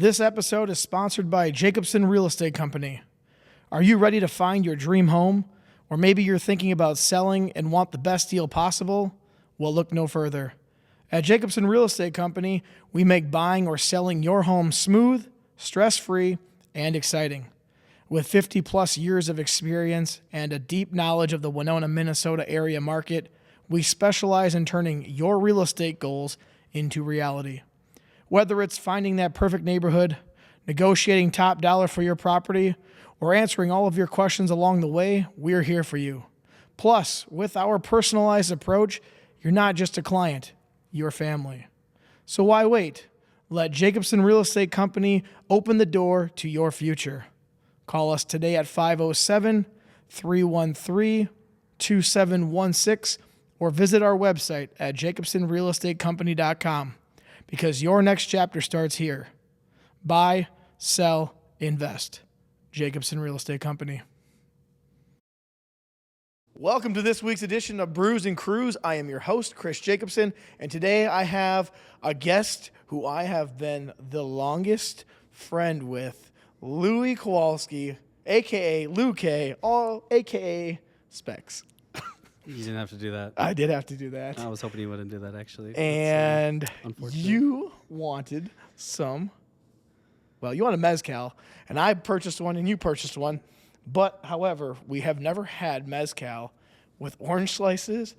This episode is sponsored by Jacobson Real Estate Company. Are you ready to find your dream home? Or maybe you're thinking about selling and want the best deal possible? Well, look no further. At Jacobson Real Estate Company, we make buying or selling your home smooth, stress-free, and exciting. With 50-plus years of experience and a deep knowledge of the Winona, Minnesota area market, we specialize in turning your real estate goals into reality. Whether it's finding that perfect neighborhood, negotiating top dollar for your property, or answering all of your questions along the way, we're here for you. Plus, with our personalized approach, you're not just a client, you're family. So why wait? Let Jacobson Real Estate Company open the door to your future. Call us today at 507-313-2716 or visit our website at jacobsonrealestatecompany.com because your next chapter starts here. Buy, sell, invest. Jacobson Real Estate Company. Welcome to this week's edition of Brews Cruise. I am your host, Chris Jacobson, and today I have a guest who I have been the longest friend with, Louis Kowalski, a.k.a. Lou K, a.k.a. Specs. You didn't have to do that. I did have to do that. I was hoping you wouldn't do that, actually. And you wanted some, well, you wanted Mezcal, and I purchased one and you purchased one. But, however, we have never had Mezcal with orange slices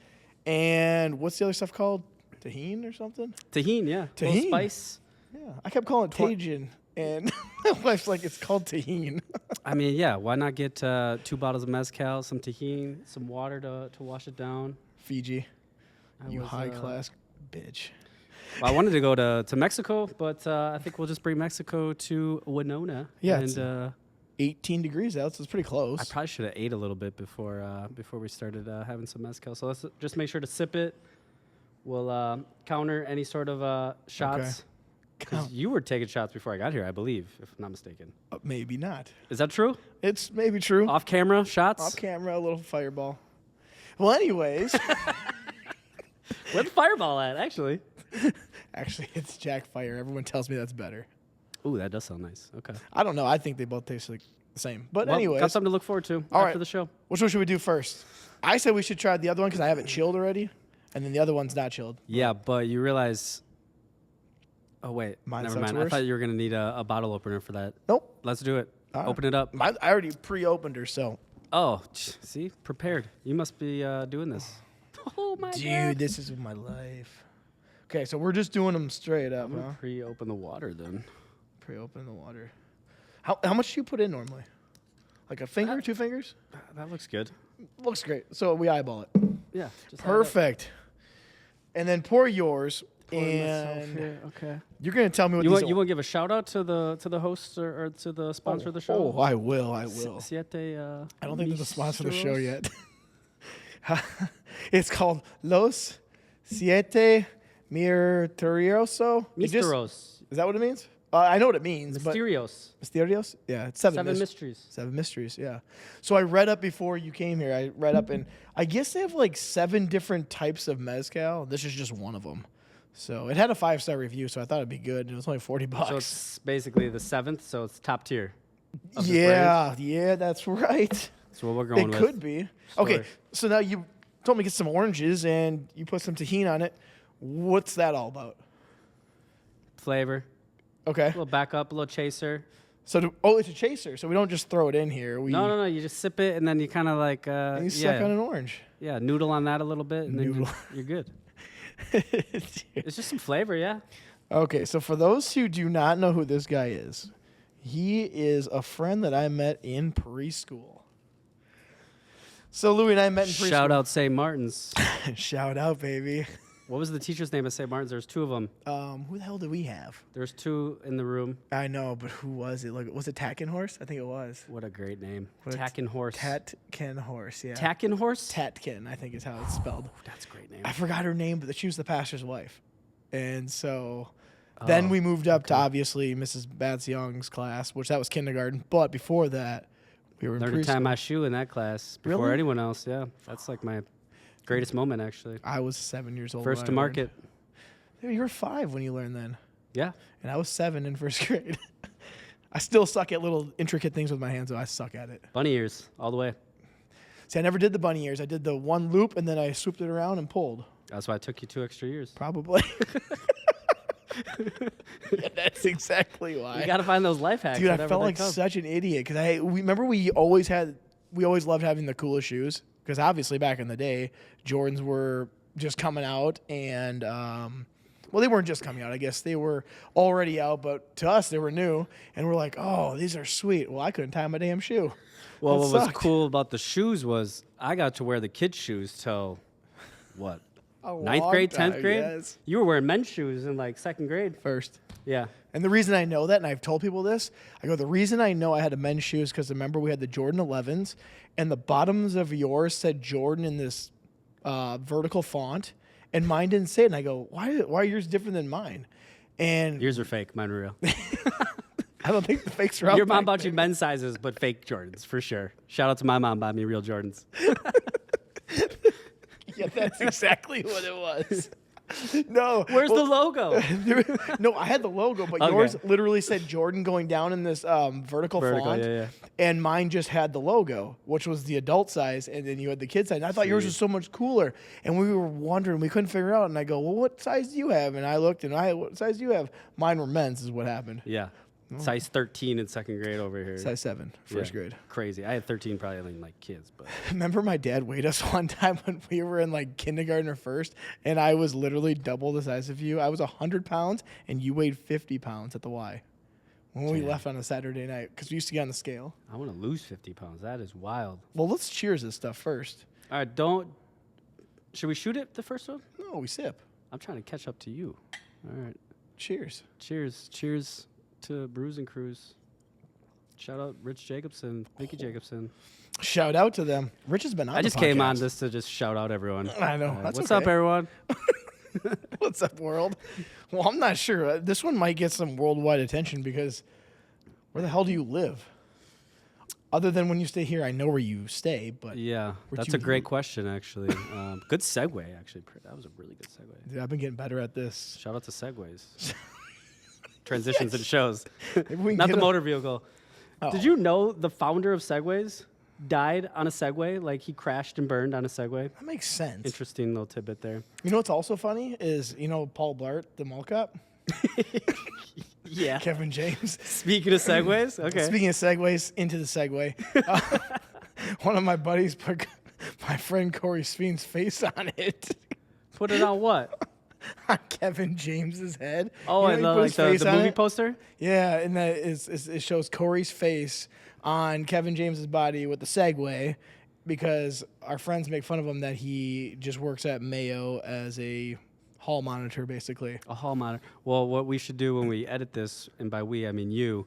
and what's the other stuff called? Tahini or something? Tahini, yeah. Tahini. Spice. Yeah, I kept calling it Tajin, and my wife's like, it's called tahini. I mean, yeah, why not get 2 bottles of Mezcal, some tahini, some water to wash it down? Fiji, you high-class bitch. Well, I wanted to go to Mexico, but I think we'll just bring Mexico to Winona. Yeah, and it's 18 degrees out, so it's pretty close. I probably should have ate a little bit before we started having some Mezcal. So let's just make sure to sip it. We'll counter any sort of shots. Okay. Because you were taking shots before I got here, I believe, if I'm not mistaken. Maybe not. Is that true? It's maybe true. Off camera shots? Off camera, a little fireball. Well, anyways. Where's the fireball at, actually? Actually, it's Jack Fire. Everyone tells me that's better. Ooh, that does sound nice. Okay. I don't know. I think they both taste like the same. But well, anyways. Got something to look forward to after the show. Which one should we do first? I said we should try the other one because I have it chilled already. And then the other one's not chilled. Yeah, but you realize... Oh, wait. Never mind. Worse? I thought you were going to need a bottle opener for that. Nope. Let's do it. Open it up. I already pre-opened her, so. Oh, see? Prepared. You must be doing this. Oh, my God. Dude, this is my life. Okay, so we're just doing them straight up, I'm going to pre-open the water then. Pre-open the water. How much do you put in normally? Like a finger, 2 fingers? That looks good. Looks great. So we eyeball it. Yeah. Just perfect. And then pour yours. Okay. You're gonna tell me what you want to give a shout out to the host or to the sponsor of the show. Oh, I will. Siete. I don't think there's a sponsor of the show yet. It's called Los Siete Misterioso. Misteros. Is that what it means? I know what it means. Mysterios. Mysterios? Yeah, it's 7 mysteries. 7 mysteries, yeah. So I read up before you came here. I read up, and I guess they have like 7 different types of mezcal. This is just one of them. So it had a 5-star review, so I thought it'd be good. It was only $40. So it's basically the 7th, so it's top tier. Yeah, that's right. That's what we're going with. It could be. Okay, so now you told me to get some oranges, and you put some tahini on it. What's that all about? Flavor. Okay. A little backup, a little chaser. So, it's a chaser, so we don't just throw it in here. No. You just sip it, and then you kind of like... you suck on an orange. Yeah, noodle on that a little bit, and then you're good. It's just some flavor, yeah. Okay, so for those who do not know who this guy is, he is a friend that I met in preschool. So Louis and I met in preschool. Shout out St. Martin's. Shout out, baby. What was the teacher's name at St. Martin's? There's 2 of them. Who the hell did we have? There's 2 in the room. I know, but who was it? Like, was it Tatkin Horse? I think it was. What a great name. Tatkin Horse. Tatkin Horse, yeah. Tatkin Horse? Tatkin, I think is how it's spelled. Oh, that's a great name. I forgot her name, but she was the pastor's wife. And so then we moved up to, obviously, Mrs. Batts Young's class, which that was kindergarten. But before that, we were in preschool. Learned to tie my shoe in that class before anyone else, yeah. That's like my greatest moment, actually. I was 7 years old. First to market. Dude, you were 5 when you learned then. Yeah. And I was 7 in first grade. I still suck at little intricate things with my hands, though. I suck at it. Bunny ears all the way. See, I never did the bunny ears. I did the one loop, and then I swooped it around and pulled. That's why it took you 2 extra years. Probably. Yeah, that's exactly why. You got to find those life hacks. Dude, I felt like such an idiot because we always loved having the coolest shoes because obviously back in the day, Jordans were just coming out and well, they weren't just coming out. I guess they were already out, but to us they were new, and we're like, oh, these are sweet. Well, I couldn't tie my damn shoe. Well, That what was sucked. cool about the shoes was I got to wear the kids' shoes till what? Ninth grade, 10th grade? Yes. You were wearing men's shoes in like 2nd grade. First. Yeah. And the reason I know that, and I've told people this, the reason I know I had a men's shoes because remember we had the Jordan 11s, and the bottoms of yours said Jordan in this vertical font, and mine didn't say it. And I go, why are yours different than mine? And Yours are fake. Mine are real. I don't think the fakes are out. Your mom back bought you men's sizes, but fake Jordans for sure. Shout out to my mom buying me real Jordans. Yeah, that's exactly what it was. No. Where's the logo? No, I had the logo, but Okay. yours literally said Jordan going down in this vertical font. Yeah. And mine just had the logo, which was the adult size, and then you had the kid size. And I thought yours was so much cooler. And we were wondering, we couldn't figure it out. And I go, well, what size do you have? And I looked, and what size do you have? Mine were men's is what happened. Yeah. Size 13 in 2nd grade over here. Size 7, first grade. Crazy. I had 13 probably in like kids, but Remember my dad weighed us one time when we were in like kindergarten or first, and I was literally double the size of you. I was 100 pounds, and you weighed 50 pounds at the Y when we left on a Saturday night because we used to get on the scale. I want to lose 50 pounds. That is wild. Well, let's cheers this stuff first. All right, should we shoot it the first one? No, we sip. I'm trying to catch up to you. All right. Cheers. Cheers. Cheers to Brews and Cruise. Shout out Rich Jacobson, Vicky Jacobson. Shout out to them. Rich has been on I just the came on podcast. this to just shout out everyone. I know. That's What's okay. up, everyone? What's up, world? Well, I'm not sure. This one might get some worldwide attention because where the hell do you live? Other than when you stay here, I know where you stay, but Yeah, Where'd that's you a great live? question, actually. Good segue, actually. That was a really good segue. dude, I've been getting better at this. Shout out to segues. Transitions and shows. Maybe we can Not get the a- motor vehicle. Oh. Did you know the founder of Segways died on a Segway? Like he crashed and burned on a Segway? That makes sense. Interesting little tidbit there. You know what's also funny is, Paul Blart, the mall cop? Yeah. Kevin James. Speaking of Segways, okay. Speaking of segues, into the segue. One of my buddies put my friend Corey Sveen's face on it. Put it on what? On Kevin James's head. Oh, he and put like his face the on movie it? poster? Yeah, and that it shows Corey's face on Kevin James's body with the Segway because our friends make fun of him that he just works at Mayo as a hall monitor, basically. A hall monitor. Well, what we should do when we edit this, and by we I mean you,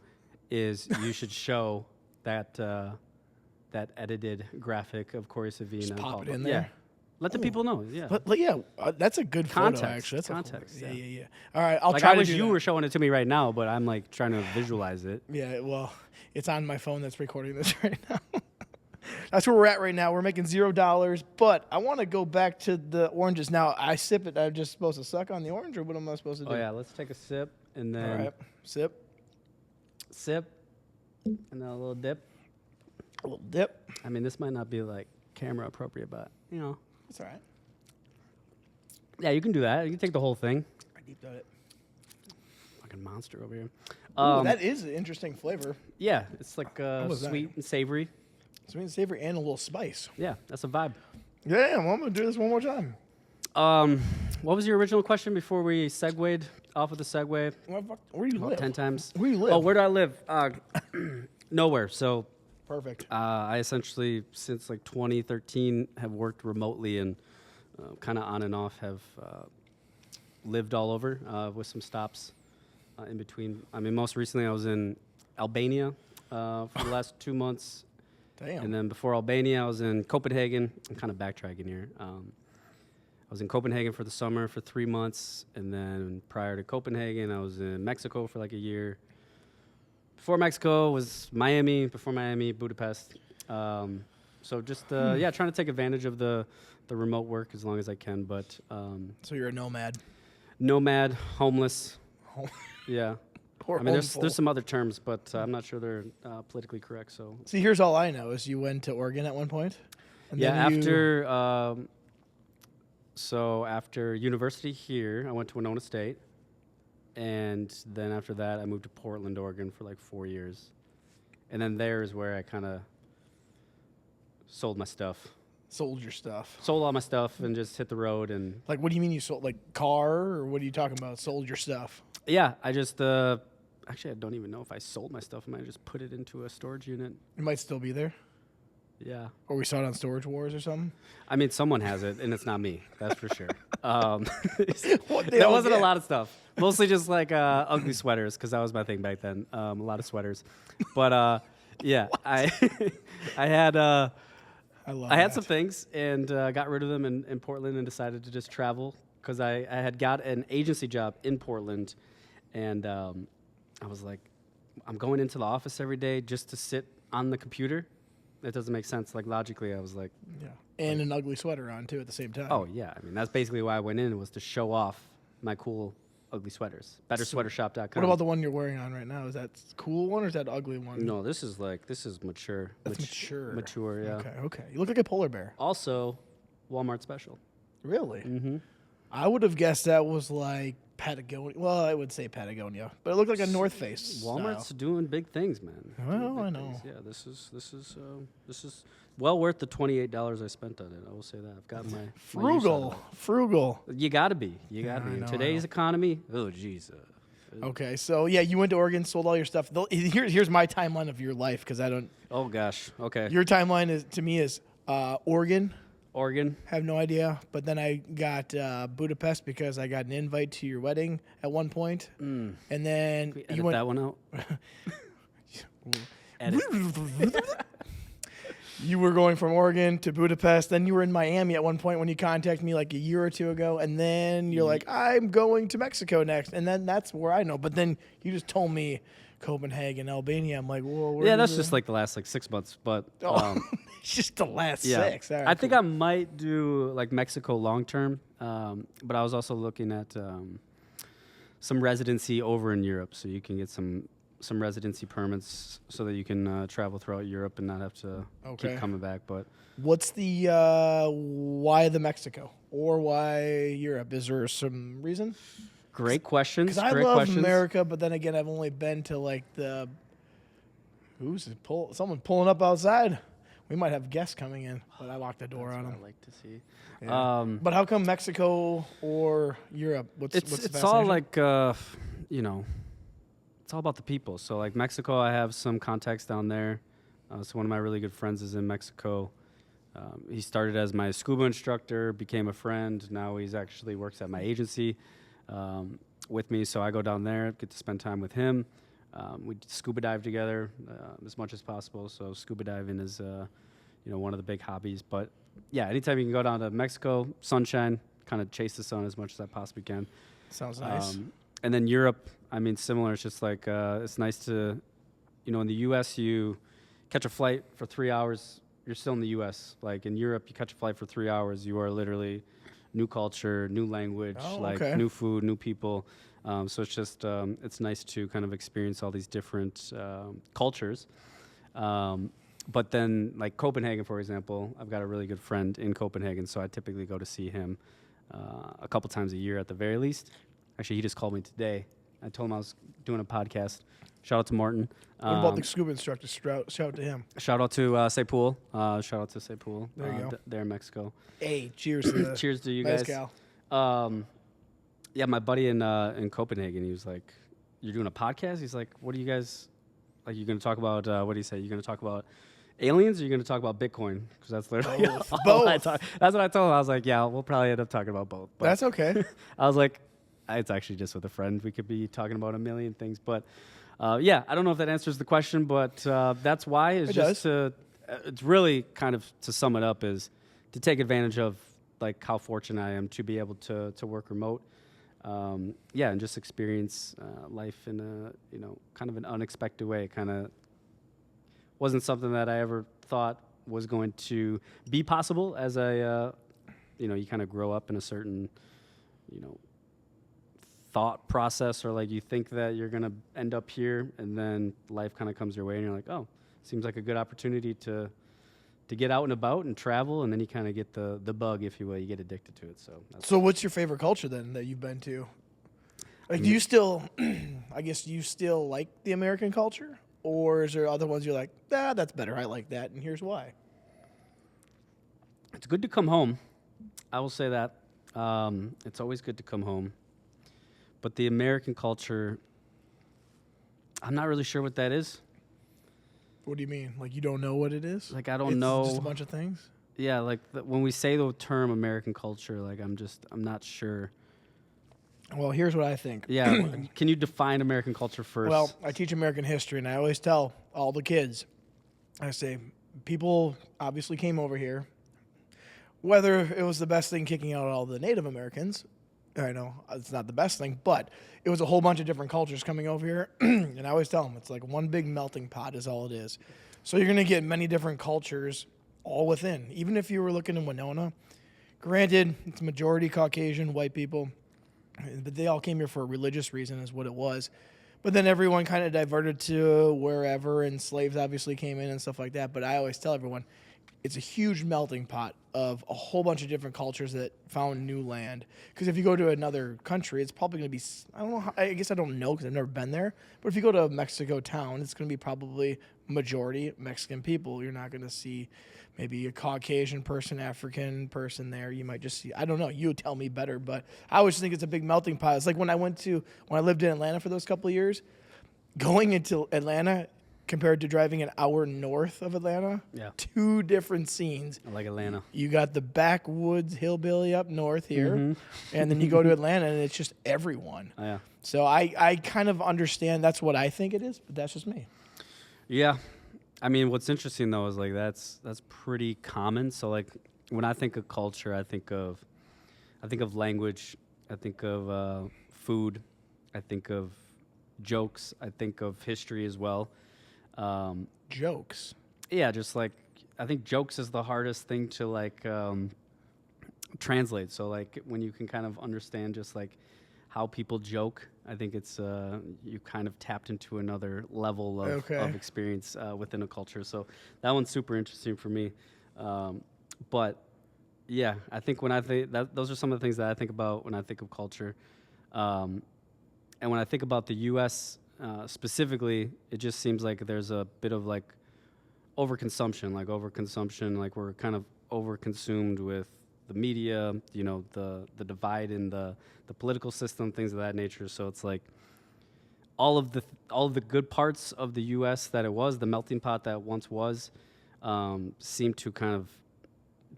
is you should show that that edited graphic of Corey Savine. Just and pop Paul it in Blart. there. Yeah. Let the people know. Yeah. But yeah, that's a good photo, Context, actually. That's context, A cool, yeah. yeah. All right, I'll Like try I to wish do you that. were showing it to me right now, but I'm like trying to visualize it. Yeah, well, it's on my phone that's recording this right now. That's where we're at right now. We're making $0, but I want to go back to the oranges. Now, I sip it. I'm just supposed to suck on the orange, or what am I supposed to do? Oh yeah, let's take a sip and then All right, sip. sip and then a little dip. A little dip. I mean, this might not be like camera appropriate, but That's all right. yeah, you can do that. You can take the whole thing. I deep dyed it. Fucking monster over here. Ooh, that is an interesting flavor. Yeah, it's like was that? sweet and savory. Sweet and savory and a little spice. Yeah, that's a vibe. Yeah, well, I'm going to do this one more time. What was your original question before we segued off of the segue? Where do you live? 10 times. Where do you live? Oh, where do I live? Nowhere. So Perfect. I essentially, since like 2013, have worked remotely and kind of on and off have lived all over with some stops in between. I mean, most recently I was in Albania for the last 2 months. Damn. And then before Albania, I was in Copenhagen. I'm kind of backtracking here. I was in Copenhagen for the summer for 3 months. And then prior to Copenhagen, I was in Mexico for like a year. Before Mexico was Miami. Before Miami, Budapest. So just, trying to take advantage of the remote work as long as I can. But So you're a nomad. nomad, homeless. Yeah. Or I mean, homeful. there's some other terms, but I'm not sure they're politically correct. So See, here's all I know is you went to Oregon at one point. And yeah, then after university here, I went to Winona State, and then after that, I moved to Portland, Oregon, for like 4 years, and then there is where I kind of sold my stuff, sold your stuff. sold all my stuff, and just hit the road. And Like, what do you mean you sold? Like, car? Or what are you talking about? Sold your stuff? yeah, I just actually I don't even know if I sold my stuff. I might have just put it into a storage unit. It might still be there. Yeah. Or we saw it on Storage Wars or something. I mean, someone has it, and it's not me. That's for sure. What the There hell wasn't is a that? lot of stuff. Mostly just like ugly sweaters, because that was my thing back then. A lot of sweaters. But yeah, I had I love I had that. some things and got rid of them in Portland and decided to just travel because I had got an agency job in Portland, and I was like, I'm going into the office every day just to sit on the computer. It doesn't make sense. Like logically, I was like, Yeah. And an ugly sweater on, too, at the same time. oh yeah. I mean, that's basically why I went in, was to show off my cool ugly sweaters. BetterSweaterShop.com. What about the one you're wearing on right now? Is that cool one or is that ugly one? No, this is mature. That's mature. Mature, yeah. Okay. You look like a polar bear. Also, Walmart special. Really? Mm-hmm. I would have guessed that was like Patagonia. Well, I would say Patagonia, but it looked like a North Face. Walmart's style. doing big things, man. Well, Doing big I know. things. Yeah, this is well worth the $28 I spent on it. I will say that. I've gotten my my use out of Frugal. it. You gotta be. You gotta I be. In know, I today's know. economy. Oh, jeez. Okay, so yeah, you went to Oregon, sold all your stuff. Here's my timeline of your life because I don't. Oh gosh. Okay. Your timeline is to me is Oregon. Oregon. Have no idea, but then I got Budapest because I got an invite to your wedding at one point, and then We you edit went. that one out. Edit. You were going from Oregon to Budapest. Then you were in Miami at one point when you contacted me like a year or two ago. And then you're like, I'm going to Mexico next. And then that's where I know. But then you just told me Copenhagen, Albania. I'm like, whoa. Yeah, that's just like the last like 6 months, but it's just the last yeah. 6. All right, I think cool. I might do like Mexico long term, but I was also looking at some residency over in Europe, so you can get some residency permits so that you can travel throughout Europe and not have to Okay. keep coming back. But What's the why the Mexico or why Europe? Is there some reason? great questions. Because I Great love questions. America, but then again, I've only been to like the. Someone pulling up outside. We might have guests coming in, but I locked the door That's on what them. I like to see. Yeah. But how come Mexico or Europe? What's the It's all fascination? like it's all about the people. So like Mexico, I have some contacts down there. So one of my really good friends is in Mexico. He started as my scuba instructor, became a friend. Now he's actually works at my agency with me. So I go down there, get to spend time with him. We scuba dive together as much as possible. So scuba diving is one of the big hobbies. But yeah, anytime you can go down to Mexico, sunshine, kind of chase the sun as much as I possibly can. Sounds nice. And then Europe, I mean, similar. It's just like it's nice to, in the U.S. you catch a flight for 3 hours, you're still in the U.S. Like in Europe, you catch a flight for 3 hours, you are literally new culture, new language, okay. new food, new people. So it's just it's nice to kind of experience all these different cultures. But then, like Copenhagen, for example, I've got a really good friend in Copenhagen, so I typically go to see him a couple times a year at the very least. Actually, he just called me today. I told him I was doing a podcast. Shout out to Martin. What about the scuba instructor? Shout out to him. Shout out to Sepool. Shout out to Sepool. There you go. There in Mexico. Hey, cheers to the Cheers to you guys. Mezcal. Yeah, my buddy in Copenhagen, he was like, "You're doing a podcast?" He's like, "What are you guys like? You're going to talk about what do you say? You're going to talk about aliens, or you're going to talk about Bitcoin? Because that's literally all I Both. That's what I told him. I was like, "Yeah, we'll probably end up talking about both." But That's okay. I was like, it's actually just with a friend. We could be talking about a million things, but yeah, I don't know if that answers the question, but that's why is It just does. it's really kind of to sum it up is to take advantage of like how fortunate I am to be able to work remote. Yeah, and just experience life in a kind of an unexpected way. It kind of wasn't something that I ever thought was going to be possible as I you kind of grow up in a certain thought process, or like you think that you're gonna end up here, and then life kind of comes your way, and you're like, oh, seems like a good opportunity to get out and about and travel, and then you kind of get the bug, if you will. You get addicted to it. So what's your favorite culture then that you've been to? Like, do you still, I guess, do you still like the American culture? Or is there other ones you're like, that's better, I like that, and here's why? It's good to come home. I will say that. It's always good to come home. But the American culture, I'm not really sure what that is. What do you mean? Like, you don't know what it is? Like, I don't know. Just a bunch of things? Yeah, like when we say the term American culture, like I'm not sure. Well, here's what I think. Yeah, can you define American culture first? Well, I teach American history, and I always tell all the kids, I say, people obviously came over here. Whether it was the best thing kicking out all the Native Americans, I know it's not the best thing, but it was a whole bunch of different cultures coming over here. And I always tell them, it's like one big melting pot is all it is. So you're going to get many different cultures all within. Even if you were looking in Winona, granted, it's majority Caucasian, white people, but they all came here for a religious reason is what it was. But then everyone kind of diverted to wherever, and slaves obviously came in and stuff like that. But I always tell everyone, it's a huge melting pot of a whole bunch of different cultures that found new land. Because if you go to another country, it's probably going to be, I don't know, I guess I don't know because I've never been there. But if you go to Mexico town, it's going to be probably majority Mexican people. You're not going to see maybe a Caucasian person, African person there. You might just see, I don't know, you tell me better. But I always think it's a big melting pot. It's like when I lived in Atlanta for those couple of years, going into Atlanta compared to driving an hour north of Atlanta, two different scenes. I like Atlanta. You got the backwoods hillbilly up north here, and then you go to Atlanta, and it's just everyone. Oh, yeah. So I kind of understand that's what I think it is, but that's just me. Yeah. I mean, what's interesting, though, is like that's pretty common. So, like, when I think of culture, I think of language, I think of food, I think of jokes, I think of history as well. Jokes. Yeah, just like I think jokes is the hardest thing to like translate. So like when you can kind of understand just like how people joke, I think it's you kind of tapped into another level of experience within a culture. So that one's super interesting for me. But yeah, I think when I think that those are some of the things that I think about when I think of culture. And when I think about the U.S. Specifically, it just seems like there's a bit of like overconsumption, like we're kind of overconsumed with the media, you know, the divide in the political system, things of that nature. So it's like all of the good parts of the U.S. that it was, the melting pot that once was, seem to kind of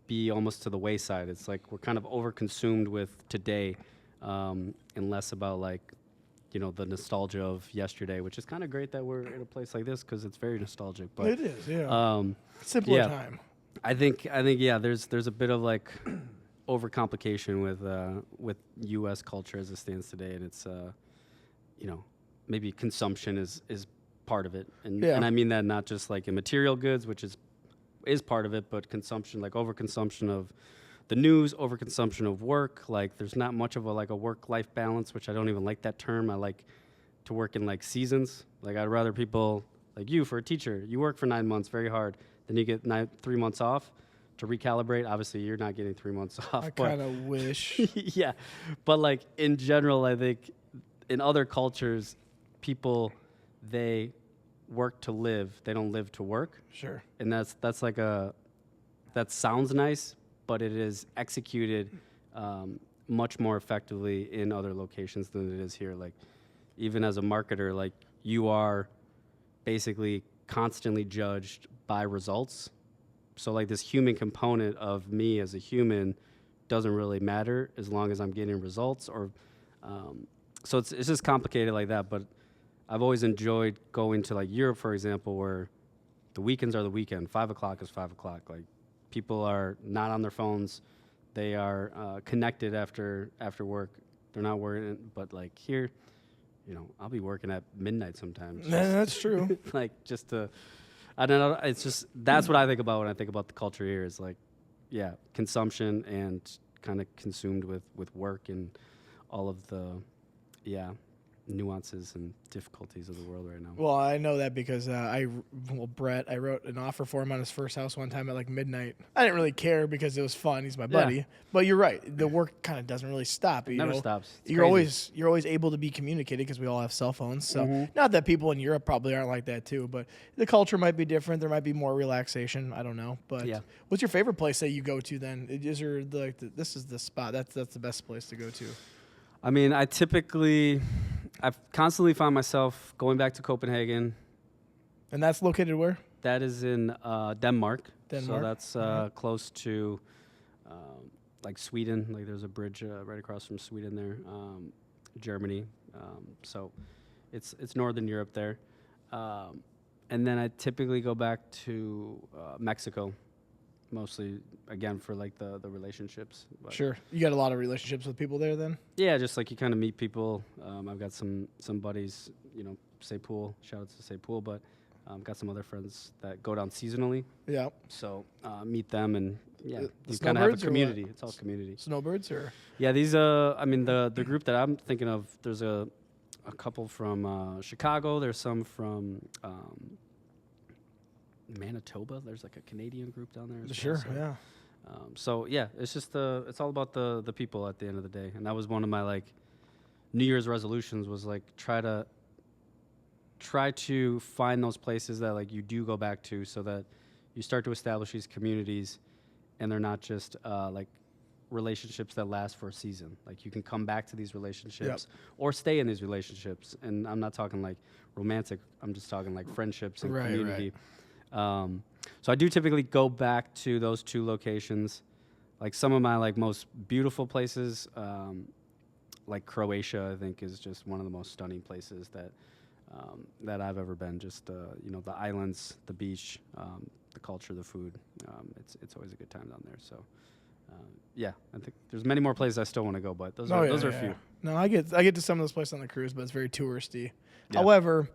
be almost to the wayside. It's like we're kind of overconsumed with today, and less about like, you know, the nostalgia of yesterday, which is kind of great that we're in a place like this because it's very nostalgic. But it is, yeah. Simpler time. I think, yeah. There's a bit of like overcomplication with U.S. culture as it stands today, and it's you know, maybe consumption is part of it, and I mean that not just like in material goods, which is part of it, but consumption, like overconsumption of the news, overconsumption of work. Like there's not much of a work-life balance, which I don't even like that term. I like to work in like seasons. Like I'd rather people like you, for a teacher, you work for 9 months very hard, then you get 3 months off to recalibrate. Obviously you're not getting 3 months off. I kind of wish. Yeah. But like in general, I think in other cultures, people, they work to live. They don't live to work. Sure. And that's like that sounds nice, but it is executed much more effectively in other locations than it is here. Like, even as a marketer, like, you are basically constantly judged by results. So, like, this human component of me as a human doesn't really matter as long as I'm getting results. Or so it's just complicated like that. But I've always enjoyed going to, like, Europe, for example, where the weekends are the weekend. 5 o'clock is 5 o'clock. Like, people are not on their phones. They are connected after work. They're not worried. But like here, you know, I'll be working at midnight sometimes. That's true. Like just to, I don't know. It's just that's what I think about when I think about the culture here. Is like, yeah, consumption and kind of consumed with work and all of yeah, nuances and difficulties of the world right now. Well, I know that because Brett, I wrote an offer for him on his first house one time at like midnight. I didn't really care because it was fun. He's my buddy. But you're right. The work kind of doesn't really stop. It never stops. It's You're crazy. always able to be communicated because we all have cell phones. So not that people in Europe probably aren't like that too, but the culture might be different. There might be more relaxation. I don't know. But what's your favorite place that you go to then? Is there this is the spot? That's the best place to go to. I mean, I've constantly found myself going back to Copenhagen. And that's located where? That is in Denmark. So that's close to like Sweden. Like there's a bridge right across from Sweden there. Germany. So it's Northern Europe there. And then I typically go back to Mexico. Mostly, again, for like the relationships. But sure. You got a lot of relationships with people there then? Yeah, just like you kind of meet people. I've got some buddies, Say Pool. Shout out to Say Pool. But got some other friends that go down seasonally. Yeah. So meet them and, you kind of have a community. It's all community. Snowbirds or? Yeah, these, the group that I'm thinking of, there's a couple from Chicago. There's some from Manitoba. There's like a Canadian group down there. Sure, well, so. It's just it's all about the people at the end of the day. And that was one of my like New Year's resolutions was like try to find those places that like you do go back to so that you start to establish these communities and they're not just like relationships that last for a season. Like you can come back to these relationships or stay in these relationships. And I'm not talking like romantic. I'm just talking like friendships and community. Right. So I do typically go back to those two locations. Like some of my like most beautiful places, like Croatia, I think is just one of the most stunning places that I've ever been. Just the islands, the beach, the culture, the food. It's always a good time down there. So I think there's many more places I still want to go, but those are a few. No, I get to some of those places on the cruise, but it's very touristy. Yeah. However,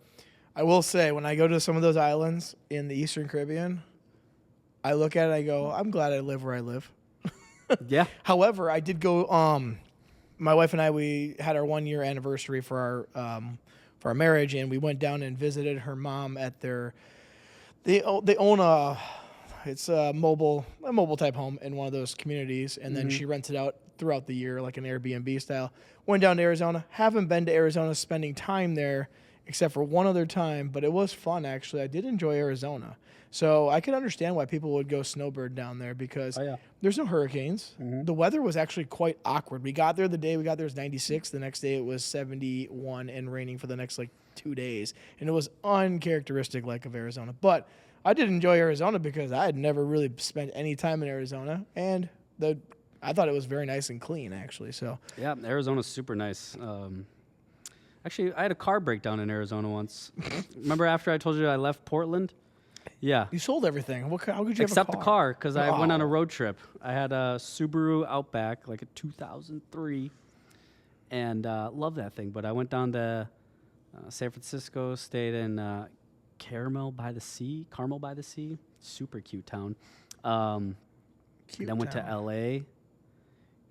I will say, when I go to some of those islands in the Eastern Caribbean, I look at it, I go, I'm glad I live where I live. Yeah. However, I did go, my wife and I, we had our 1 year anniversary for our marriage, and we went down and visited her mom at they own it's a mobile type home in one of those communities, and then she rents it out throughout the year, like an Airbnb style. Went down to Arizona. Haven't been to Arizona spending time there, except for one other time, but it was fun, actually. I did enjoy Arizona. So I could understand why people would go snowbird down there because there's no hurricanes. The weather was actually quite awkward. We got there, the day we got there was 96. The next day it was 71 and raining for the next 2 days. And it was uncharacteristic of Arizona. But I did enjoy Arizona because I had never really spent any time in Arizona. And I thought it was very nice and clean, actually. So yeah, Arizona's super nice. Actually, I had a car breakdown in Arizona once. Remember after I told you I left Portland? Yeah. You sold everything. How could you have a car? Except the car, because I went on a road trip. I had a Subaru Outback, like a 2003, and love that thing. But I went down to San Francisco, stayed in Carmel by the Sea. Super cute town. Then went to L.A.,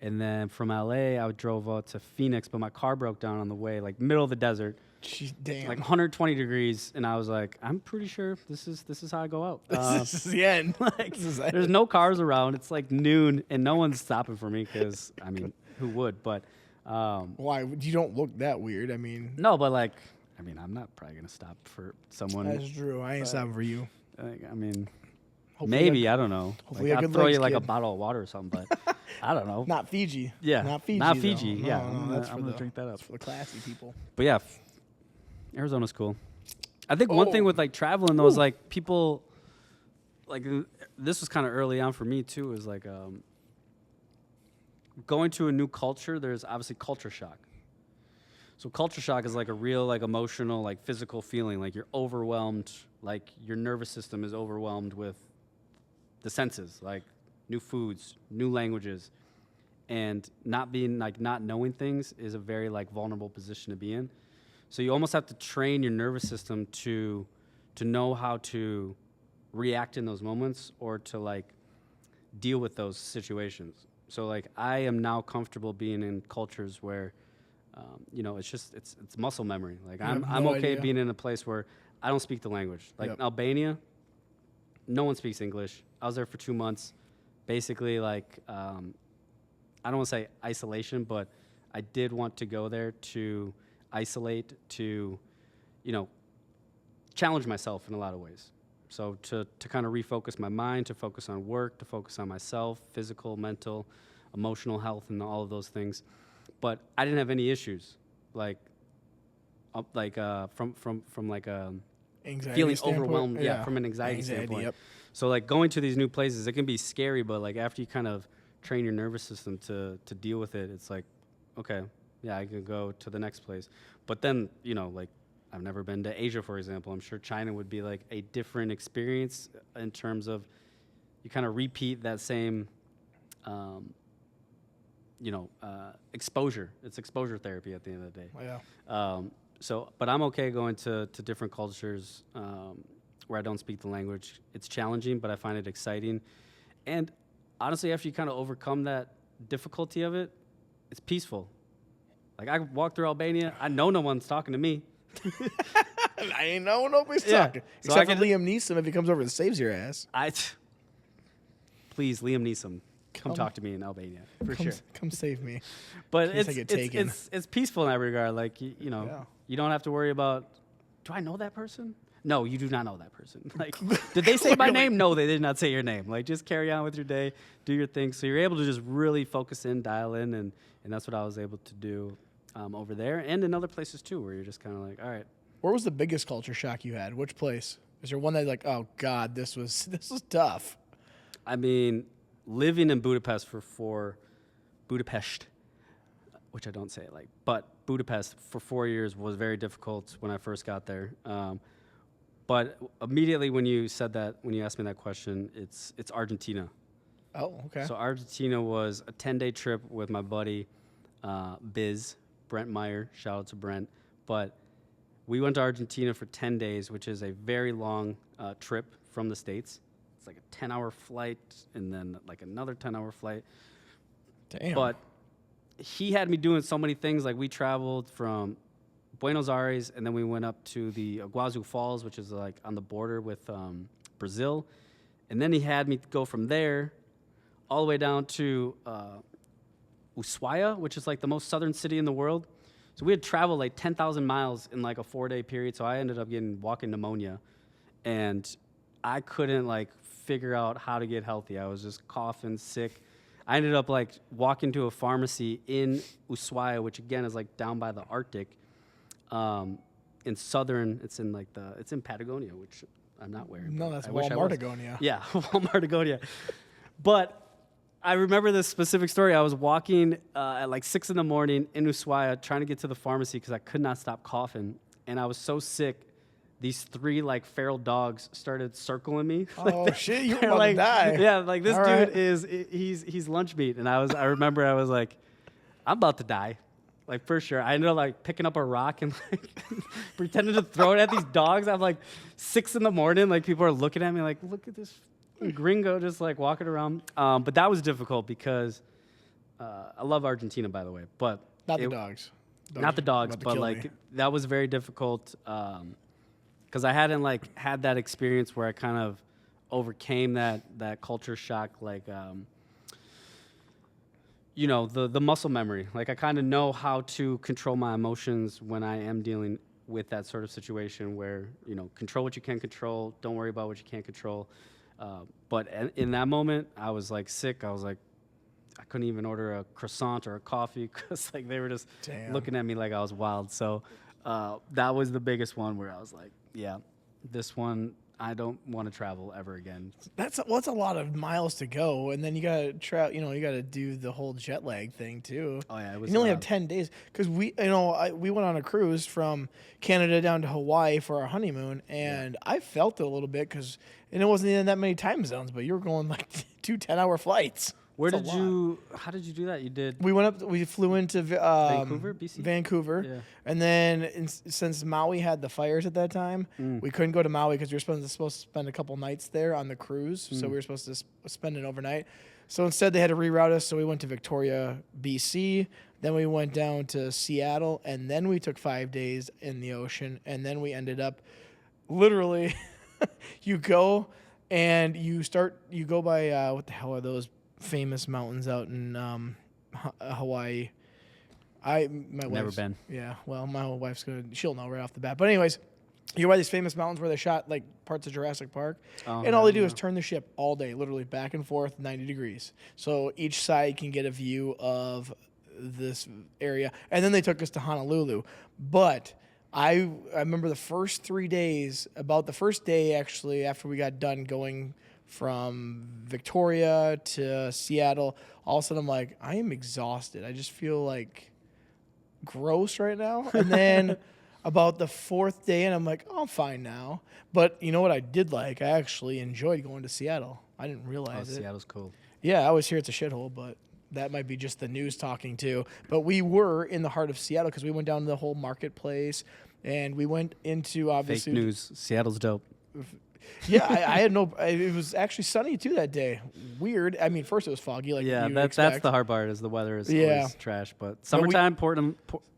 and then from L.A., I drove out to Phoenix, but my car broke down on the way, middle of the desert. Jeez, damn. 120 degrees, and I was like, I'm pretty sure this is how I go out. This is the end. There's no cars around. It's noon, and no one's stopping for me because, who would? But why? You don't look that weird. No, but I'm not probably gonna stop for someone. That's true. I ain't stopping for you. Maybe I don't know. Hopefully, I'll throw you a bottle of water or something, but I don't know. Not Fiji. Yeah, not Fiji. Not Fiji. No, yeah, no, I'm gonna drink that up. That's for the classy people. But yeah, Arizona's cool. I think one thing with traveling though is people this was kind of early on for me too. Is going to a new culture. There's obviously culture shock. So culture shock is a real emotional physical feeling. You're overwhelmed. Your nervous system is overwhelmed with the senses, new foods, new languages, and not being not knowing things is a very vulnerable position to be in. So you almost have to train your nervous system to know how to react in those moments or to deal with those situations. So I am now comfortable being in cultures where It's muscle memory. Like You I'm have no okay idea. being in a place where I don't speak the language. Like Yep. Albania, no one speaks English. I was there for 2 months, basically like I don't want to say isolation, but I did want to go there to isolate, to challenge myself in a lot of ways. So to kind of refocus my mind, to focus on work, to focus on myself, physical, mental, emotional health, and all of those things. But I didn't have any issues, from Anxiety feeling standpoint? overwhelmed. Yeah, from an anxiety standpoint. Yep. So like going to these new places, it can be scary, but like after you kind of train your nervous system to deal with it, it's like, okay, yeah, I can go to the next place. But then, like I've never been to Asia, for example. I'm sure China would be like a different experience in terms of you kind of repeat that same, exposure. It's exposure therapy at the end of the day. Yeah. But I'm okay going to different cultures where I don't speak the language. It's challenging, but I find it exciting. And honestly, after you kind of overcome that difficulty of it, it's peaceful. Like I walk through Albania, I know no one's talking to me. I ain't know nobody's Yeah. talking. So Except I for Liam Neeson if he comes over and saves your ass. Please, Liam Neeson, come talk to me in Albania for sure. Come save me. But case I get taken. it's peaceful in that regard. Like you don't have to worry about. Do I know that person? No, you do not know that person. Like, did they say my name? No, they did not say your name. Like, just carry on with your day, do your thing. So you're able to just really focus in, dial in, and that's what I was able to do over there and in other places too, where you're just kind of like, all right. Where was the biggest culture shock you had? Which place? Is there one that like, oh God, this was tough? I mean, living in Budapest Budapest, which I don't say it like, but Budapest for 4 years was very difficult when I first got there. But immediately when you said that, when you asked me that question, it's Argentina. Oh, okay. So Argentina was a 10-day trip with my buddy, Brent Meyer. Shout out to Brent. But we went to Argentina for 10 days, which is a very long trip from the States. It's like a 10-hour flight and then like another 10-hour flight. Damn. But he had me doing so many things. Like we traveled from Buenos Aires, and then we went up to the Iguazu Falls, which is like on the border with Brazil. And then he had me go from there all the way down to Ushuaia, which is like the most southern city in the world. So we had traveled like 10,000 miles in like a 4-day period. So I ended up getting walking pneumonia, and I couldn't like figure out how to get healthy. I was just coughing, sick. I ended up like walking to a pharmacy in Ushuaia, which again is like down by the Arctic. In southern, it's in Patagonia, which I'm not wearing. No, that's I wish I was. Walmartagonia. Yeah, Walmartagonia. But I remember this specific story. I was walking at like 6 in the morning in Ushuaia trying to get to the pharmacy because I could not stop coughing. And I was so sick, these 3 like feral dogs started circling me. Oh shit, you were about like, to die. Yeah, like this All dude right. he's lunch meat. And I remember I was like, I'm about to die. Like for sure. I ended up like picking up a rock and like pretending to throw it at these dogs. I'm like 6 in the morning. Like people are looking at me like, look at this gringo just like walking around. But that was difficult because I love Argentina, by the way, but Not the dogs. Not the dogs, about to but kill like me. that was very difficult because I hadn't like had that experience where I kind of overcame that culture shock, like the muscle memory. Like I kind of know how to control my emotions when I am dealing with that sort of situation where, control what you can control, don't worry about what you can't control. But in that moment, I was like sick. I was like, I couldn't even order a croissant or a coffee because like they were just looking at me like I was wild. So that was the biggest one where I was like, yeah, this one, I don't want to travel ever again. That's a lot of miles to go, and then you gotta you gotta do the whole jet lag thing too. Oh yeah, it was. And you only have 10 days because we went on a cruise from Canada down to Hawaii for our honeymoon, and I felt it a little bit because it wasn't even that many time zones, but you were going like 2 10-hour flights. Where It's a did lot. you? How did you do that? You did We went up. We flew into Vancouver, BC. Vancouver, Yeah. and then since Maui had the fires at that time, we couldn't go to Maui because we were supposed to spend a couple nights there on the cruise. So we were supposed to spend an overnight. So instead, they had to reroute us. So we went to Victoria, BC. Then we went down to Seattle, and then we took 5 days in the ocean, and then we ended up literally. You go and you go by what the hell are those famous mountains out in Hawaii? My Never wife's, been. Yeah, well, my wife's she'll know right off the bat. But anyways, you go by these famous mountains where they shot like parts of Jurassic Park, and all they do is turn the ship all day, literally back and forth, 90 degrees. So each side can get a view of this area, and then they took us to Honolulu, but. I remember the first 3 days, about the first day actually, after we got done going from Victoria to Seattle, all of a sudden I'm like, I am exhausted. I just feel like gross right now. And then about the fourth day, and I'm like, oh, I'm fine now. But you know what I did like? I actually enjoyed going to Seattle. I didn't realize it. Seattle's cool. Yeah, I always hear it's a shithole, but that might be just the news talking too. But we were in the heart of Seattle because we went down to the whole marketplace, and we went into obviously Fake news. Seattle's dope. Yeah, I had no. It was actually sunny too that day. Weird. I mean, first it was foggy, like Yeah, you that's expect. the hard part. Is the weather is Yeah. always trash. But summertime, Portland,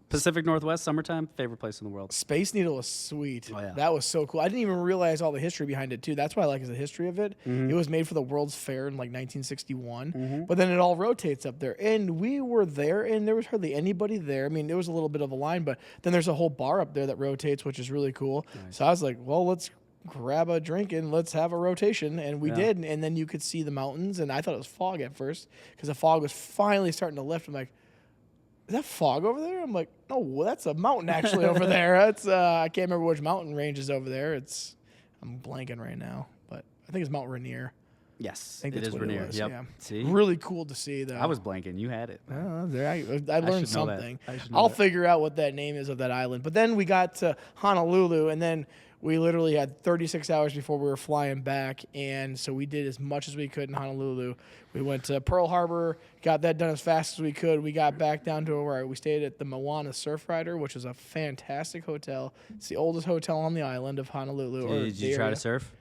Pacific Northwest, summertime, favorite place in the world. Space Needle was sweet. Oh, yeah. That was so cool. I didn't even realize all the history behind it too. That's what I like is the history of it. Mm-hmm. It was made for the World's Fair in like 1961, but then it all rotates up there. And we were there, and there was hardly anybody there. I mean, there was a little bit of a line, but then there's a whole bar up there that rotates, which is really cool. Nice. So I was like, well, let's grab a drink and let's have a rotation, and we Yeah. did. And then you could see the mountains, and I thought it was fog at first because the fog was finally starting to lift. I'm like, is that fog over there? I'm like, no, that's a mountain actually over there. That's I can't remember which mountain range is over there. I'm blanking right now, but I think it's Mount Rainier. Yes, I think it that's is what Rainier. it was. Yep. Yeah. See, Really cool to see though. I was blanking. You had it. There, I learned should know that. something. I should know I'll that. figure out what that name is of that island. But then we got to Honolulu, and then we literally had 36 hours before we were flying back, and so we did as much as we could in Honolulu. We went to Pearl Harbor, got that done as fast as we could. We got back down to where we stayed at the Moana Surf Rider, which is a fantastic hotel. It's the oldest hotel on the island of Honolulu. Did you try to surf?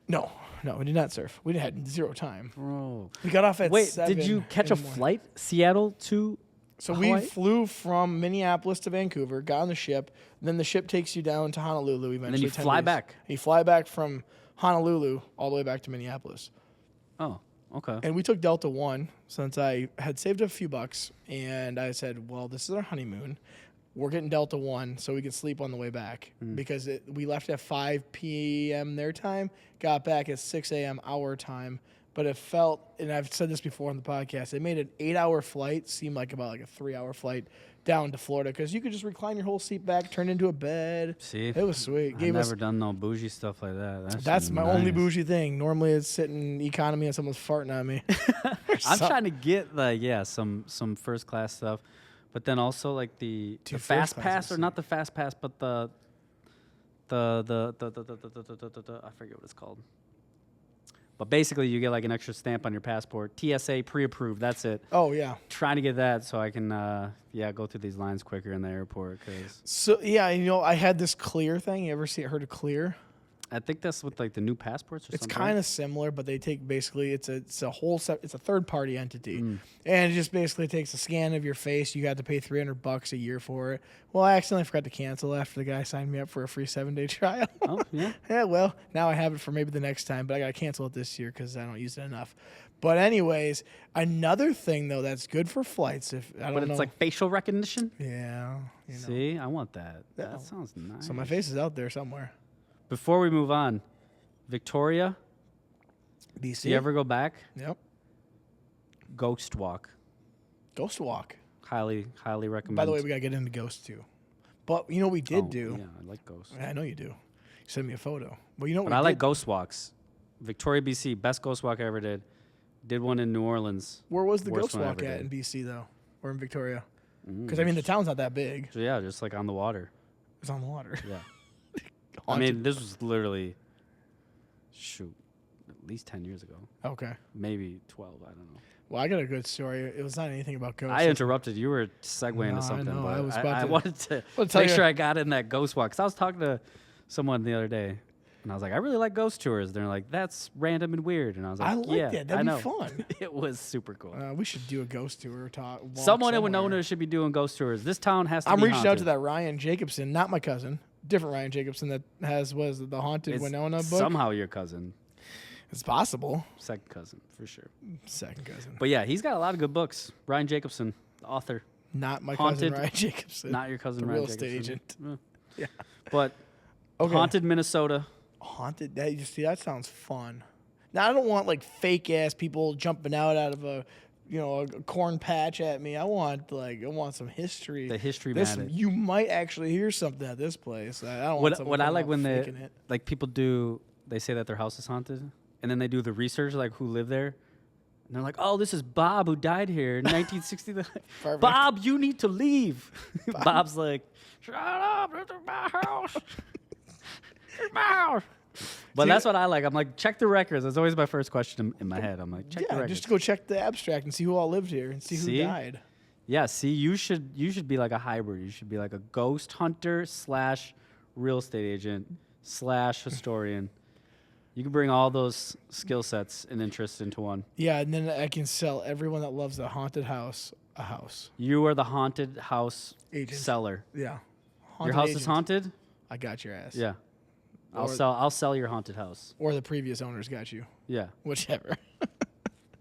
No, we did not surf. We had zero time. Bro. We got off at Wait, 7 did you catch a in the morning. flight Seattle to So Hawaii? we flew from Minneapolis to Vancouver, got on the ship, then the ship takes you down to Honolulu eventually. And then you 10 fly days. back. You fly back from Honolulu all the way back to Minneapolis. Oh, okay. And we took Delta One since I had saved a few bucks, and I said, well, this is our honeymoon. We're getting Delta One so we can sleep on the way back because we left at 5 p.m. their time, got back at 6 a.m. our time. But it felt, and I've said this before on the podcast, it made an 8-hour flight seem like about like a 3-hour flight down to Florida because you could just recline your whole seat back, turn into a bed. See, It was sweet. I've Gave us never done no bougie stuff like that. that's my only nice. bougie thing. Normally it's sitting economy and someone's farting on me. I'm trying to get like some first class stuff, but then also like the Dude, fast first class pass is or not the fast pass, but the I forget what it's called. But basically, you get like an extra stamp on your passport. TSA pre-approved. That's it. Oh yeah. Trying to get that so I can go through these lines quicker in the airport because So yeah, I had this Clear thing. You ever heard of Clear? I think that's with like the new passports or It's something. kind of similar, but they take basically it's a third party entity, and it just basically takes a scan of your face. You got to pay $300 a year for it. Well, I accidentally forgot to cancel after the guy signed me up for a free 7-day trial. Oh yeah. Yeah, well, now I have it for maybe the next time, but I got to cancel it this year because I don't use it enough. But anyways, another thing though that's good for flights. If I don't But know, it's like facial recognition. yeah, you know. See, I want that. Yeah. That sounds nice. So my face is out there somewhere. Before we move on, Victoria, BC. do you ever go back? Yep. Ghost Walk. Ghost Walk. Highly recommend. By the way, we gotta get into Ghost too. But you know what we did Oh, do? Yeah, I like ghosts. I know you do. You sent me a photo. But you know what But we I like did? ghost walks. Victoria, BC, best ghost walk I ever did. Did one in New Orleans. Where was the Worst Ghost one I Walk ever at did. in BC though, or in Victoria? Because I mean the town's not that big. So yeah, just like on the water. It's on the water. Yeah. I mean, this was literally, shoot, at least 10 years ago. Okay. Maybe 12. I don't know. Well, I got a good story. It was not anything about ghosts. I interrupted. You were segueing No, to something, I know. but I was about to- wanted to tell make you- sure I got in that ghost walk. Because I was talking to someone the other day, and I was like, I really like ghost tours. They're like, that's random and weird. And I was like, I like yeah, that. I That'd know. be fun. It was super cool. We should do a ghost tour. Walk Someone in somewhere. Winona should be doing ghost tours. This town has to I'm be reaching out haunted. to that Ryan Jacobson, not my cousin, different Ryan Jacobson that was the Haunted It's Winona book. somehow your cousin. It's possible. Second cousin, for sure. Second cousin. But yeah, he's got a lot of good books. Ryan Jacobson, the author. Not my Haunted- cousin Ryan Jacobson. Not your cousin the Ryan real estate Jacobson. agent. Yeah. Yeah. But Okay. Haunted Minnesota. Haunted. That you see, that sounds fun. Now I don't want like fake ass people jumping out of a corn patch at me. I want some history. The history This man. you might actually hear something at this place. I don't want someone What I coming like out when faking it. like people do, they say that their house is haunted, and then they do the research, like who lived there, and they're like, oh, this is Bob who died here in 1960. Perfect. Bob, you need to leave. Bob's like, shut up, this is my house. It's my house. But See, that's what I like. I'm like, check the records. That's always my first question in my head. I'm like, check the Yeah, records. just go check the abstract and see who all lived here and see who died. Yeah, see, you should be like a hybrid. You should be like a ghost hunter / real estate agent / historian. You can bring all those skill sets and interests into one. Yeah, and then I can sell everyone that loves a haunted house a house. You are the haunted house Agent. seller. Yeah. Your house is agent. haunted? I got your ass. Yeah. Or- I'll sell your haunted house. Or the previous owners got you. Yeah. Whichever.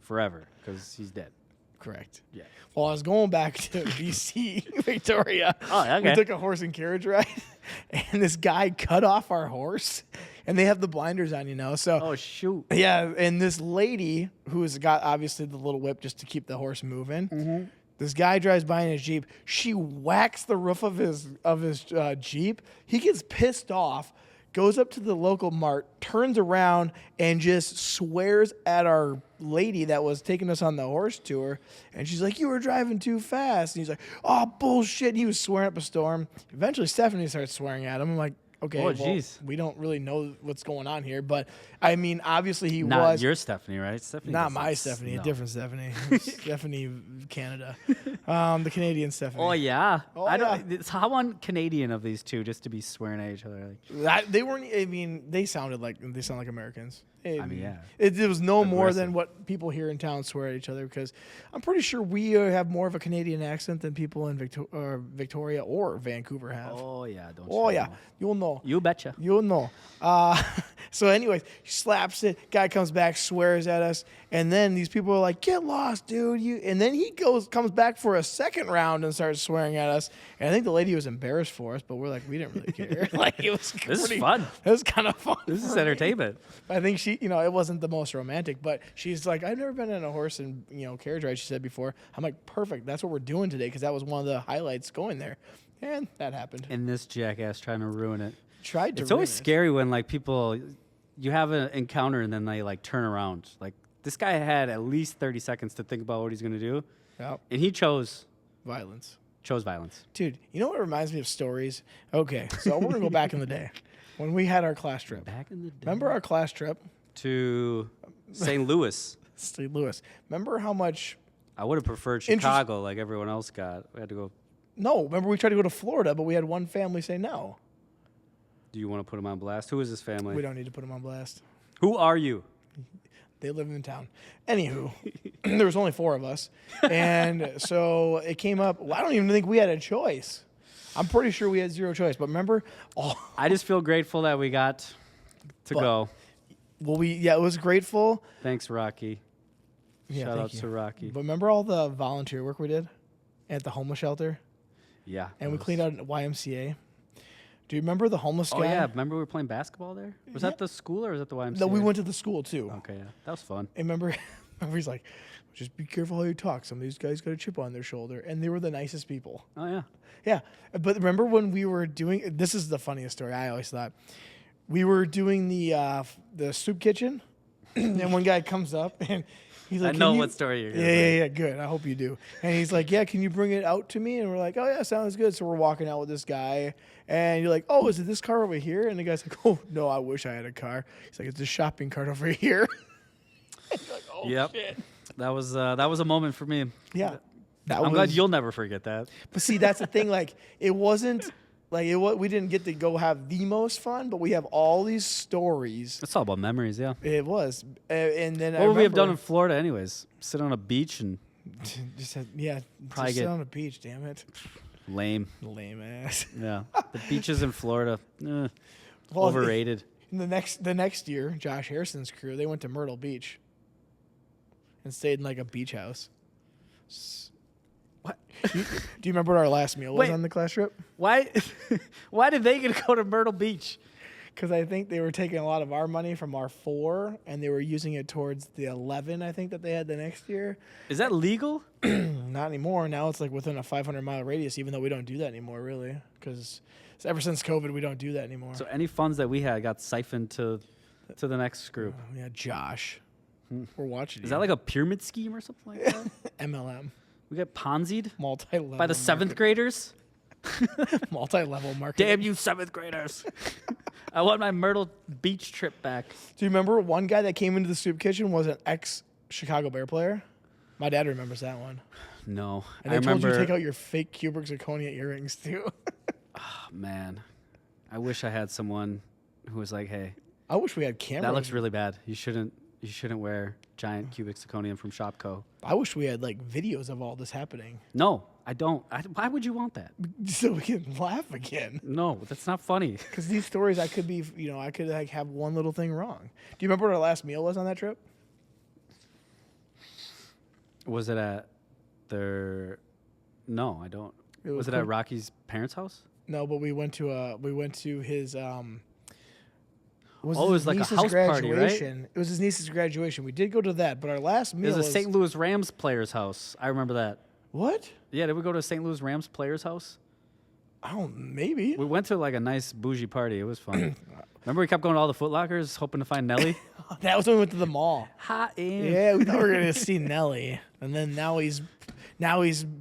Forever, because he's dead. Correct. Yeah. Well, I was going back to BC, Victoria. Oh, okay. We took a horse and carriage ride, and this guy cut off our horse, and they have the blinders on, So, Oh shoot. yeah, and this lady who's got obviously the little whip just to keep the horse moving. Mm-hmm. This guy drives by in his Jeep. She whacks the roof of his Jeep. He gets pissed off, goes up to the local mart, turns around, and just swears at our lady that was taking us on the horse tour. And she's like, "You were driving too fast." And he's like, "Oh, bullshit." And he was swearing up a storm. Eventually, Stephanie starts swearing at him. I'm like, okay, Oh, well, jeez. we don't really know what's going on here. But, I mean, obviously he Not was. your Stephanie, right? Stephanie. Not doesn't my Stephanie, no. a different Stephanie. Stephanie, Canada. The Canadian Stephanie. Oh yeah. Oh, I don't. It's how un-Canadian of these two just to be swearing at each other. Like, They weren't. I mean, they sound like Americans. I mean, yeah. It was no more than Aggressive. what people here in town swear at each other, because I'm pretty sure we have more of a Canadian accent than people in Victoria or Vancouver have. oh yeah. Don't. Oh, you yeah, know. you'll know. You betcha. You'll know. So anyways, he slaps it. Guy comes back, swears at us, and then these people are like, "Get lost, dude!" And then he comes back for a second round and starts swearing at us. And I think the lady was embarrassed for us, but we're like, we didn't really care. Like it was. This is pretty- fun. It was kind of fun. This is for me. entertainment. I think she, it wasn't the most romantic, but she's like, "I've never been in a horse and carriage ride." She said before. I'm like, perfect. That's what we're doing today, because that was one of the highlights going there, and that happened. And this jackass trying to ruin it. Tried to. It's always ruin it. scary when like people, you have an encounter and then they like turn around. Like this guy had at least 30 seconds to think about what he's gonna do, Yep. and he chose Violence. violence. Dude, you know what reminds me of stories? Okay, so we're gonna go back in the day when we had our class trip. Back in the day. Remember our class trip, To St. Louis. St. Louis? Remember how much? I would have preferred Interest- Chicago like everyone else got. We had to go. No, remember we tried to go to Florida, but we had one family say no. Do you want to put him on blast? Who is this family? We don't need to put them on blast. Who are you? They live in town. Anywho, there was only 4 of us, and so it came up. Well, I don't even think we had a choice. I'm pretty sure we had 0 choice. But remember, I just feel grateful that we got to But- go. it was grateful. Thanks, Rocky. Yeah, Shout thank out you. to Rocky. But remember all the volunteer work we did at the homeless shelter, Yeah. and it we was- cleaned out a YMCA. Do you remember the homeless Oh guy? yeah, remember we were playing basketball there? Was that the school or was that the YMCA? No, we went to the school too. Okay, yeah, that was fun. And remember he's like, "Just be careful how you talk. Some of these guys got a chip on their shoulder," and they were the nicest people. Oh yeah, Yeah, but remember when we were doing? This is the funniest story. I always thought we were doing the soup kitchen, and one guy comes up and He's like, I know "Can you-" what story you're Yeah, going to say. yeah, good. I hope you do. And he's like, yeah, can you bring it out to me? And we're like, oh, yeah, sounds good. So we're walking out with this guy. And you're like, oh, is it this car over here? And the guy's like, oh, no, I wish I had a car. He's like, it's a shopping cart over here. And you're like, oh, Yep. shit. That was a moment for me. Yeah. I'm glad you'll never forget that. But see, that's the thing. Like, it wasn't like we didn't get to go have the most fun, but we have all these stories. It's all about memories, yeah. It was. And then What would we have done in Florida anyways? Sit on a beach and probably get- sit on a beach, damn it. lame. Lame ass. Yeah. The beaches in Florida, Well, overrated. In the next year, Josh Harrison's crew, they went to Myrtle Beach and stayed in like a beach house. What? Do you remember what our last meal was Wait. on the class trip? Why did they get to go to Myrtle Beach? Because I think they were taking a lot of our money from our 4, and they were using it towards the 11, I think, that they had the next year. Is that legal? Not anymore. Now it's like within a 500-mile radius, even though we don't do that anymore, really. Because ever since COVID, we don't do that anymore. So any funds that we had got siphoned to the next group. Yeah, Josh. We're watching Is that like a pyramid scheme or something like that? MLM? We got Ponzi'd Multi-level. by the 7th graders? Multi-level marketing. Damn you 7th graders. I want my Myrtle Beach trip back. Do you remember one guy that came into the soup kitchen was an ex-Chicago Bear player? My dad remembers that one. No. And I they told you remember, to take out your fake Kubrick zirconia earrings, too. oh, man. I wish I had someone who was like, hey, I wish we had cameras. that looks really bad. You shouldn't wear giant cubic zirconium from Shopco. I wish we had, like, videos of all this happening. No, I don't. Why would you want that? So we can laugh again. No, that's not funny. Because these stories, I could like have one little thing wrong. Do you remember what our last meal was on that trip? Was it at their? No, I don't. Was it at Rocky's parents' house? No, but we went to his it was like a house party, right? It was his niece's graduation. We did go to that, but our last It meal was a St. Louis Rams player's house. I remember that. What? Yeah, did we go to a St. Louis Rams player's house? I don't. Maybe. We went to like a nice bougie party. It was fun. Remember we kept going to all the Foot Lockers hoping to find Nelly? That was when we went to the mall. Hot in. Yeah, we thought we were gonna see Nelly, and then now he's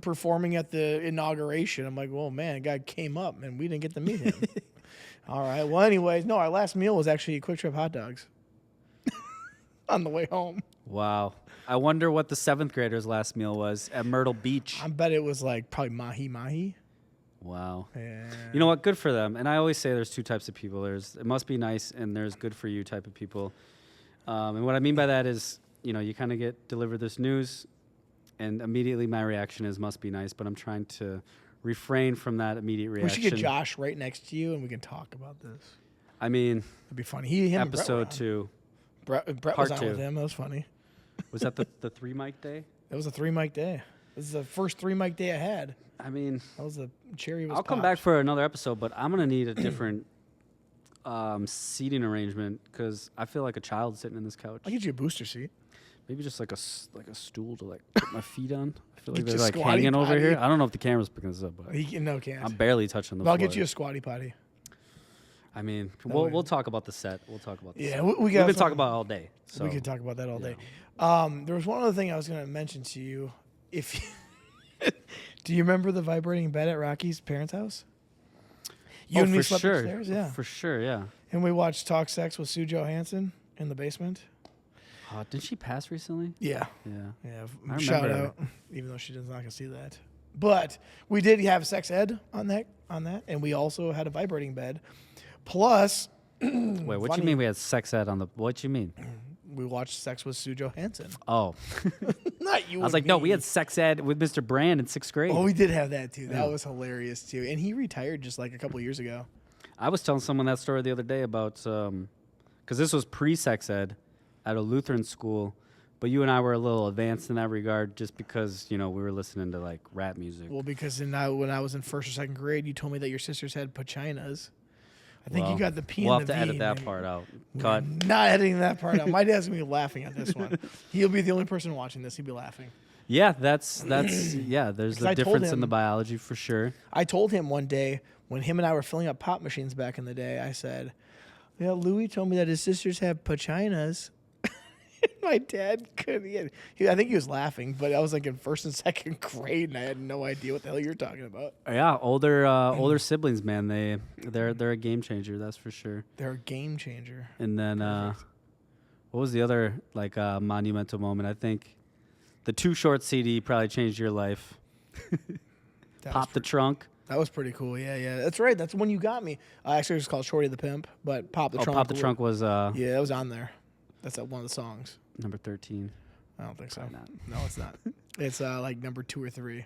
performing at the inauguration. I'm like, well, man, a guy came up, and we didn't get to meet him. All right. Well, anyways, no, our last meal was actually Quick Trip hot dogs on the way home. Wow. I wonder what the 7th graders' last meal was at Myrtle Beach. I bet it was like probably mahi. Wow. Yeah. You know what? Good for them. And I always say there's 2 types of people. There's it must be nice, and there's good for you type of people. And what I mean by that is, you kind of get delivered this news, and immediately my reaction is must be nice. But I'm trying to refrain from that immediate We reaction. should get Josh right next to you, and we can talk about this. I mean, It'd be funny. Him and Brett were episode on. 2. Brett was Part on 2. with him. That was funny. Was that the 3 mic day? That was a 3 mic day. This is the first 3 mic day I had. I mean, That was the cherry. Was I'll come popped. back for another episode, but I'm gonna need a different seating arrangement because I feel like a child sitting in this couch. I'll get you a booster seat. Maybe just like a stool to like put my feet on. I feel like Get they're you like squatty hanging over potty. here. I don't know if the camera's picking this up, but No, can't. I'm barely touching the But floor. I'll get you a squatty potty. I mean, way. we'll talk about the set. We'll talk about the Yeah, set. we We've got been some- talking about it all day. So We could talk about that all yeah. day. There was one other thing I was going to mention to you. If do you remember the vibrating bed at Rocky's parents' house? You and me for slept sure. upstairs, yeah. For sure, yeah. And we watched Talk Sex with Sue Johansson in the basement. Did she pass recently? Yeah, Yeah. yeah. I Shout remember. out, even though she does not gonna see that. But we did have sex ed on that, and we also had a vibrating bed. Plus, Wait, what funny, you mean we had sex ed on the? What you mean? we watched Sex with Sue Johansson. Oh, Not you. I was and like, no, me. we had sex ed with Mr. Brand in 6th grade. Oh, we did have that too. That Yeah. was hilarious too. And he retired just like a couple years ago. I was telling someone that story the other day about because this was pre-sex ed at a Lutheran school, but you and I were a little advanced in that regard, just because we were listening to like rap music. Well, because when I was in 1st or 2nd grade, you told me that your sisters had vaginas. I think Well, you got the P we'll and have the to V. edit that man. part out. We're Cut. Not editing that part out. My dad's gonna be laughing at this one. He'll be the only person watching this. He'll be laughing. Yeah, that's yeah. There's 'Cause the I told difference in him- the biology for sure. I told him one day when him and I were filling up pop machines back in the day. I said, "Yeah, Louis told me that his sisters have vaginas." My dad couldn't. I think he was laughing, but I was like in first and second grade, and I had no idea what the hell you were talking about. Yeah, older siblings, man. They're a game changer. That's for sure. They're a game changer. And then what was the other like monumental moment? I think the Too Short CD probably changed your life. Pop the Trunk. That was pretty cool. Yeah. That's right. That's the one you got me. Actually, it was called Shorty the Pimp, but Pop the Trunk. Pop the Trunk was yeah, that was on there. That's one of the songs. number 13. I don't think so. Probably not. No, it's not. It's like number 2 or 3.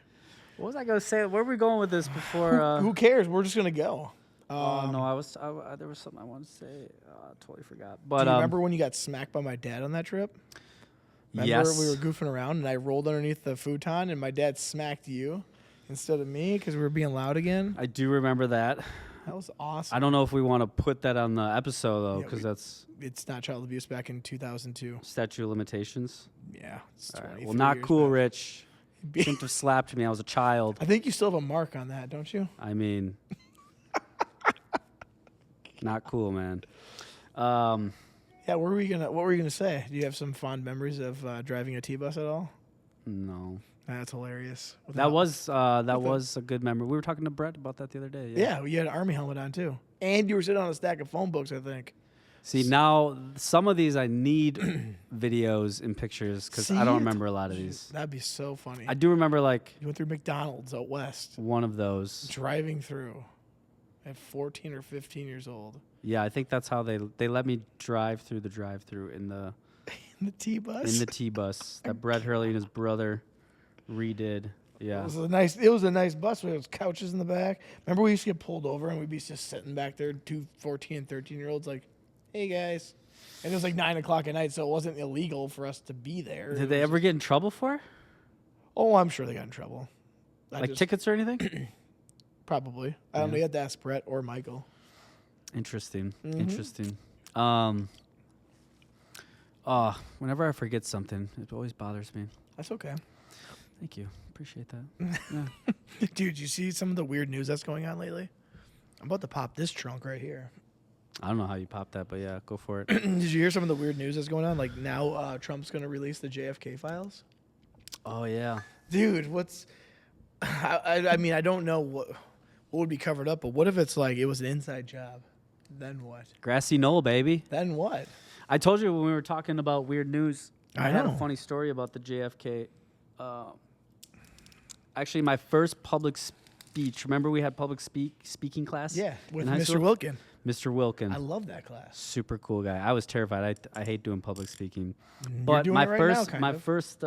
What was I gonna say? Where were we going with this before? Who cares? We're just gonna go. No, there was something I wanted to say. I totally forgot. But do you remember when you got smacked by my dad on that trip? Remember yes. we were goofing around and I rolled underneath the futon and my dad smacked you instead of me because we were being loud again? I do remember that. That was awesome. I don't know if we want to put that on the episode though, because it's not child abuse back in 2002. Statute of limitations. Yeah. It's All right. 23 Well, not years cool, back. Rich. You shouldn't have slapped me. I was a child. I think you still have a mark on that, don't you? I mean, not cool, man. Yeah. What were you gonna say? Do you have some fond memories of driving a T-bus at all? No. That's hilarious. That was a good memory. We were talking to Brett about that the other day. Yeah, you had an Army helmet on too, and you were sitting on a stack of phone books, I think. See, now some of these I need videos and pictures because I don't remember a lot of these. That'd be so funny. I do remember like You went through McDonald's out west, one of those. driving through at 14 or 15 years old. Yeah, I think that's how they let me drive through the drive-through in the In the T-bus. T-bus that Brett Hurley and his brother redid. Yeah. It was a nice bus with couches in the back. Remember we used to get pulled over and we'd be just sitting back there, 14 and 13-year-olds like, hey guys. And it was like 9 o'clock at night, so it wasn't illegal for us to be there. Did they ever get in trouble for it? Oh, I'm sure they got in trouble. Like tickets or anything? Probably. I don't know. You had to ask Brett or Michael. Interesting. Mm-hmm. Interesting. Whenever I forget something, it always bothers me. That's okay. Thank you. Appreciate that. Yeah. Dude, you see some of the weird news that's going on lately? I'm about to pop this trunk right here. I don't know how you popped that, but yeah, go for it. Did you hear some of the weird news that's going on? Like now Trump's going to release the JFK files? Oh, yeah. Dude, I mean, I don't know what would be covered up, but what if it's like it was an inside job? Then what? Grassy knoll, baby. Then what? I told you when we were talking about weird news, I had know. a funny story about the JFK. Actually, my first public speech. Remember we had public speaking class? Yeah, with in high Mr. school? Wilkin. Mr. Wilkin. I love that class. Super cool guy. I was terrified. I hate doing public speaking. You're But doing my it right first now, my kind of. first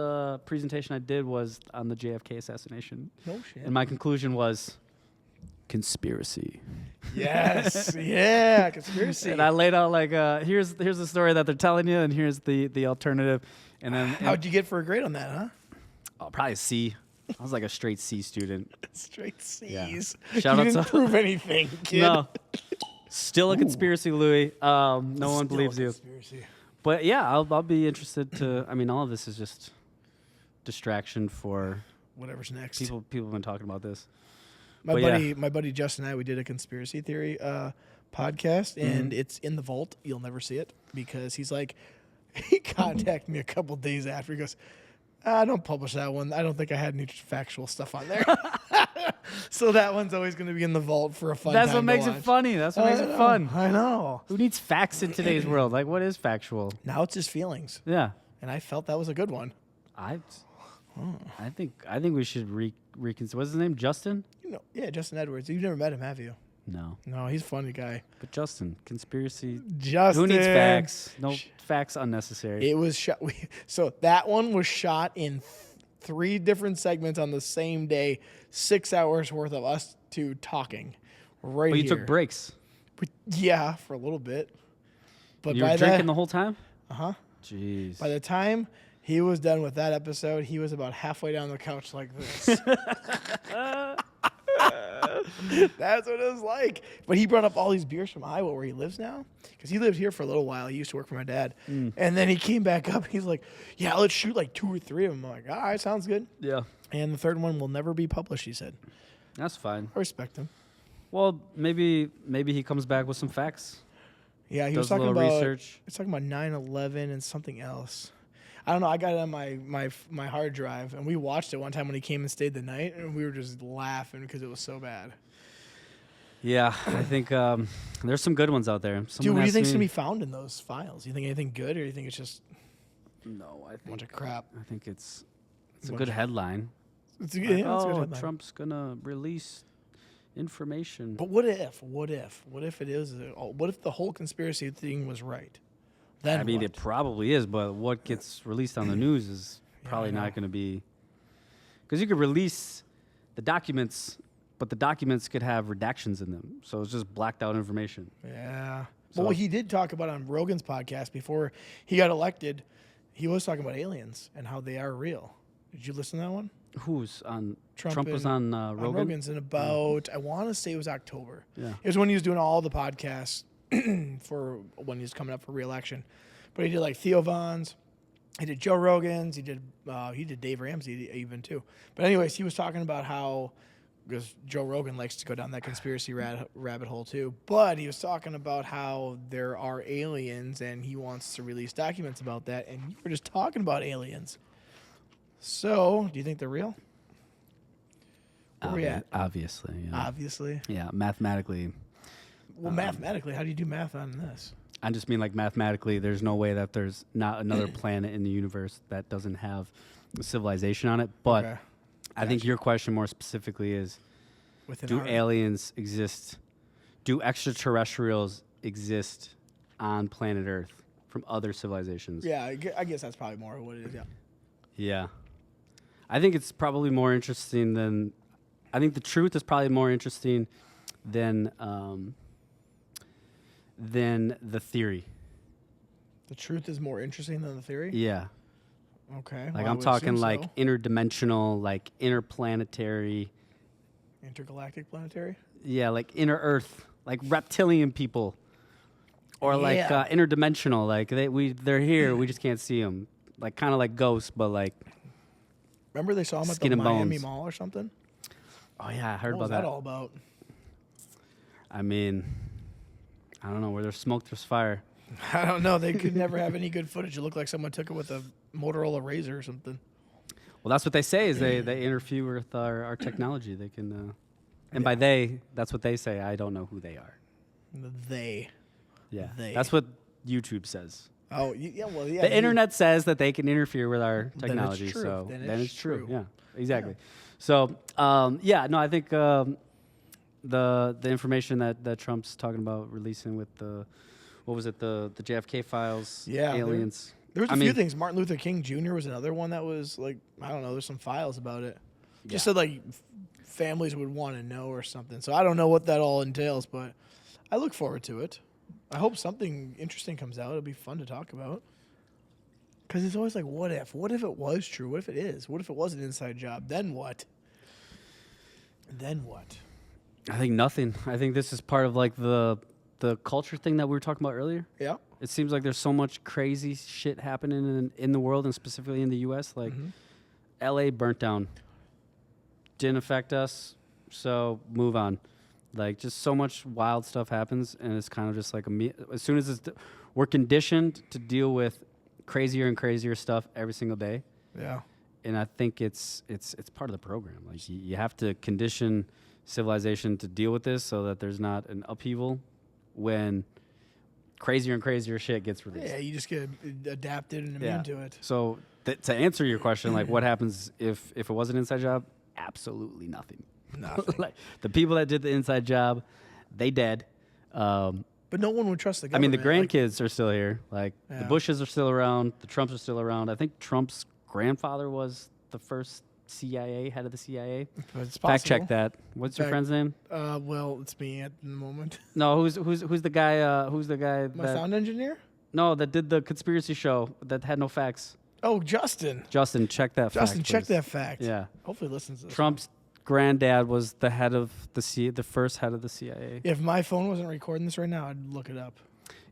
presentation I did was on the JFK assassination. No shit. And my conclusion was conspiracy. Yes. Yeah. Conspiracy. And I laid out like here's the story that they're telling you, and here's the alternative. And then How'd you get for a grade on that, huh? oh, probably a C. I was like a straight C student. Straight C's. Yeah. Shout you out didn't to- prove anything, kid. No, still a conspiracy, Louis. No one Still believes a you. conspiracy. But yeah, I'll be interested to. I mean, all of this is just distraction for Whatever's next. people. People have been talking about this. My But my buddy Justin and I, we did a conspiracy theory podcast, and Mm-hmm. it's in the vault. You'll never see it because he's like, he contacted me a couple days after. He goes, don't publish that one. I don't think I had any factual stuff on there. So that one's always going to be in the vault for a fun That's time what to makes it watch. funny. That's what makes it fun. I know. Who needs facts in today's world? Like, what is factual? Now it's just feelings, Yeah, and I felt that was a good one. I think we should reconsider. What's his name? Justin? You know, yeah, Justin Edwards. You've never met him, have you? No, No, he's a funny guy. but Justin, conspiracy. Justin. Who needs facts? No facts unnecessary. It was shot. So that one was shot in 3 different segments on the same day. 6 hours worth of us two talking. Right But you here. took breaks. Yeah, for a little bit. But You were by drinking the whole time? uh-huh. Jeez. By the time he was done with that episode, he was about halfway down the couch like this. That's what it was like. But he brought up all these beers from Iowa where he lives now. Because he lived here for a little while. He used to work for my dad. And then he came back up. He's like, yeah, let's shoot like 2 or 3 of them. I'm like, all right, sounds good. Yeah. And the third one will never be published, he said. That's fine. I respect him. Well, maybe he comes back with some facts. Yeah, he Does was a talking little about research. He was talking about 9/11 and something else. I don't know. I got it on my hard drive, and we watched it one time when he came and stayed the night, and we were just laughing because it was so bad. Yeah, I think there's some good ones out there. Dude, what do you think's gonna be found in those files? You think anything good, or do you think it's just No, I think a bunch of crap? I think it's a good headline. It's a good headline. Trump's gonna release information. But what if it is? What if the whole conspiracy thing was right? Then I mean, what? it probably is, but what gets released on the news is probably not going to be, because you could release the documents, but the documents could have redactions in them, so it's just blacked out information. Yeah. So, well, he did talk about on Rogan's podcast before he got elected. He was talking about aliens and how they are real. Did you listen to that one? Who's on? Trump was on Rogan? On Rogan's in about, I want to say it was October. Yeah. It was when he was doing all the podcasts for when he was coming up for re-election. But he did like Theo Von's, he did Joe Rogan's, he did Dave Ramsey even too. But anyways, he was talking about how, because Joe Rogan likes to go down that conspiracy rabbit hole too, but he was talking about how there are aliens and he wants to release documents about that, and you were just talking about aliens. So, do you think they're real? Where are we at? Obviously. Yeah. Obviously. Yeah, mathematically. Well, mathematically, how do you do math on this? I just mean like mathematically, there's no way that there's not another planet in the universe that doesn't have a civilization on it. But Okay. I think your question more specifically is, Within do our- aliens exist? Do extraterrestrials exist on planet Earth from other civilizations? Yeah, I guess that's probably more what it is, yeah. Yeah. I think it's probably more interesting than... I think the truth is probably more interesting than the theory. The truth is more interesting than the theory? Yeah. Okay. Like well, I I'm would talking assume like so. interdimensional, like interplanetary. Intergalactic planetary? Yeah, like inner Earth, like reptilian people, or like Yeah. interdimensional. Like they're here, we just can't see them. Like kind of like ghosts, but like. Remember they saw him at Skin the and Miami bones. Mall or something? Oh yeah, I heard What was about that all about? I mean, I don't know. Where there's smoke, there's fire. I don't know. They could never have any good footage. It looked like someone took it with a Motorola Razor or something. Well, that's what they say is they interfere with our technology. They can, and by they, that's what they say. I don't know who they are. They. Yeah, They. that's what YouTube says. Oh, yeah, well, yeah. The internet says that they can interfere with our it's technology, true. so Then then it's it's true. true. Yeah, exactly. So, yeah, no, I think the information that Trump's talking about releasing with the what was it the JFK files, Yeah, aliens. There was I a few mean, things. Martin Luther King Jr. was another one that was like, I don't know, there's some files about it. Just Yeah. said like families would want to know or something. So I don't know what that all entails, but I look forward to it. I hope something interesting comes out. It'll be fun to talk about. Because it's always like, what if? What if it was true? What if it is? What if it was an inside job? Then what? Then what? I think nothing. I think this is part of like the culture thing that we were talking about earlier. Yeah. It seems like there's so much crazy shit happening in the world and specifically in the U.S. Like L.A. burnt down. Didn't affect us, so move on. Like just so much wild stuff happens, and it's kind of just like as soon as we're conditioned to deal with crazier and crazier stuff every single day. Yeah. And I think it's part of the program. Like you have to condition civilization to deal with this so that there's not an upheaval when crazier and crazier shit gets released. Yeah, you just get adapted and immune to it. So to answer your question, like what happens if it was an inside job? Absolutely nothing. Nothing. Like the people that did the inside job, they dead. But no one would trust the I mean, government. the grandkids are still here. Like the Yeah. Bushes are still around. The Trumps are still around. I think Trump's grandfather was the first CIA, head of the CIA. It's Fact check possible. that. What's your Fact- friend's name? Well, it's me at the moment. No, who's the guy? Who's the guy My that? sound engineer? No, that did the conspiracy show that had no facts. Oh, Justin. Justin, check that. Justin, fact, check please. that fact. Yeah, Hopefully listens to this. Trump's granddad was the head of the first head of the CIA. If my phone wasn't recording this right now, I'd look it up.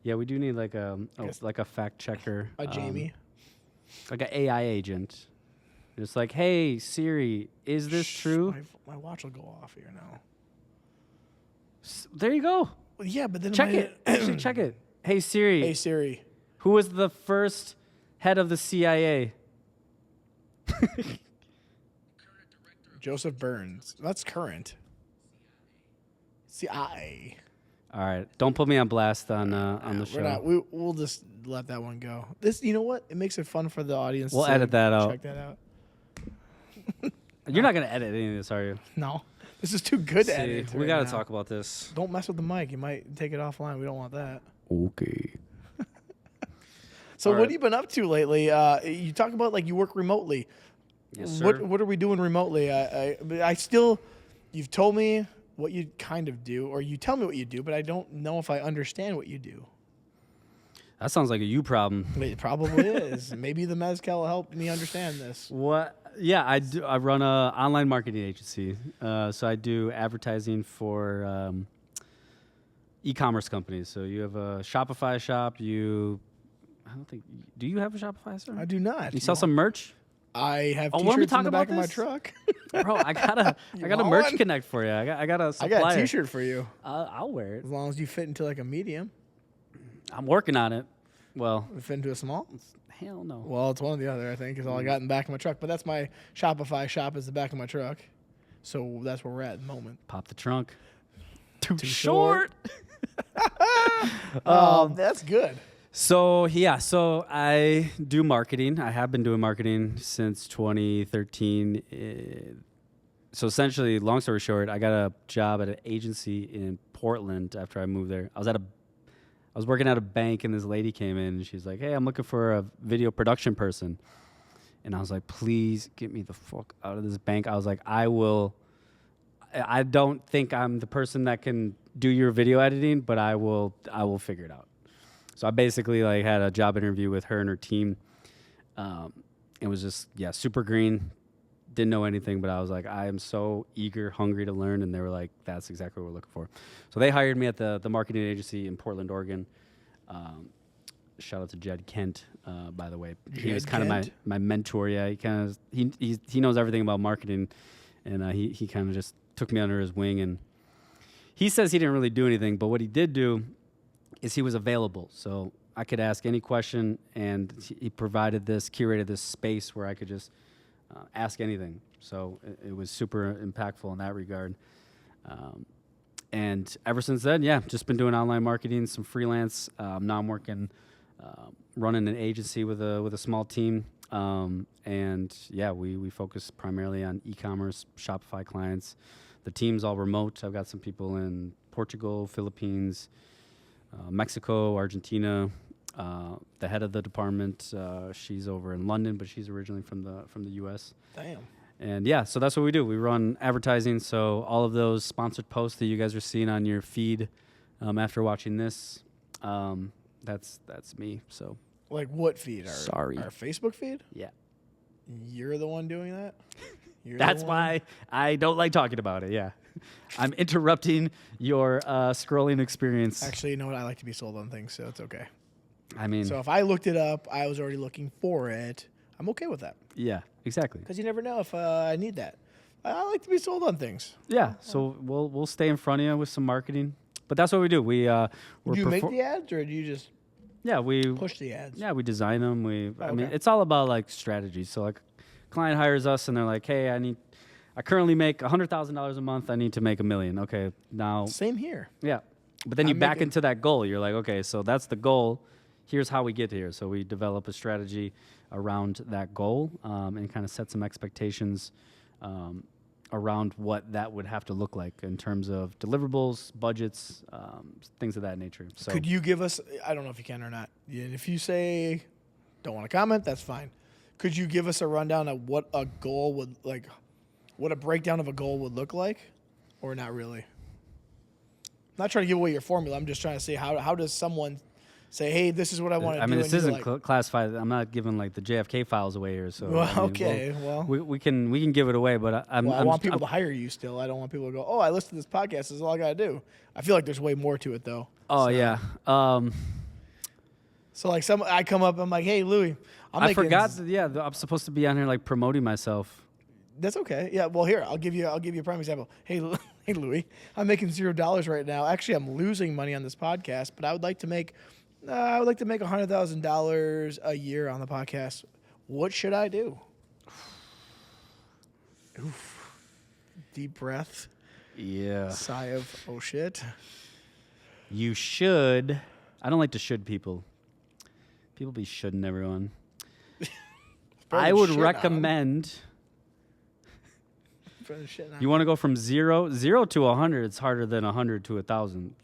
Yeah, we do need like Guess- like a fact checker, A Jamie. like an AI agent. It's like, hey Siri, is this Shh, true? My watch will go off here now. There you go. Well, yeah, but then Check it. Actually, check it. Hey Siri, Hey Siri. who was the first head of the CIA? Joseph Burns. That's current. CIA. All right, don't put me on blast on the show. We'll just let that one go. This, you know what? It makes it fun for the audience. We'll to edit that out. Check that out. You're not gonna edit any of this, are you? No, this is too good to edit. We gotta talk about this. Don't mess with the mic. You might take it offline. We don't want that. Okay. So what have you been up to lately? You talk about like you work remotely. Yes, sir. What are we doing remotely? I still, you've told me what you kind of do, or you tell me what you do, but I don't know if I understand what you do. That sounds like a you problem. It probably is. Maybe the Mezcal will help me understand this. What? Yeah, I do. I run a online marketing agency. So I do advertising for e-commerce companies. So you have a Shopify shop. Do you have a Shopify store? I do not. You sell some merch? I have when we T-shirts talk in the about back of my this? truck. Bro, I got a merch one? connect for you. I got a supplier. I got a T-shirt for you. I'll wear it. As long as you fit into like a medium. I'm working on it. Well, Fit into a small? hell no. Well, it's one or the other, I think, is all I got in the back of my truck. But that's my Shopify shop is the back of my truck. So that's where we're at the moment. Pop the trunk. Too short. That's good. So I do marketing. I have been doing marketing since 2013. So essentially, long story short, I got a job at an agency in Portland after I moved there. I was working at a bank, and this lady came in, and she's like, "Hey, I'm looking for a video production person." And I was like, "Please get me the fuck out of this bank." I was like, I don't think I'm the person that can do your video editing, but I will figure it out. So I basically like had a job interview with her and her team. It was just, super green. Didn't know anything, but I was like, I am so eager, hungry to learn. And they were like, that's exactly what we're looking for. So they hired me at the marketing agency in Portland, Oregon. Shout out to Jed Kent, by the way. He was kind of my mentor. Yeah, he knows everything about marketing. And he kind of just took me under his wing. And he says he didn't really do anything, but what he did do is he was available. So I could ask any question, and he curated this space where I could just ask anything. So it was super impactful in that regard. And ever since then, just been doing online marketing, some freelance. Now I'm working, running an agency with a small team. We focus primarily on e-commerce, Shopify clients. The team's all remote. I've got some people in Portugal, Philippines, Mexico, Argentina. The head of the department, she's over in London, but she's originally from the U.S. Damn. And so that's what we do. We run advertising. So all of those sponsored posts that you guys are seeing on your feed after watching this, that's me. So like what feed? Sorry. Our Facebook feed? Yeah. You're the one doing that? That's why I don't like talking about it. Yeah. I'm interrupting your scrolling experience. Actually, you know what? I like to be sold on things, so it's okay. I mean, so if I looked it up, I was already looking for it. I'm okay with that. Yeah, exactly. Because you never know if I need that. I like to be sold on things. Yeah, so we'll stay in front of you with some marketing, but that's what we do. Do you make the ads, or do you just we push the ads? Yeah, we design them. I mean, it's all about like strategy. So like, client hires us, and they're like, "Hey, I currently make $100,000 a month. I need to make $1 million." Okay, now same here. Yeah, but then you back into that goal. You're like, okay, so that's the goal. Here's how we get here. So we develop a strategy around that goal and kind of set some expectations around what that would have to look like in terms of deliverables, budgets, things of that nature. So could you give us, I don't know if you can or not, and if you say don't want to comment, that's fine. Could you give us a rundown of what a goal would like, what a breakdown of a goal would look like, or not really? I'm not trying to give away your formula. I'm just trying to say how does someone say, hey, this is what I want to do. I mean, this isn't classified. I'm not giving like the JFK files away here. So we can give it away, but I want people to hire you still. I don't want people to go, oh, I listened to this podcast. This is all I got to do. I feel like there's way more to it though. Oh, so. Yeah. So like I come up, I'm like, hey, Louie. I forgot. I'm supposed to be on here like promoting myself. That's okay. Yeah. Well, here I'll give you a prime example. Hey, Louie, I'm making $0 right now. Actually, I'm losing money on this podcast, but I would like to make I would like to make $100,000 a year on the podcast. What should I do? Oof. Deep breath. Yeah. Sigh of, oh shit. You should. I don't like to should people. People be shoulding everyone. I would recommend. You want to go from zero to 100. It's harder than 100 to 1,000.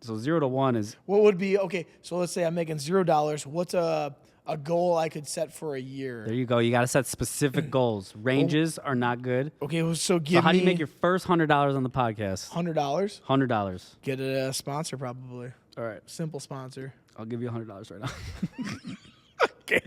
So 0 to 1 is. What would be okay? So let's say I'm making $0. What's a goal I could set for a year? There you go. You got to set specific goals. Ranges are not good. Okay, well, So how do you make your first $100 on the podcast? $100? $100. Get a sponsor probably. All right. Simple sponsor. I'll give you $100 right now. Okay.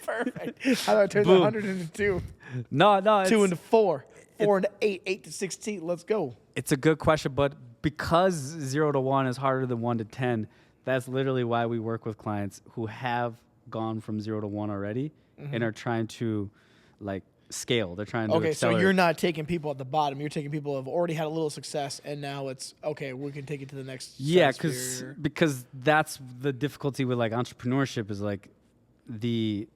Perfect. How do I turn the 100 into 2? No. 2 into 4. 4 into 8. 8 to 16. Let's go. It's a good question, but because 0 to 1 is harder than 1 to 10, that's literally why we work with clients who have gone from 0 to 1 already and are trying to like scale. They're trying to accelerate. So you're not taking people at the bottom. You're taking people who have already had a little success, and now it's okay. We can take it to the next. Yeah, because that's the difficulty with like entrepreneurship is like the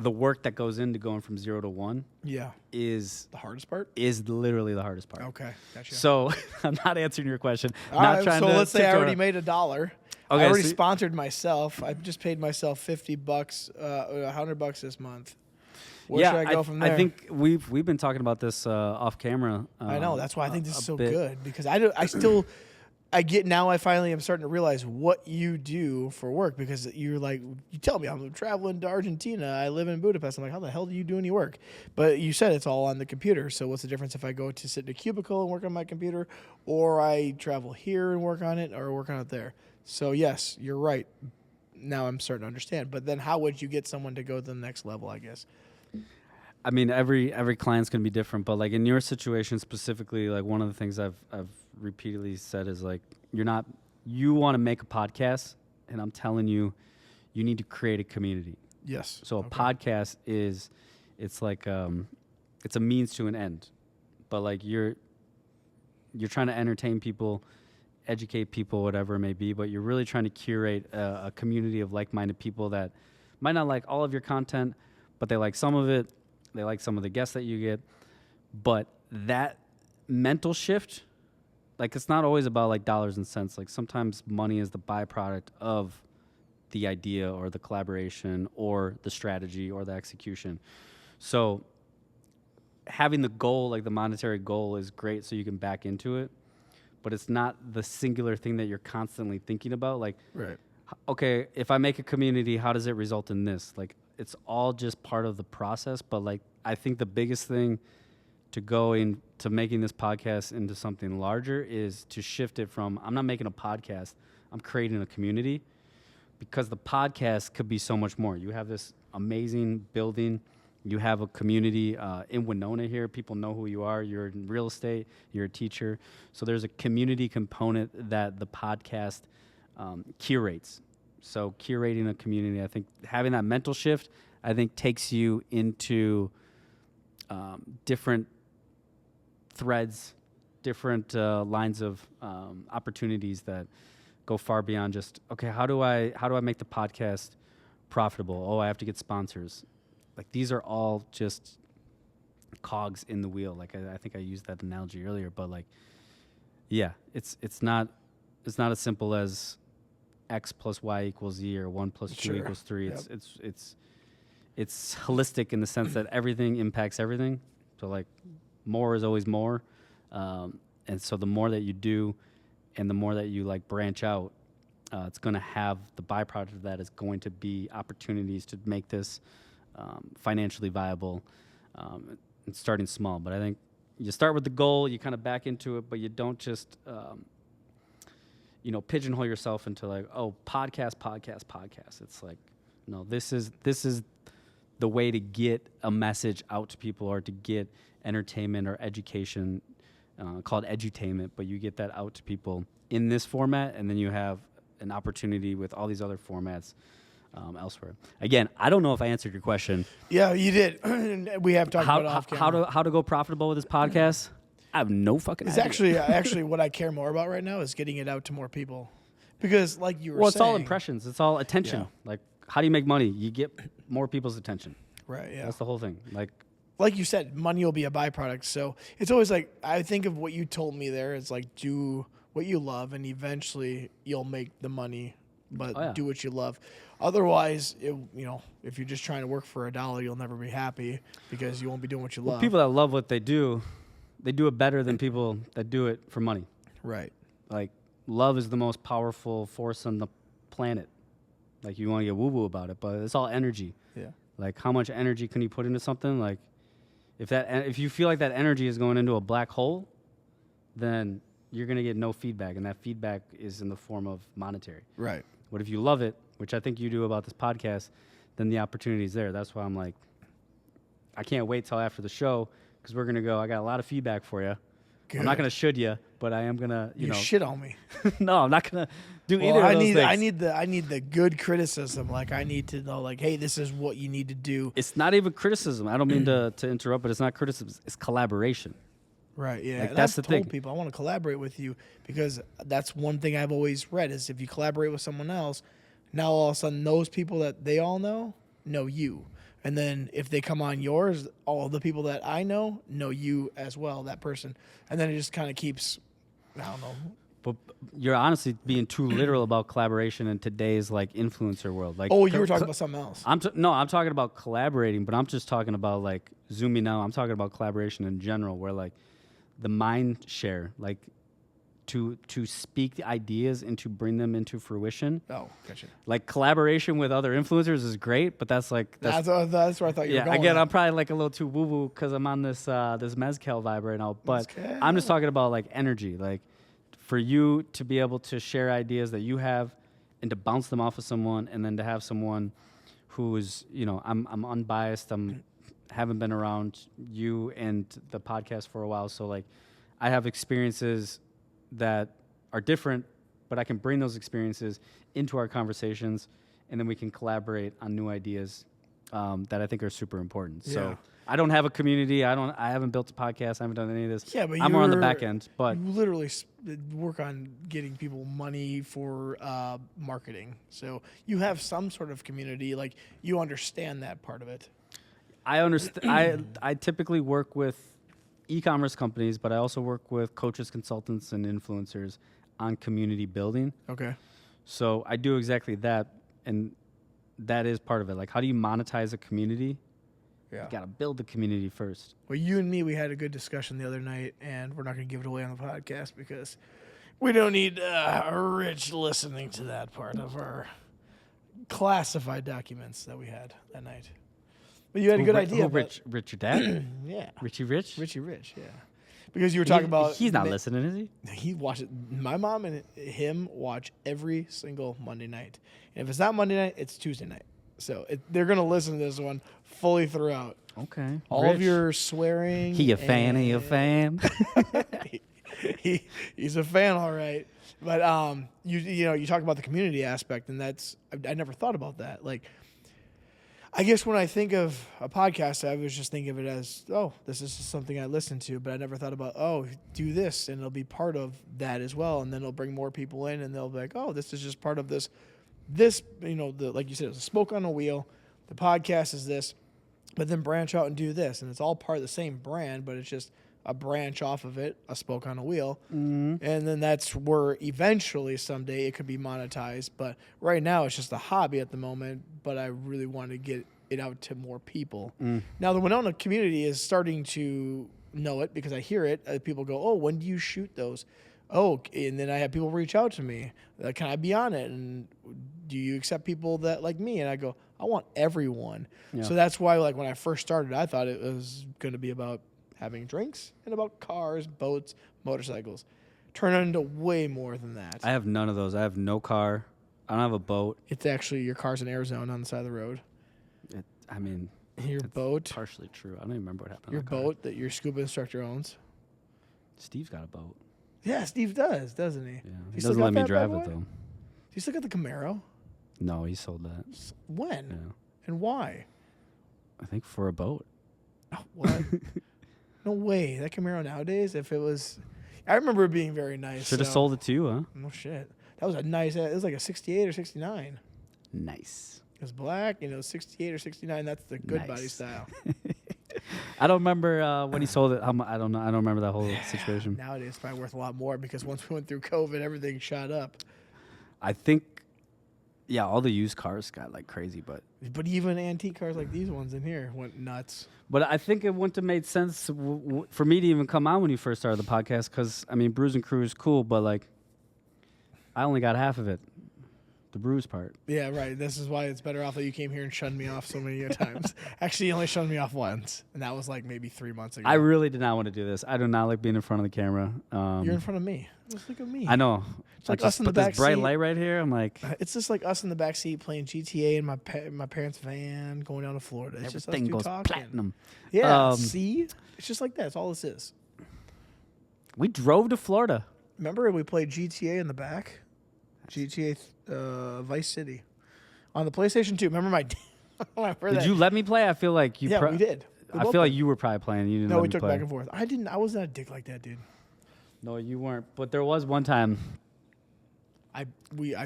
work that goes into going from 0 to 1. Yeah, is the hardest part. Is literally the hardest part. Okay, gotcha. So I'm not answering your question. So let's say I already made $1. Okay, I already sponsored myself. I just paid myself $50, $100 this month. Where should I go from there? I think we've been talking about this off camera. I know. That's why I think this is so bit. good because I finally am starting to realize what you do for work because you tell me I'm traveling to Argentina. I live in Budapest. I'm like, how the hell do you do any work? But you said it's all on the computer. So what's the difference if I go to sit in a cubicle and work on my computer or I travel here and work on it or work on it there? So yes, you're right. Now I'm starting to understand. But then how would you get someone to go to the next level, I guess? I mean, every client's gonna be different, but like in your situation specifically, like one of the things I've repeatedly said is like you want to make a podcast, and I'm telling you, you need to create a community. Yes. So a podcast it's a means to an end, but like you're trying to entertain people, educate people, whatever it may be, but you're really trying to curate a community of like-minded people that might not like all of your content, but they like some of it. They like some of the guests that you get, but that mental shift, like it's not always about like dollars and cents. Like sometimes money is the byproduct of the idea or the collaboration or the strategy or the execution. So having the goal, like the monetary goal is great so you can back into it, but it's not the singular thing that you're constantly thinking about. Like, right. Okay, if I make a community, how does it result in this? Like, it's all just part of the process, but like I think the biggest thing to making this podcast into something larger is to shift it from I'm not making a podcast, I'm creating a community, because the podcast could be so much more. You have this amazing building, you have a community in Winona here, people know who you are, you're in real estate, you're a teacher, so there's a community component that the podcast curates. So curating a community, I think having that mental shift, I think takes you into different threads, different lines of opportunities that go far beyond just, okay, how do I make the podcast profitable? Oh, I have to get sponsors. Like these are all just cogs in the wheel. Like I think I used that analogy earlier, but like, yeah, it's not as simple as X plus Y equals Z or 1 plus 2 equals 3. Yep. It's holistic in the sense that everything impacts everything. So like more is always more. And so the more that you do and the more that you like branch out, it's going to have the byproduct of that is going to be opportunities to make this financially viable and starting small. But I think you start with the goal, you kind of back into it, but you don't just pigeonhole yourself into like, oh, podcast. It's like, no, this is the way to get a message out to people or to get entertainment or education, called edutainment, but you get that out to people in this format, and then you have an opportunity with all these other formats elsewhere. Again, I don't know if I answered your question. Yeah, you did. We have talked about it off camera. How to go profitable with this podcast. I have no fucking idea. It's actually what I care more about right now is getting it out to more people. Because like you were Well, saying. it's all impressions. It's all attention. Yeah. Like, how do you make money? You get more people's attention. Right, yeah. That's the whole thing. Like you said, money will be a byproduct. So it's always like, I think of what you told me there. It's like, do what you love, and eventually you'll make the money, but do what you love. Otherwise, if you're just trying to work for $1, you'll never be happy because you won't be doing what you love. People that love what they do it better than people that do it for money. Right. Like, love is the most powerful force on the planet. Like, you want to get woo-woo about it, but it's all energy. Yeah. Like, how much energy can you put into something? Like, if you feel like that energy is going into a black hole, then you're going to get no feedback, and that feedback is in the form of monetary. Right. But if you love it, which I think you do about this podcast, then the opportunity is there. That's why I'm like, I can't wait till after the show, because we're going to go, I got a lot of feedback for you. Good. I'm not going to should you, but I am going to, you shit on me. No, I'm not going to do either of those things. I need the good criticism. Like, I need to know, like, hey, this is what you need to do. It's not even criticism. I don't mean to interrupt, but it's not criticism. It's collaboration. Right, yeah. Like, and that's I've the thing. told people I want to collaborate with you, because that's one thing I've always read is if you collaborate with someone else, now all of a sudden those people that they all know you. And then if they come on yours, all the people that I know you as well, that person. And then it just kind of keeps, I don't know. But you're honestly being too literal about collaboration in today's like influencer world. Like, oh, you were talking about something else. I'm talking about collaborating, but I'm just talking about like zooming out. I'm talking about collaboration in general, where like the mind share, like to speak the ideas and to bring them into fruition. Oh, gotcha. Like, collaboration with other influencers is great, but that's where I thought you were going. Again, I'm probably like a little too woo woo because I'm on this Mezcal vibe right now. But Mezcal. I'm just talking about like energy, like for you to be able to share ideas that you have and to bounce them off of someone, and then to have someone who is, I'm unbiased. Haven't been around you and the podcast for a while, so like I have experiences that are different, but I can bring those experiences into our conversations, and then we can collaborate on new ideas that I think are super important. Yeah. So I don't have a community. I haven't built a podcast. I haven't done any of this. Yeah, but I'm more on the back end. But you literally work on getting people money for marketing. So you have some sort of community. Like, you understand that part of it. I understand. I typically work with e-commerce companies, but I also work with coaches, consultants, and influencers on community building. Okay. So I do exactly that, and that is part of it. Like, how do you monetize a community? Yeah. You got to build the community first. Well, you and me, we had a good discussion the other night, and we're not going to give it away on the podcast because we don't need Rich listening to that part of our classified documents that we had that night. But you had a good idea. Rich, your dad? Yeah. Richie Rich? Richie Rich, yeah. Because you were talking about... He's not listening, is he? He watches... My mom and him watch every single Monday night. And if it's not Monday night, it's Tuesday night. So they're going to listen to this one fully throughout. Okay. All Rich. of your swearing... He a fan, he a fan. He's a fan, all right. But you talk about the community aspect, and that's... I never thought about that. Like... I guess when I think of a podcast, I was just thinking of it as, oh, this is something I listen to, but I never thought about, oh, do this, and it'll be part of that as well, and then it'll bring more people in, and they'll be like, oh, this is just part of this, like you said, it's a spoke on a wheel, the podcast is this, but then branch out and do this, and it's all part of the same brand, but it's just a branch off of it, a spoke on a wheel, and then that's where eventually someday it could be monetized. But right now it's just a hobby at the moment, but I really want to get it out to more people. Now the Winona community is starting to know it because I hear it. People go, oh, when do you shoot those? Oh, and then I have people reach out to me. Can I be on it? And do you accept people that like me? And I go, I want everyone. Yeah. So that's why, like, when I first started, I thought it was going to be about having drinks and about cars, boats, motorcycles. Turn into way more than that. I have none of those. I have no car. I don't have a boat. It's actually your car's in Arizona on the side of the road. Your boat. Partially true. I don't even remember what happened. Your boat that your scuba instructor owns. Steve's got a boat. Yeah, Steve does, doesn't he? Yeah, he doesn't let me drive it though. Do you still got the Camaro? No, he sold that. When? Yeah. And why? I think for a boat. Oh, what? No way. That Camaro nowadays, if it was... I remember it being very nice. Should have sold it to you, huh? No shit. That was a nice. It was like a 68 or 69. Nice. It was black, 68 or 69. That's the good body style. I don't remember when he sold it. I don't know. I don't remember that whole situation. Nowadays, it's probably worth a lot more because once we went through COVID, everything shot up. I think, yeah, all the used cars got like crazy, but even antique cars like these ones in here went nuts. But I think it wouldn't have made sense for me to even come on when you first started the podcast because, I mean, Brews and Cruise, cool, but like, I only got half of it. The Brews part. Yeah, right. This is why it's better off that you came here and shunned me off so many times. Actually, you only shunned me off once, and that was like maybe 3 months ago. I really did not want to do this. I do not like being in front of the camera. You're in front of me. Just look at me. I know. It's like us in the back this bright seat. light right here. I'm like, it's just like us in the back seat playing GTA in my parents' van going down to Florida. It's just us everything two goes talking. platinum. Yeah, see? It's just like that. That's all this is. We drove to Florida. Remember we played GTA in the back? GTA Vice City on the PlayStation 2. Remember my Did you let me play? I feel like you Yeah, we did. I feel like you were probably playing. You didn't No, let we me took play. back and forth. I wasn't a dick like that, dude. No, you weren't. But there was one time. I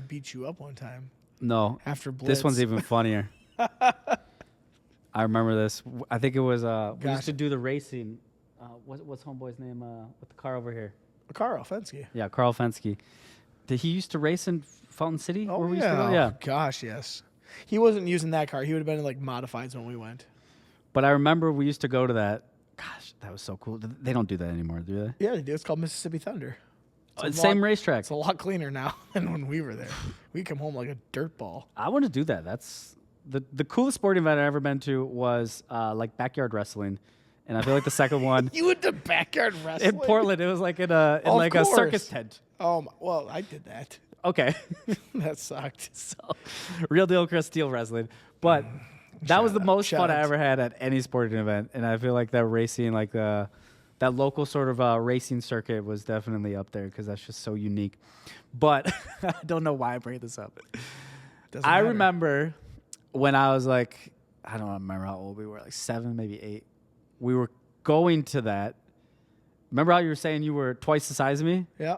beat you up one time No. after Blitz. This one's even funnier. I remember this. I think it was we used to do the racing. What's homeboy's name with the car over here? Carl Fensky. Yeah, Carl Fensky. Did he used to race in Fountain City? Oh, where we yeah. used to go? Yeah. Gosh, yes. He wasn't using that car. He would have been in like modifieds when we went. But I remember we used to go to that. Gosh, that was so cool. They don't do that anymore, do they? Yeah, they do. It's called Mississippi Thunder. Same racetrack. It's a lot cleaner now than when we were there. We come home like a dirt ball. I want to do that. That's the coolest sporting event I've ever been to was like backyard wrestling. And I feel like the second one You went to backyard wrestling? in Portland, it was like in a circus tent. Well, I did that. Okay. That sucked. So, real deal Chris Steele wrestling. But that was the most fun I ever had at any sporting event. And I feel like that racing, like that local sort of racing circuit was definitely up there because that's just so unique. But I don't know why I bring this up. I remember when I was like, I don't remember how old we were, like 7, maybe 8. We were going to that. Remember how you were saying you were twice the size of me? Yeah.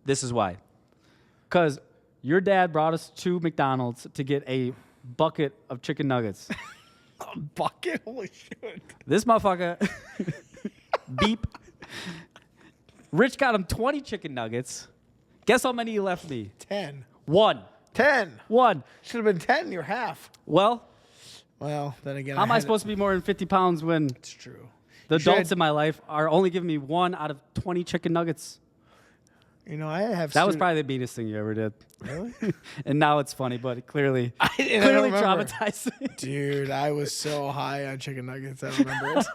This is why. Because your dad brought us to McDonald's to get a bucket of chicken nuggets. A bucket? Holy shit. This motherfucker, beep. Rich got him 20 chicken nuggets. Guess how many he left me? 10. 1. 10. 1. Should have been 10. You're half. Well, Then again, how am I supposed to be more than 50 pounds when It's true. the adults in my life are only giving me 1 out of 20 chicken nuggets? I have. That was probably the meanest thing you ever did. Really? And now it's funny, but it clearly I don't remember. traumatized me. Dude, I was so high on chicken nuggets. I remember it.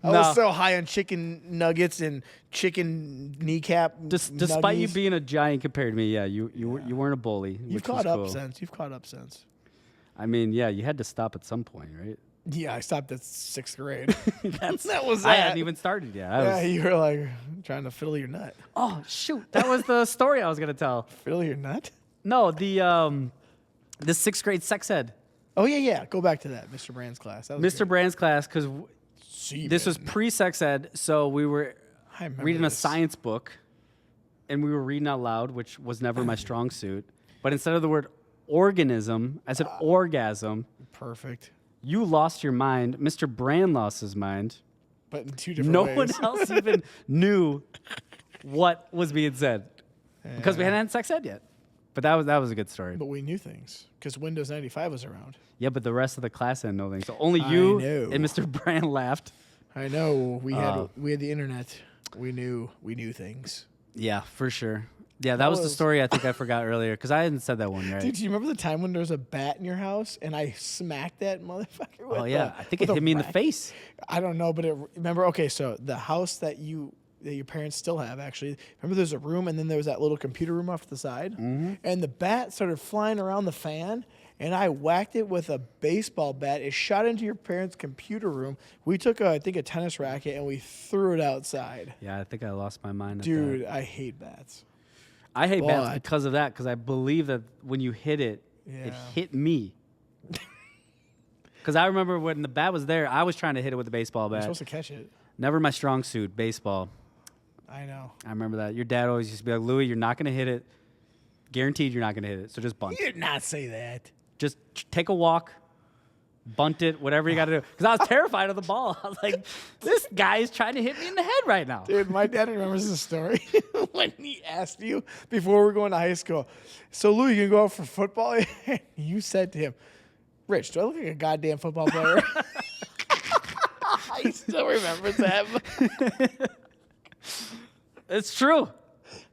I was so high on chicken nuggets and chicken kneecap. Despite you nuggies. being a giant compared to me, you weren't a bully. You've which caught was up cool. since. You've caught up since. I mean, yeah, you had to stop at some point, right? Yeah, I stopped at 6th grade. that was I that. hadn't even started yet. You were like trying to fiddle your nut. Oh shoot, that was the story I was gonna tell. Fiddle your nut? No, the 6th grade sex ed. Oh yeah. Go back to that, Mr. Brand's class. That was Mr. Brand's class, because Seaman. this was pre-sex ed, so we were I remember reading a this. science book, and we were reading out loud, which was never my strong suit. But instead of the word organism, I said orgasm. Perfect. You lost your mind. Mr. Brand lost his mind. But in 2 different No ways. one else even knew what was being said because we hadn't had sex ed yet. But that was a good story. But we knew things because Windows 95 was around. Yeah, but the rest of the class didn't know things. So only you know. and Mr. Brand laughed. I know. We had the internet. We knew things. Yeah, for sure. Yeah, that was the story I think I forgot earlier because I hadn't said that one right. Dude, do you remember the time when there was a bat in your house and I smacked that motherfucker with Oh yeah, I think it hit me in the face. I don't know, but remember, okay, so the house that your parents still have, actually, remember there's a room and then there was that little computer room off to the side? Mm-hmm. And the bat started flying around the fan and I whacked it with a baseball bat. It shot into your parents' computer room. We took, I think, a tennis racket and we threw it outside. Yeah, I think I lost my mind. Dude, I hate bats. I hate bats because of that, because I believe that when you hit it, it hit me. Because I remember when the bat was there, I was trying to hit it with a baseball bat. You're supposed to catch it. Never my strong suit, baseball. I know. I remember that. Your dad always used to be like, Louis, you're not going to hit it. Guaranteed you're not going to hit it. So just bunt. You did not say that. Just take a walk, bunt it, whatever you got to do. Because I was terrified of the ball. I was like, this guy is trying to hit me in the head right now. Dude, my dad remembers the story when he asked you before we were going to high school, so Louis, you can go out for football? You said to him, Rich, do I look like a goddamn football player? He still remembers that. It's true.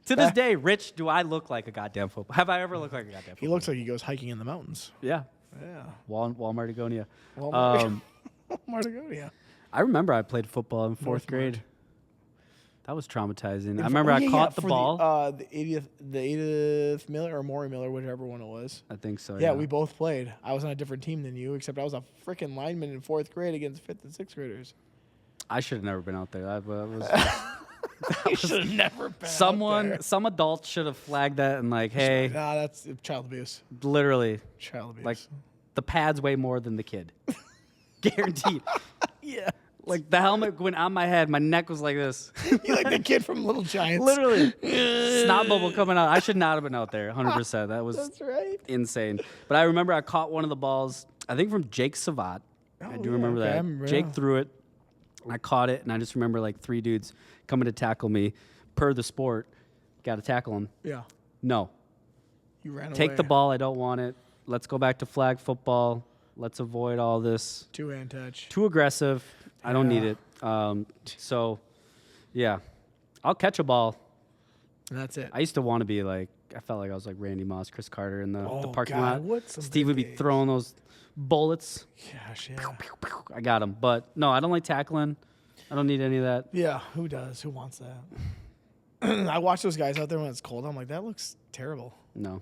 To this day, Rich, do I look like a goddamn football? Have I ever looked like a goddamn football? He looks like he goes hiking in the mountains. Yeah. Yeah. Walmart Agonia. Martagonia. I remember I played football in fourth grade. That was traumatizing. I remember I caught the ball. The 80th Miller or Maury Miller, whichever one it was. I think so. Yeah, we both played. I was on a different team than you, except I was a freaking lineman in fourth grade against fifth and sixth graders. I should have never been out there. That was You should have never been someone. out there. Some adult should have flagged that and like, hey, Nah, that's child abuse. literally, Child abuse. like the pads weigh more than the kid. Guaranteed. Yeah. Like the helmet went on my head. My neck was like this. You like the kid from Little Giants. Literally. Snot bubble coming out. I should not have been out there. 100%. That was That's right. insane. But I remember I caught one of the balls, I think from Jake Savat. I do remember that. I remember, Jake yeah. threw it. I caught it, and I just remember like three dudes coming to tackle me. Per the sport, got to tackle him. Yeah. No. You ran away. Take the ball. I don't want it. Let's go back to flag football. Let's avoid all this. Two-hand touch. Too aggressive. I don't need Yeah. it. So, yeah. I'll catch a ball. And that's it. I used to want to be like, I felt like I was like Randy Moss, Chris Carter in the parking lot. What some Steve would be good days. throwing those bullets. Gosh, yeah. I got him. But no, I don't like tackling. I don't need any of that. Yeah, who does? Who wants that? I watch those guys out there when it's cold. I'm like, that looks terrible. No.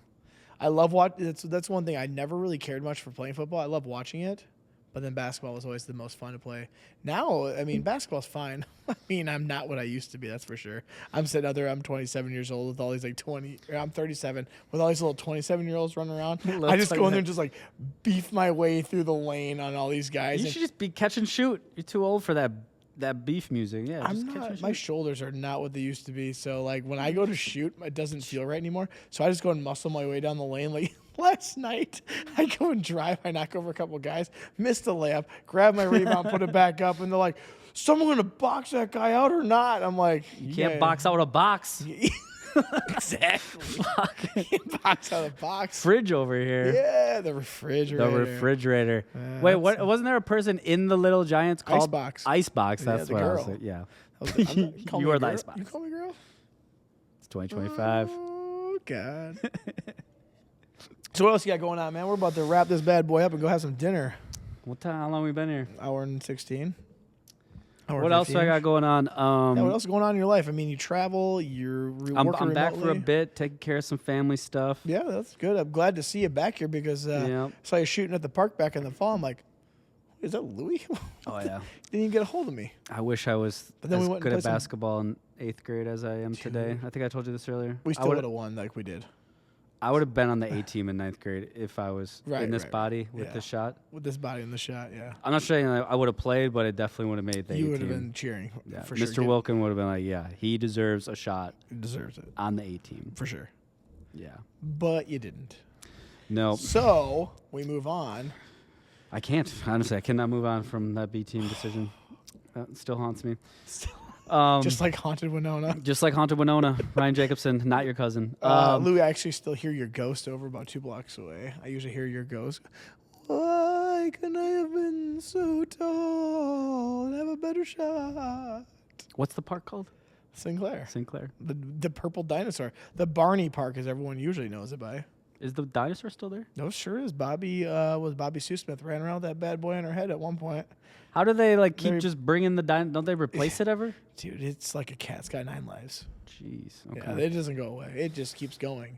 I love that's one thing I never really cared much for playing football. I love watching it, but then basketball was always the most fun to play. Now, I mean, basketball's fine. I mean, I'm not what I used to be, that's for sure. I'm sitting out there, I'm 27 years old with all these I'm 37 with all these little 27-year-olds running around. I just go in there and just like beef my way through the lane on all these guys. You should just be catch and shoot. You're too old for that beef music. Yeah, I'm just catch and not. My shoot. shoulders are not what they used to be. So like when I go to shoot, it doesn't feel right anymore. So I just go and muscle my way down the lane. Like last night, I go and drive. I knock over a couple guys, missed a layup, grab my rebound, put it back up, and they're like, "Someone gonna box that guy out or not?" I'm like, You can't box out a box. Exactly. Box out of the box. Fridge over here. Yeah, the refrigerator. The refrigerator. Yeah, Wait, what? Wasn't there a person in the Little Giants called Icebox. Icebox. Yeah, That's the what I was girl. like. Yeah. Call You me are the girl? Icebox. You call me girl? It's 2025. Oh God. So what else you got going on, man? We're about to wrap this bad boy up and go have some dinner. What time? How long we been here? Hour and 16. What else do I got going on? Yeah, what else is going on in your life? I mean, you travel, you're working I'm back for a remotely. bit, taking care of some family stuff. Yeah, that's good. I'm glad to see you back here because Yep. saw you shooting at the park back in the fall. I'm like, is that Louis? Oh yeah. Didn't even get a hold of me. I wish I was But then we as went and good played at some- basketball in 8th grade as I am today. I think I told you this earlier. We still would have won like we did I would have been on the A team in 9th grade if I was Right, in this right, body right. with Yeah. this shot. with this body in the shot. Yeah, I'm not saying I would have played, but it definitely would have made the A you team. would have been cheering Yeah. for Mr. sure. Wilkin would have been like, yeah, he deserves a shot He deserves it on the A team. for sure, Yeah. but you didn't. No, So we move on. I can't. Honestly, I cannot move on from that B team decision. That still haunts me. Just like Haunted Winona. Just like Haunted Winona, Ryan Jacobson, not your cousin. Louis, I actually still hear your ghost over about 2 blocks away. I usually hear your ghost. Why couldn't I have been so tall and have a better shot? What's the park called? Sinclair. Sinclair. The purple dinosaur. The Barney Park, as everyone usually knows it by. Is the dinosaur still there? No, sure is. Bobby Sue Smith ran around with that bad boy on her head at one point. How do they like keep They're- just bringing the Don't they replace it ever? Dude, it's like a cat. It's got 9 lives. Jeez. Okay. Yeah, it doesn't go away. It just keeps going.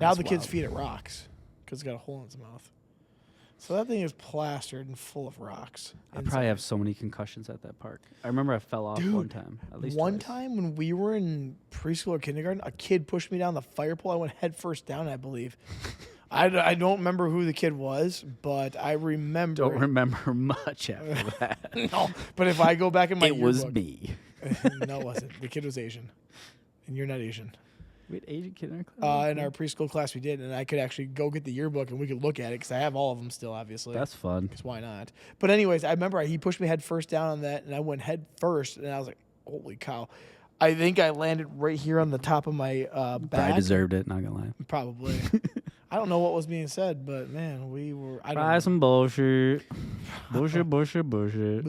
Now That's the kids wild. feed it rocks because it's got a hole in its mouth. So that thing is plastered and full of rocks. I probably have so many concussions at that park. I remember I fell off Dude, one time. At least one twice. time when we were in preschool or kindergarten, a kid pushed me down the fire pole. I went head first down, I believe. I don't remember who the kid was, but I remember. Don't remember much after that. No, but if I go back in my It was yearbook- me. No, it wasn't. The kid was Asian, and you're not Asian. We had Asian kid in our class. In our preschool class, we did, and I could actually go get the yearbook and we could look at it because I have all of them still, obviously. That's fun. Because why not? But anyways, I remember he pushed me head first down on that, and I went head first, and I was like, "Holy cow!" I think I landed right here on the top of my back. I deserved it. Not gonna lie. Probably. I don't know what was being said, but man, we were. I don't Try know. some bullshit. Bullshit. Bullshit,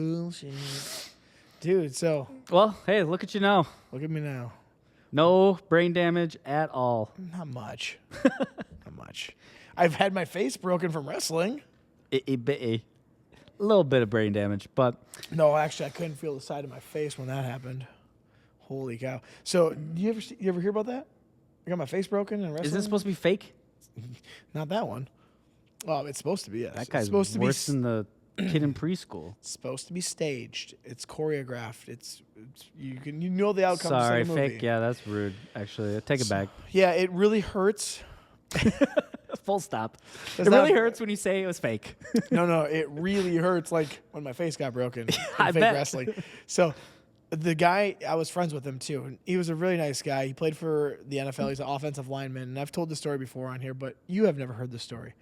dude. So Well, hey, look at you now. look at me now. No brain damage at all. Not much. Not much. I've had my face broken from wrestling. A little bit of brain damage, but No, actually, I couldn't feel the side of my face when that happened. Holy cow! So, you ever hear about that? I got my face broken in wrestling. is this supposed to be fake? Not that one. Oh, it's supposed to be. Yes. That guy's it's supposed worse to be. than the kid in preschool. It's supposed to be staged. It's choreographed. It's you know the outcome. Sorry, of the movie. fake. Yeah, that's rude. Actually, I take it back. Yeah, it really hurts. Full stop. It's It really not- hurts when you say it was fake. No, it really hurts. Like when my face got broken. in I fake bet. wrestling. So, the guy, I was friends with him too, and he was a really nice guy. He played for the NFL. He's an offensive lineman, and I've told the story before on here, but you have never heard the story.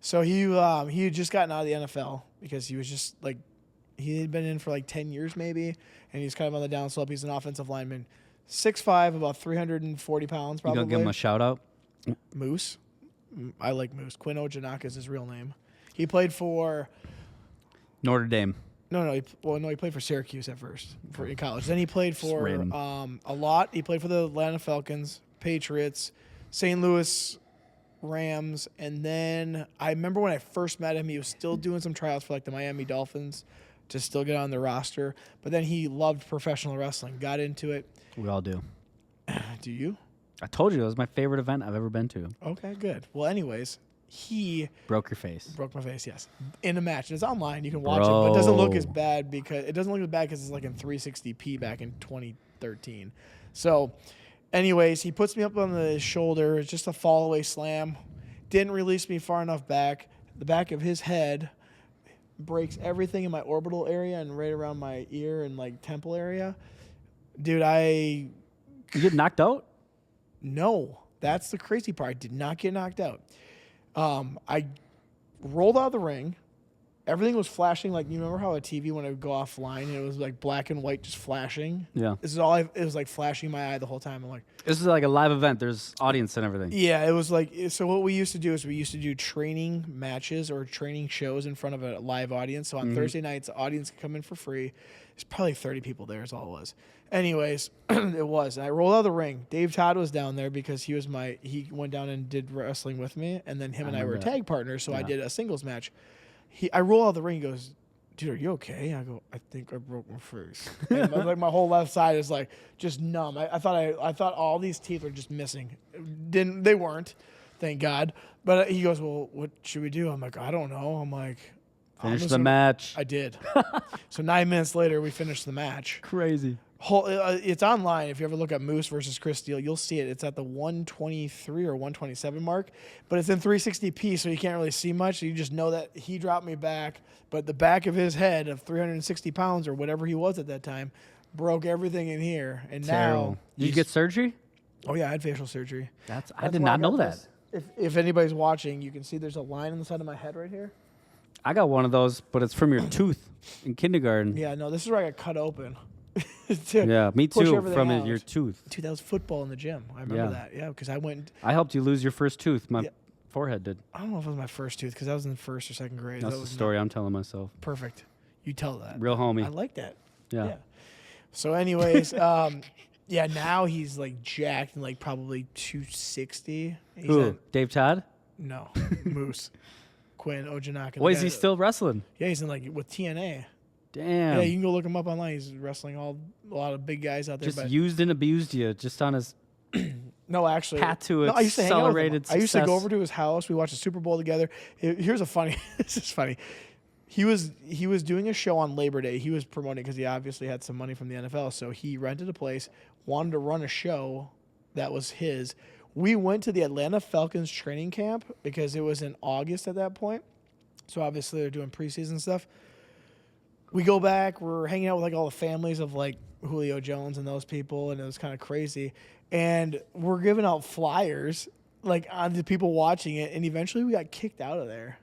So he had just gotten out of the NFL because he was just like he had been in for like 10 years maybe, and he's kind of on the downslope. He's an offensive lineman, 6'5", about 340 pounds You probably. gonna give him a shout out? Moose. I like Moose. Quinn Ojanaka is his real name. He played for Notre Dame. No, he played for Syracuse at first in college. Then he played for random. a lot. He played for the Atlanta Falcons, Patriots, St. Louis Rams, and then I remember when I first met him, he was still doing some tryouts for like the Miami Dolphins to still get on the roster. But then he loved professional wrestling, got into it. We all do. Do you? I told you it was my favorite event I've ever been to. Okay, good. Well, anyways, he Broke your face. broke my face, yes, in a match. It's online. You can watch it, but it doesn't look as Bro. bad because it's like in 360p back in 2013. So, anyways, he puts me up on the shoulder. It's just a fall away slam. Didn't release me far enough back. The back of his head breaks everything in my orbital area and right around my ear and like temple area. Dude, You get knocked out? no, that's the crazy part. I did not get knocked out. I rolled out of the ring. Everything was flashing. Like, you remember how a TV, when it would go offline, and it was like black and white just flashing? Yeah. This is all it was like flashing my eye the whole time. I'm like, This is like a live event. There's audience and everything. yeah, it was like, so what we used to do is we used to do training matches or training shows in front of a live audience. So on Thursday nights, the audience could come in for free. There's probably 30 people there is all it was. Anyways, it was. And I rolled out of the ring. Dave Todd was down there because he went down and did wrestling with me. And then him and I were remember that. tag partners. So I Yeah. did a singles match. I roll out of the ring. He goes, dude, are you okay? I go, I think I broke my face. And my whole left side is like just numb. I thought all these teeth were just missing. They weren't, thank God. But he goes, well, what should we do? I'm like, I don't know. I'm like, Finish the match. I did. So 9 minutes later, we finished the match. Crazy. It's online. If you ever look at Moose versus Chris Steele, you'll see it. It's at the 123 or 127 mark, but it's in 360p, so you can't really see much. So you just know that he dropped me back, but the back of his head of 360 pounds or whatever he was at that time broke everything in here. And Terrible. now, Did you get surgery? Oh yeah, I had facial surgery. I did not know that. If anybody's watching, you can see there's a line on the side of my head right here. I got one of those, but it's from your tooth in kindergarten. Yeah, no, this is where I got cut open. Yeah, me push too. everything From out. your tooth. Dude, that was football in the gym. I remember that. Yeah, because I went. I helped you lose your first tooth. My Yeah. forehead did. I don't know if it was my first tooth because I was in first or second grade. That's That the was story I'm telling myself. Perfect. You tell that. Real homie. I like that. Yeah. So, anyways, yeah, now he's like jacked and like probably 260. He's Who? at- Dave Todd? no, Moose. Quinn Ojanaka. Why is he still wrestling? Yeah, he's in like with TNA. Damn. Yeah, you can go look him up online. He's wrestling a lot of big guys out there. Just but used and abused you just on his no, actually, path to no, I used to hang out with him. accelerated I used to go success. over to his house. We watched the Super Bowl together. Here's a funny. This is funny. He was doing a show on Labor Day. He was promoting because he obviously had some money from the NFL. So he rented a place, wanted to run a show that was his. We went to the Atlanta Falcons training camp because it was in August at that point. So obviously they're doing preseason stuff. We go back. We're hanging out with like all the families of like Julio Jones and those people, and it was kind of crazy. And we're giving out flyers like on the people watching it, and eventually we got kicked out of there.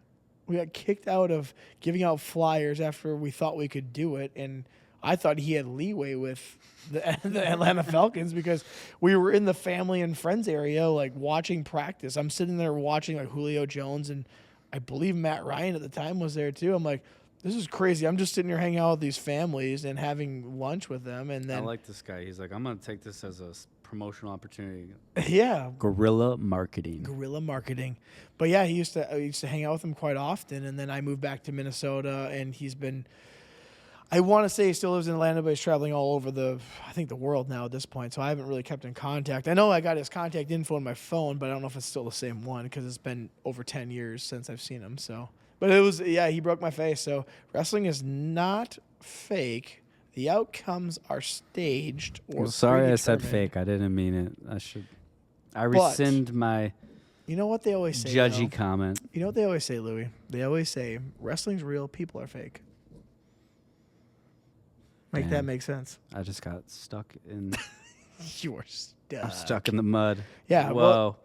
We got kicked out of giving out flyers after we thought we could do it, and I thought he had leeway with the Atlanta Falcons because we were in the family and friends area, like watching practice. I'm sitting there watching like Julio Jones, and I believe Matt Ryan at the time was there too. I'm like, this is crazy. I'm just sitting here hanging out with these families and having lunch with them. And then I like this guy. He's like, I'm going to take this as a promotional opportunity. Yeah. Guerrilla marketing. But yeah, I used to hang out with him quite often. And then I moved back to Minnesota, and he's been, I want to say he still lives in Atlanta, but he's traveling all over the world now at this point. So I haven't really kept in contact. I know I got his contact info on my phone, but I don't know if it's still the same one because it's been over 10 years since I've seen him. So. But it was, he broke my face. So wrestling is not fake. The outcomes are staged or sorry I said fake. I didn't mean it. I rescind my you know what they always say, judgy comment. You know what they always say, Louis? They always say wrestling's real, people are fake. Make that make sense. I just got stuck in You are stuck. I'm stuck in the mud. Yeah. Whoa. Well,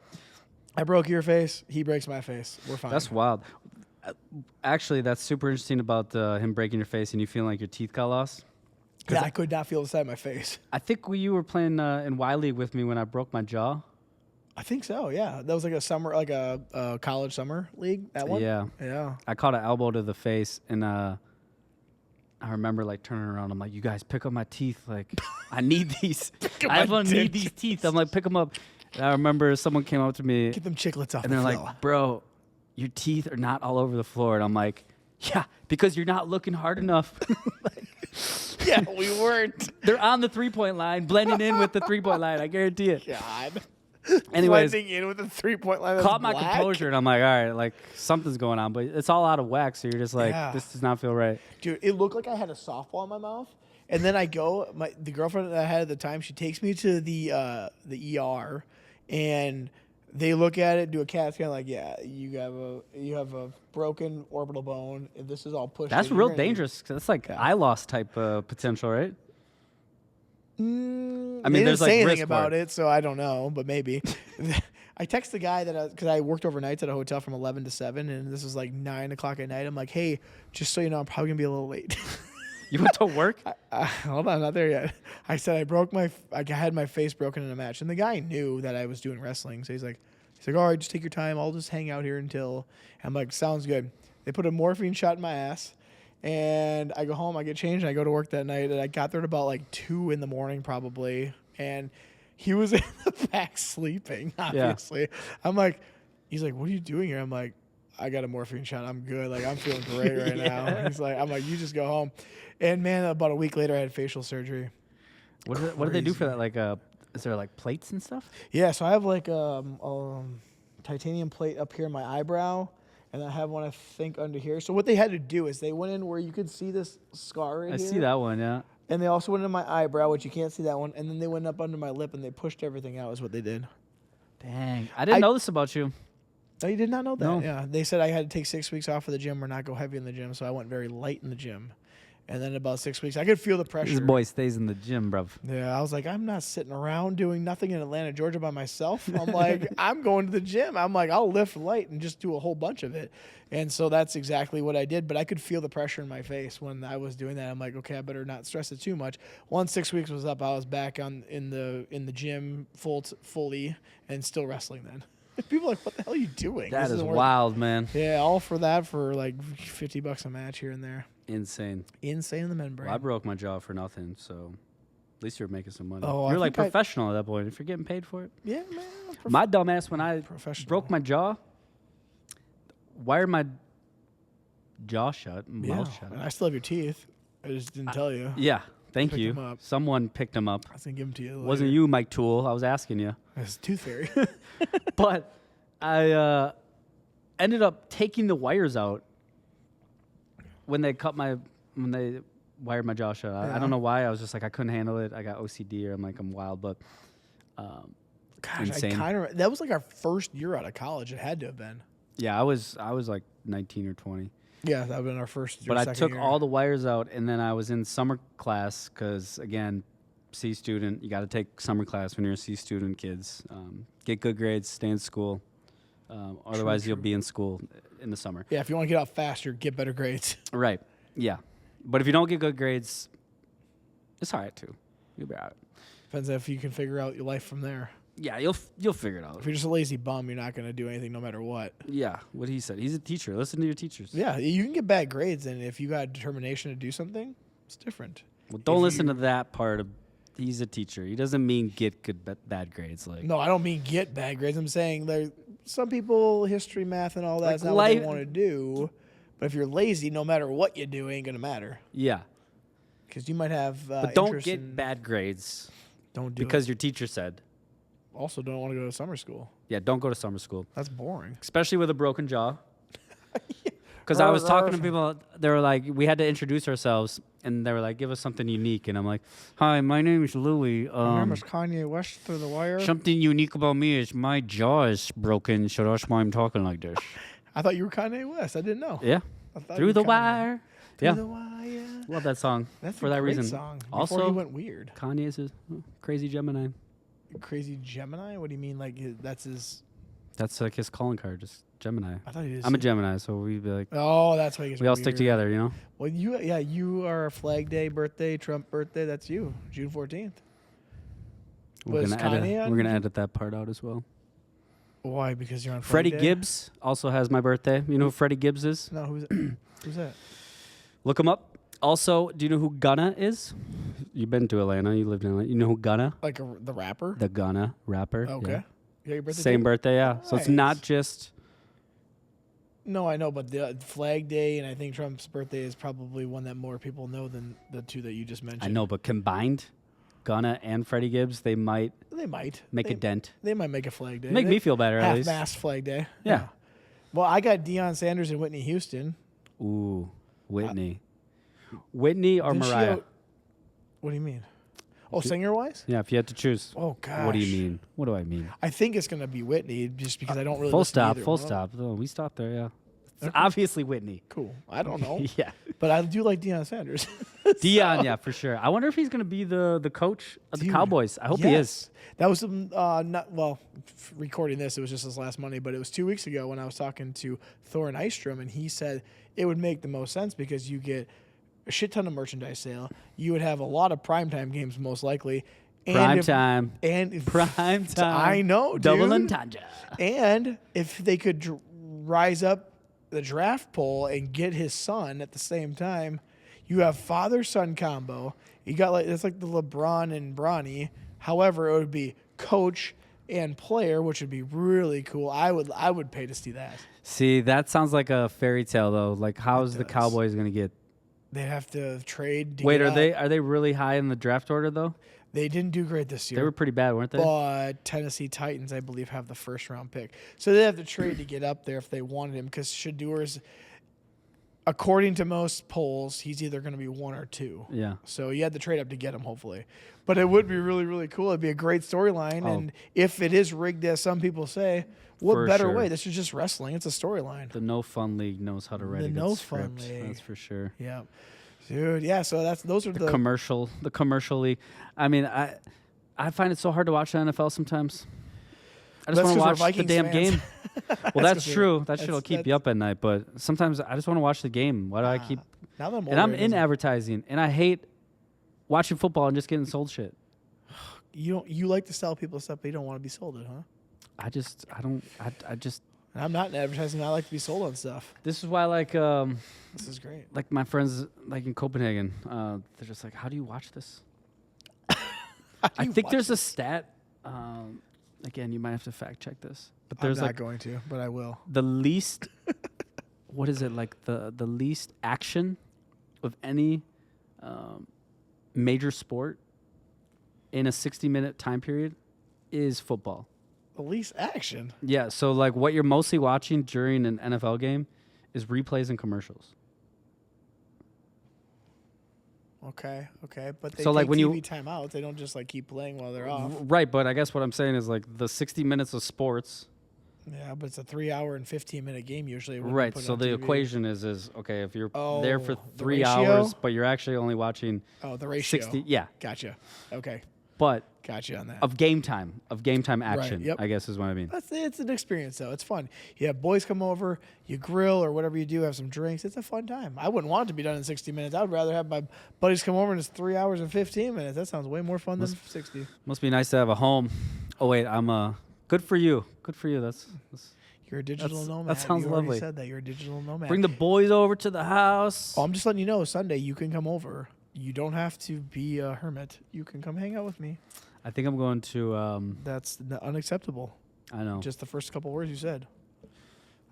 I broke your face. He breaks my face. We're fine. That's wild. Actually, that's super interesting about him breaking your face and you feeling like your teeth got lost. Yeah, I could not feel the side of my face. I think you were playing in Y League with me when I broke my jaw. I think so, yeah. That was like a college summer league, that one? Yeah. Yeah. I caught an elbow to the face, and I remember, like, turning around. I'm like, you guys, pick up my teeth. Like, I need these. I don't need these teeth. I'm like, pick them up. And I remember someone came up to me. Get them chiclets off and the floor. they're like, bro, your teeth are not all over the floor. And I'm like, yeah, because you're not looking hard enough. Yeah, we weren't. They're on the 3-point line, blending in with the 3-point line. I guarantee it. God. Anyways, blending in with the 3-point line. Caught my composure, and I'm like, all right, like something's going on, but it's all out of whack. So you're just like, this does not feel right. Dude, it looked like I had a softball in my mouth. And then I go, the girlfriend that I had at the time, she takes me to the ER, and they look at it, do a CAT scan, like, yeah, you have a broken orbital bone. And this is all pushed. That's real dangerous. Cause that's like eye loss type potential, right? I mean, they didn't there's say like anything risk about it, so I don't know, but maybe. I text the guy because I worked overnights at a hotel from 11 to 7, and this was like 9 o'clock at night. I'm like, hey, just so you know, I'm probably gonna be a little late. You went to work? Hold on, not there yet. I said I had my face broken in a match, and the guy knew that I was doing wrestling, so he's like, all right, just take your time. I'll just hang out here until. I'm like, sounds good. They put a morphine shot in my ass. And I go home, I get changed, and I go to work that night. And I got there at about like 2 in the morning probably. And he was in the back sleeping, obviously. Yeah. I'm like, he's like, what are you doing here? I'm like, I got a morphine shot. I'm good. Like, I'm feeling great right now. I'm like, you just go home. And man, about a week later, I had facial surgery. What did they do for that? Like, is there like plates and stuff? Yeah, so I have like titanium plate up here in my eyebrow. And I have one, I think, under here. So what they had to do is they went in where you could see this scar right here. I see that one, yeah. And they also went into my eyebrow, which you can't see that one. And then they went up under my lip, and they pushed everything out is what they did. Dang. I didn't know this about you. Oh, you did not know that? No. Yeah. They said I had to take 6 weeks off of the gym or not go heavy in the gym. So I went very light in the gym. And then about 6 weeks, I could feel the pressure. This boy stays in the gym, bruv. Yeah, I was like, I'm not sitting around doing nothing in Atlanta, Georgia by myself. I'm like, I'm going to the gym. I'm like, I'll lift light and just do a whole bunch of it. And so that's exactly what I did. But I could feel the pressure in my face when I was doing that. I'm like, okay, I better not stress it too much. Once 6 weeks was up, I was back in the gym fully and still wrestling then. People are like, what the hell are you doing? That is wild, man. Yeah, all for that for like $50 a match here and there. Insane in the membrane. Well, I broke my jaw for nothing, so at least you're making some money. Oh, you're like professional at that point. If you're getting paid for it. Yeah, man. My dumbass, when I broke my jaw, wired my jaw shut, mouth shut. And I still have your teeth. I just didn't tell you. Yeah, thank you. Someone picked them up. I was going to give them to you later. Wasn't you, Mike Toole. I was asking you. It's Tooth Fairy. But I ended up taking the wires out when they wired my jaw shut. I don't know why. I was just like, I couldn't handle it. I got OCD, or I'm wild, but gosh, insane. That was like our first year out of college. It had to have been. Yeah, I was like 19 or 20. Yeah, that would have been our first year. But I took all the wires out, and then I was in summer class because, again, C student. You got to take summer class when you're a C student, kids. Get good grades, stay in school. Otherwise, you'll be in school in the summer. Yeah, if you want to get out faster, get better grades. Right. Yeah. But if you don't get good grades, it's all right, too. You'll be all right. Depends if you can figure out your life from there. Yeah, you'll figure it out. If you're just a lazy bum, you're not going to do anything no matter what. Yeah, what he said. He's a teacher. Listen to your teachers. Yeah, you can get bad grades, and if you got determination to do something, it's different. Well, don't listen to that part of he's a teacher. He doesn't mean get good bad grades. Like No, I don't mean get bad grades. I'm saying there some people, history, math, and all that's not what they want to do. But if you're lazy, no matter what you do, it ain't going to matter. Yeah. Because you might have But don't get bad grades. Don't do because it. your teacher said. Also, don't want to go to summer school. Yeah, don't go to summer school. That's boring. Especially with a broken jaw. Because I was talking to people, they were like, we had to introduce ourselves, and they were like, give us something unique. And I'm like, hi, my name is Louie. My name is Kanye West through the wire. Something unique about me is my jaw is broken, so that's why I'm talking like this. I thought you were Kanye West. I didn't know. Yeah. Through the wire. Through Yeah. the wire. Love that song. That's for a that great reason. song. Before Also, he went weird. Kanye's a crazy Gemini. Crazy Gemini? What do you mean? Like that's his? That's like his calling card, just Gemini. I thought he was. I'm a Gemini, so we'd be like, Oh, that's why he gets we all weird. stick together, you know? Well, you are a Flag Day, birthday, Trump birthday. That's you, June 14th. We're Was gonna Kanye on we're gonna June- edit that part out as well. Why? Because you're on Flag Freddie Day? Gibbs also has my birthday. You know who Freddie Gibbs is? No, who's who's that? Look him up. Also, do you know who Gunna is? You've been to Atlanta. You lived in Atlanta. You know who Gunna? Like the rapper? The Gunna rapper. Okay. Yeah. You got your birthday Same too? birthday, yeah. So it's not Nice. just... No, I know, but the Flag Day and I think Trump's birthday is probably one that more people know than the two that you just mentioned. I know, but combined, Gunna and Freddie Gibbs, they might They might make they, a dent. They might make a Flag Day. Make me feel better, at least. Half-mast Flag Day. Yeah. Well, I got Deion Sanders and Whitney Houston. Ooh, Whitney. Whitney or Didn't she Mariah? What do you mean? Oh, singer-wise? Yeah, if you had to choose. Oh, gosh. What do you mean? What do I mean? I think it's going to be Whitney just because I don't really Full listen to stop, either full one. stop. Oh, we stopped there, yeah. It's Okay. obviously Whitney. Cool. I don't know. Yeah. But I do like Deion Sanders. Deion, yeah, for sure. I wonder if he's going to be the coach of the Dude, Cowboys. I hope he is. That was recording this. It was just this last Monday, but it was 2 weeks ago when I was talking to Thor and Nystrom, and he said it would make the most sense because you get a shit ton of merchandise sale. You would have a lot of primetime games, most likely. Prime time. And Prime time. I know, dude. Double entendre. And if they could rise up the draft poll and get his son at the same time, you have father-son combo. You got it's like the LeBron and Bronny. However, it would be coach and player, which would be really cool. I would pay to see that. See, that sounds like a fairy tale, though. Like, how's the does. Cowboys going to get? They have to trade. Wait, are they really high in the draft order, though? They didn't do great this year. They were pretty bad, weren't they? But Tennessee Titans, I believe, have the first-round pick. So they have to trade to get up there if they wanted him because Shadour's, according to most polls, he's either going to be 1 or 2. Yeah. So you had to trade up to get him, hopefully. But it would be really, really cool. It'd be a great storyline. Oh. And if it is rigged, as some people say, what For better sure. way? This is just wrestling. It's a storyline. The No Fun League knows how to write The a good No Fun script. League. That's for sure. Yeah. Dude, yeah, so those are The commercial league. I mean, I find it so hard to watch the NFL sometimes. I just That's want to 'cause we're watch the Vikings damn fans. game. Well, that's 'cause we're- true. That shit'll that's- keep you up at night. But sometimes I just want to watch the game. Why do I keep? Now that I'm And I'm older, it in doesn't- advertising, and I hate watching football and just getting sold shit. You like to sell people stuff, but you don't want to be sold it, huh? I just. And I'm not in advertising. I like to be sold on stuff. This is why, like This is great. my friends, like in Copenhagen, they're just like, "How do you watch this?" I think there's a stat. Again, you might have to fact check this, but I'm there's not like going to, but I will. the least. What is it like the least action of any major sport in a 60-minute time period is football. The least action. Yeah, so like what you're mostly watching during an NFL game is replays and commercials. Okay, but they So, take like, when TV you- timeouts. They don't just like keep playing while they're off. Right, but I guess what I'm saying is like the 60 minutes of sports Yeah, but it's a 3 hour and 15-minute game usually. When you Right. put it So on the TV. equation is okay if you're there for Oh, the 3 ratio? hours, but you're actually only watching Oh, the ratio. 60. Yeah, Gotcha. Okay. but Gotcha on that. of game time action. yep. I guess is what I mean. It's an experience, though. It's fun. You have boys come over, you grill or whatever you do, have some drinks. It's a fun time. I wouldn't want it to be done in 60 minutes. I would rather have my buddies come over and it's 3 hours and 15 minutes. That sounds way more fun than 60. Must be nice to have a home. Oh wait, I'm good for you. Good for you. That's You're a digital nomad. that sounds you already lovely. said that. You're a digital nomad. bring the boys over to the house. Oh, I'm just letting you know, Sunday you can come over. You don't have to be a hermit. You can come hang out with me. I think I'm going to. That's unacceptable. I know. Just the first couple words you said. I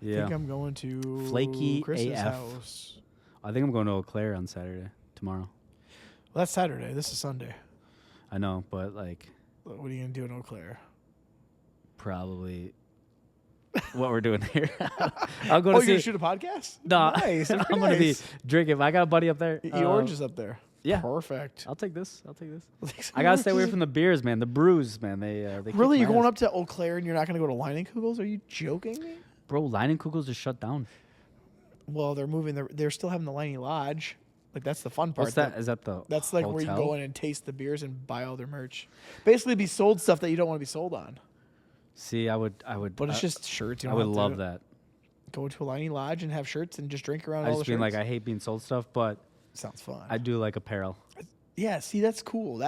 yeah. think I'm going to Flaky Chris's AF. house. I think I'm going to Eau Claire on Saturday tomorrow. Well, that's Saturday. This is Sunday. I know, but like What are you going to do in Eau Claire? probably what we're doing here. I'll go to Oh, see. you're going to shoot a podcast? No, Nice. I'm very going to be nice. drinking. I got a buddy up there. Eat oranges up there. Yeah. Perfect. I'll take this. I gotta stay away from the beers, man. The brews, man. They Really? kick You're my going ass. up to Eau Claire and you're not going to go to Leinenkugel's? Are you joking me? Bro, Leinenkugel's is shut down. Well, they're moving. They're still having the Leinie Lodge. Like, that's the fun part. What's that? Is that the That's like where you hotel? go in and taste the beers and buy all their merch. Basically, be sold stuff that you don't want to be sold on. See, I would. But it's just shirts. You I don't would have to love that. Go to a Leinie Lodge and have shirts and just drink around I all the just shirts. mean like I hate being sold stuff, but Sounds fun. I do like apparel. Yeah, see, that's cool.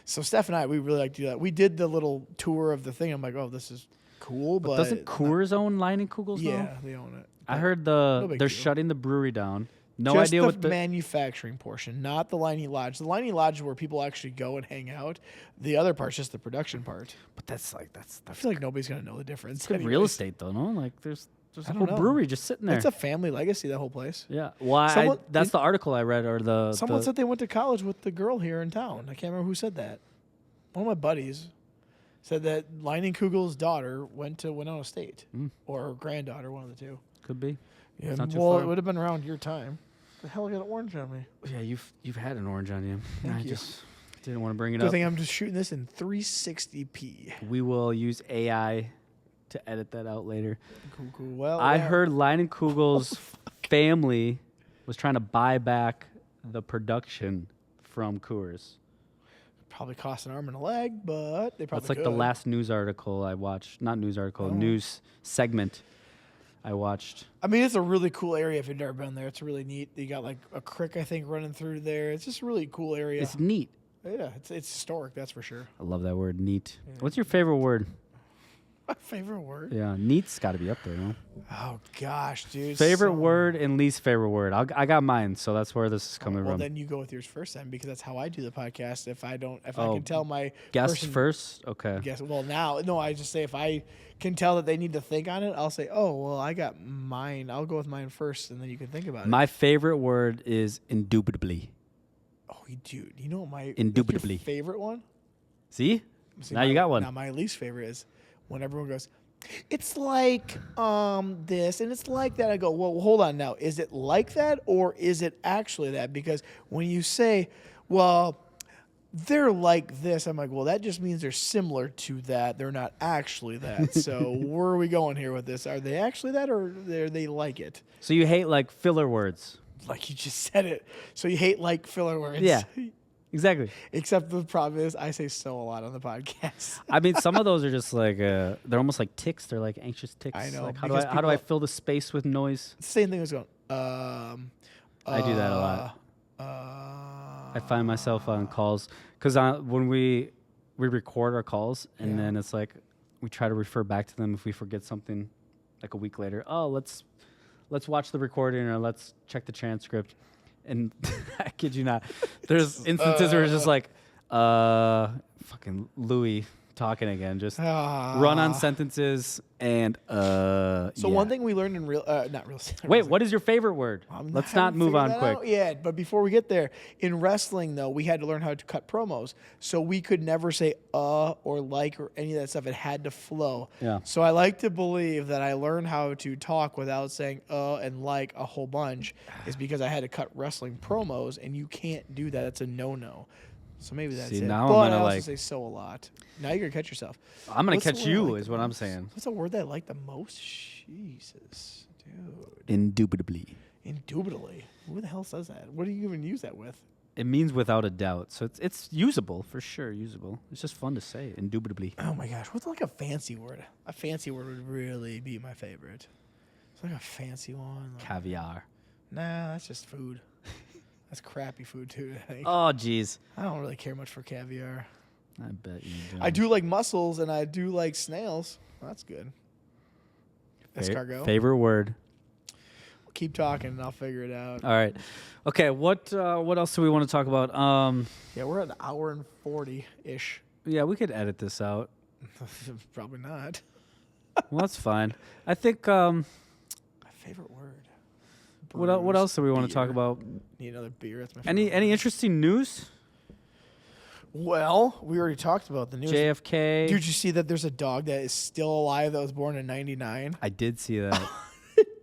So Steph and I, we really like to do that. We did the little tour of the thing. I'm like, oh, this is cool, but doesn't Coors own Leinenkugel's though? yeah, they own it. I heard big they're deal. shutting the brewery down. No Just idea the what the manufacturing portion, not the Leinie Lodge. The Leinie Lodge is where people actually go and hang out. The other part's just the production part. But that's I feel like nobody's gonna know the difference. good real anyways. estate though, no? Like there's a I don't whole know. brewery just sitting there. It's a family legacy. That whole place. Yeah. Why? Someone- That's the article I read, or the Someone said they went to college with the girl here in town. I can't remember who said that. One of my buddies said that Leinenkugel's daughter went to Winona State, or her granddaughter, one of the two. could be. Yeah, It's not too well, far. it would have been around your time. The hell, I got an orange on me. Yeah, you've had an orange on you. Thank I you. just didn't want to bring it Good up. thing I'm just shooting this in 360p. We will use AI to edit that out later. Cool. Well, I yeah. heard Leinenkugel's family was trying to buy back the production from Coors. Probably cost an arm and a leg, but they probably That's like the could. last news article I watched. Not news article, news segment I watched. I mean, it's a really cool area if you've never been there. It's really neat. You got like a creek, I think, running through there. It's just a really cool area. It's neat. Yeah, it's historic, that's for sure. I love that word, neat. What's your favorite word? My favorite word? Yeah, neat's got to be up there, no? Oh, gosh, dude. Favorite so- word and least favorite word. I got mine, so that's where this is coming Well, from. then you go with yours first then, because that's how I do the podcast. If I Oh, can tell my Guess person- first? Okay. Guess. Well, now, no, I just say if I can tell that they need to think on it, I'll say, oh, well, I got mine. I'll go with mine first, and then you can think about it. My favorite word is indubitably. Oh, dude, you know what my Indubitably. that's your favorite one? See? See, Now you got one. Now my least favorite is when everyone goes, it's like this and it's like that. I go, well, hold on now. Is it like that or is it actually that? Because when you say, well, they're like this, I'm like, well, that just means they're similar to that. They're not actually that. So where are we going here with this? Are they actually that or are they like it? So you hate like filler words. Like you just said it. So you hate like filler words. Yeah. Exactly. Except the problem is I say so a lot on the podcast. I mean, some of those are just like they're almost like ticks. They're like anxious ticks. I know, Like because how do I people- fill the space with noise? Same thing as going, I do that a lot. I find myself on calls because when we record our calls and then it's like we try to refer back to them if we forget something like a week later. Oh, let's watch the recording or let's check the transcript. And I kid you not, there's instances where it's just like, fucking Louis talking again, just run on sentences and So yeah. one thing we learned in not real. Wait, what is your favorite word? Let's not move on quick. Yeah, but before we get there, in wrestling though, we had to learn how to cut promos. So we could never say or like or any of that stuff. It had to flow. Yeah. So I like to believe that I learned how to talk without saying and like a whole bunch is because I had to cut wrestling promos, and you can't do that. It's a no-no. So maybe that's See, it. now But I'm gonna I also like. say so a lot. Now you're gonna catch yourself. I'm gonna What's the catch word I you, like is the what I'm most? saying. What's the word that I like the most? Jesus, dude. Indubitably. Indubitably. Who the hell says that? What do you even use that with? It means without a doubt. So it's usable for sure. Usable. It's just fun to say. Indubitably. Oh my gosh, what's like a fancy word? A fancy word would really be my favorite. It's like a fancy one. Like, Caviar. nah, that's just food. That's crappy food too, I think. Oh, jeez. I don't really care much for caviar. I bet you do. I do like mussels and I do like snails. That's good. Escargot. Favorite word. Keep talking and I'll figure it out. All right. Okay. What else do we want to talk about? Yeah, we're at an hour and 40-ish. Yeah, we could edit this out. Probably not. Well, that's fine. I think. My favorite word. What else do we want to talk Beer. about? Need another beer. That's my Any favorite word. interesting news? Well, we already talked about the news. JFK. Did you see that there's a dog that is still alive that was born in 99? I did see that.